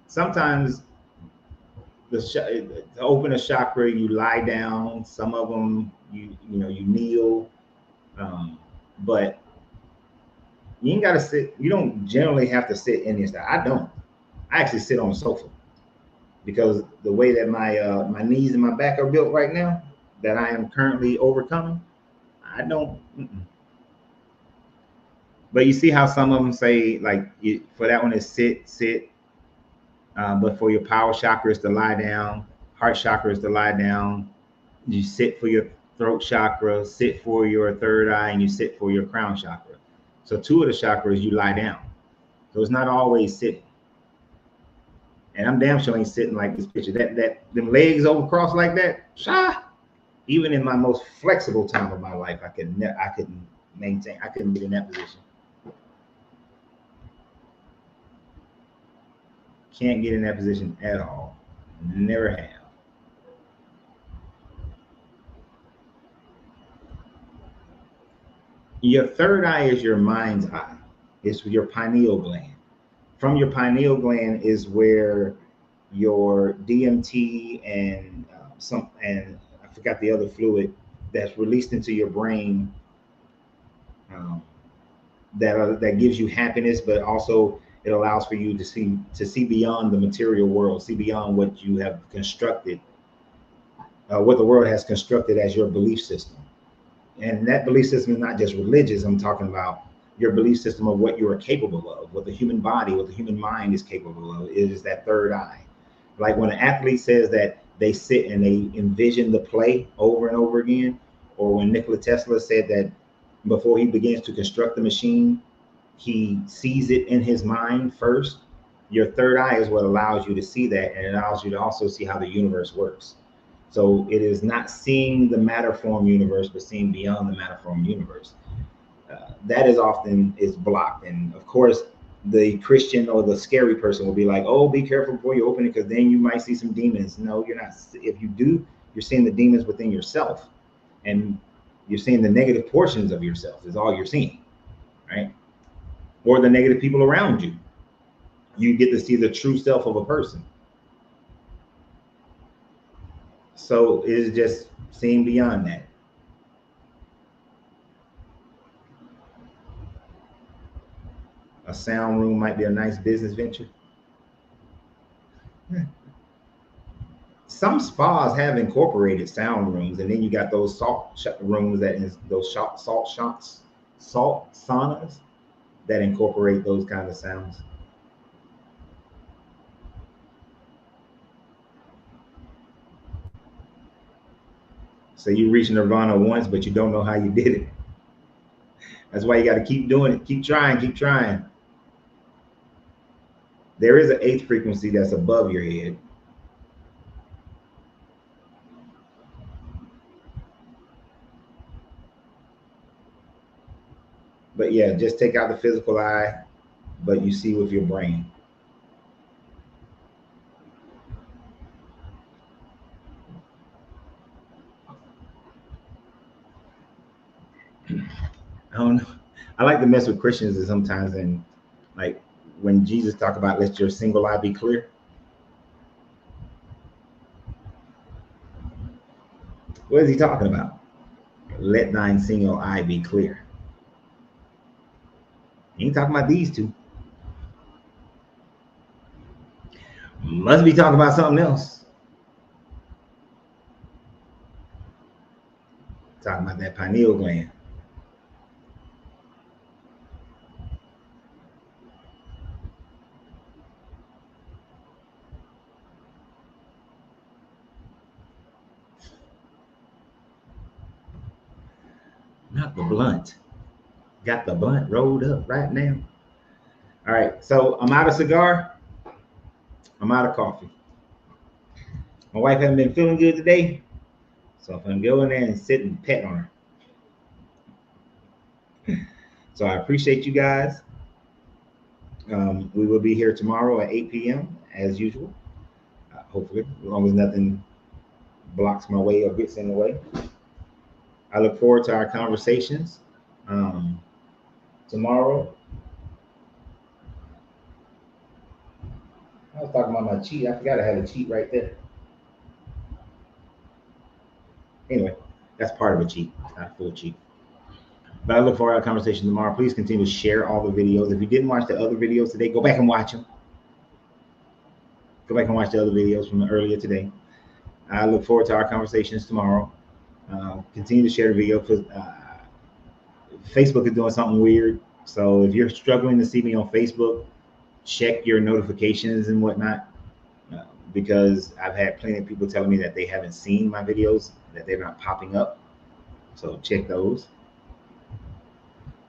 Sometimes to open a chakra, you lie down. Some of them, you kneel. But you ain't got to sit. You don't generally have to sit Indian style. I don't. I actually sit on the sofa because the way that my knees and my back are built right now, that I am currently overcoming, I don't. But you see how some of them say for that one is sit, but for your power chakra is to lie down, heart chakra is to lie down. You sit for your throat chakra, sit for your third eye, and you sit for your crown chakra. So two of the chakras you lie down. So it's not always sitting. And I'm damn sure ain't sitting like this picture. That them legs over crossed like that. Even in my most flexible time of my life, I couldn't get in that position. Can't get in that position at all. Never have. Your third eye is your mind's eye. It's your pineal gland. From your pineal gland is where your DMT and I forgot the other fluid that's released into your brain that gives you happiness, but also it allows for you to see beyond the material world, see beyond what you have constructed, what the world has constructed as your belief system. And that belief system is not just religious. I'm talking about your belief system of what you are capable of, what the human body, what the human mind is capable of. It is that third eye. Like when an athlete says that they sit and they envision the play over and over again, or when Nikola Tesla said that before he begins to construct the machine, he sees it in his mind first. Your third eye is what allows you to see that, and it allows you to also see how the universe works. So it is not seeing the matter form universe, but seeing beyond the matter form universe. That is often blocked. And of course, the Christian or the scary person will be like, oh, be careful before you open it, because then you might see some demons. No, you're not. If you do, you're seeing the demons within yourself. And you're seeing the negative portions of yourself is all you're seeing, right? Or the negative people around you. You get to see the true self of a person. So it is just seeing beyond that. A sound room might be a nice business venture. Some spas have incorporated sound rooms, and then you got those salt rooms those salt saunas, that incorporate those kind of sounds. So you reach nirvana once, but you don't know how you did it. That's why you got to keep doing it. Keep trying, keep trying. There is an eighth frequency that's above your head. But yeah, just take out the physical eye, but you see with your brain. I don't know. I like to mess with Christians sometimes, and like when Jesus talked about let your single eye be clear. What is he talking about? Let thine single eye be clear. He ain't talking about these two. Must be talking about something else. Talking about that pineal gland. Not the blunt. Got the blunt rolled up right now. All right, so I'm out of cigar. I'm out of coffee. My wife hasn't been feeling good today, so I'm gonna go in there and sit and pet on her. So I appreciate you guys. We will be here tomorrow at 8 p.m. as usual. Hopefully, as long as nothing blocks my way or gets in the way. I look forward to our conversations tomorrow. I was talking about my cheat. I forgot I had a cheat right there. Anyway, that's part of a cheat, not a full cheat. But I look forward to our conversation tomorrow. Please continue to share all the videos. If you didn't watch the other videos today, go back and watch them. Go back and watch the other videos from earlier today. I look forward to our conversations tomorrow. Continue to share the video because Facebook is doing something weird. So if you're struggling to see me on Facebook, check your notifications and whatnot. Because I've had plenty of people telling me that they haven't seen my videos, that they're not popping up. So check those.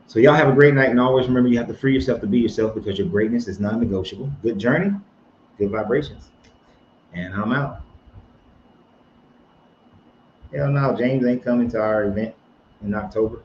So y'all have a great night, and always remember you have to free yourself to be yourself because your greatness is non-negotiable. Good journey, good vibrations. And I'm out. Hell no, James ain't coming to our event in October.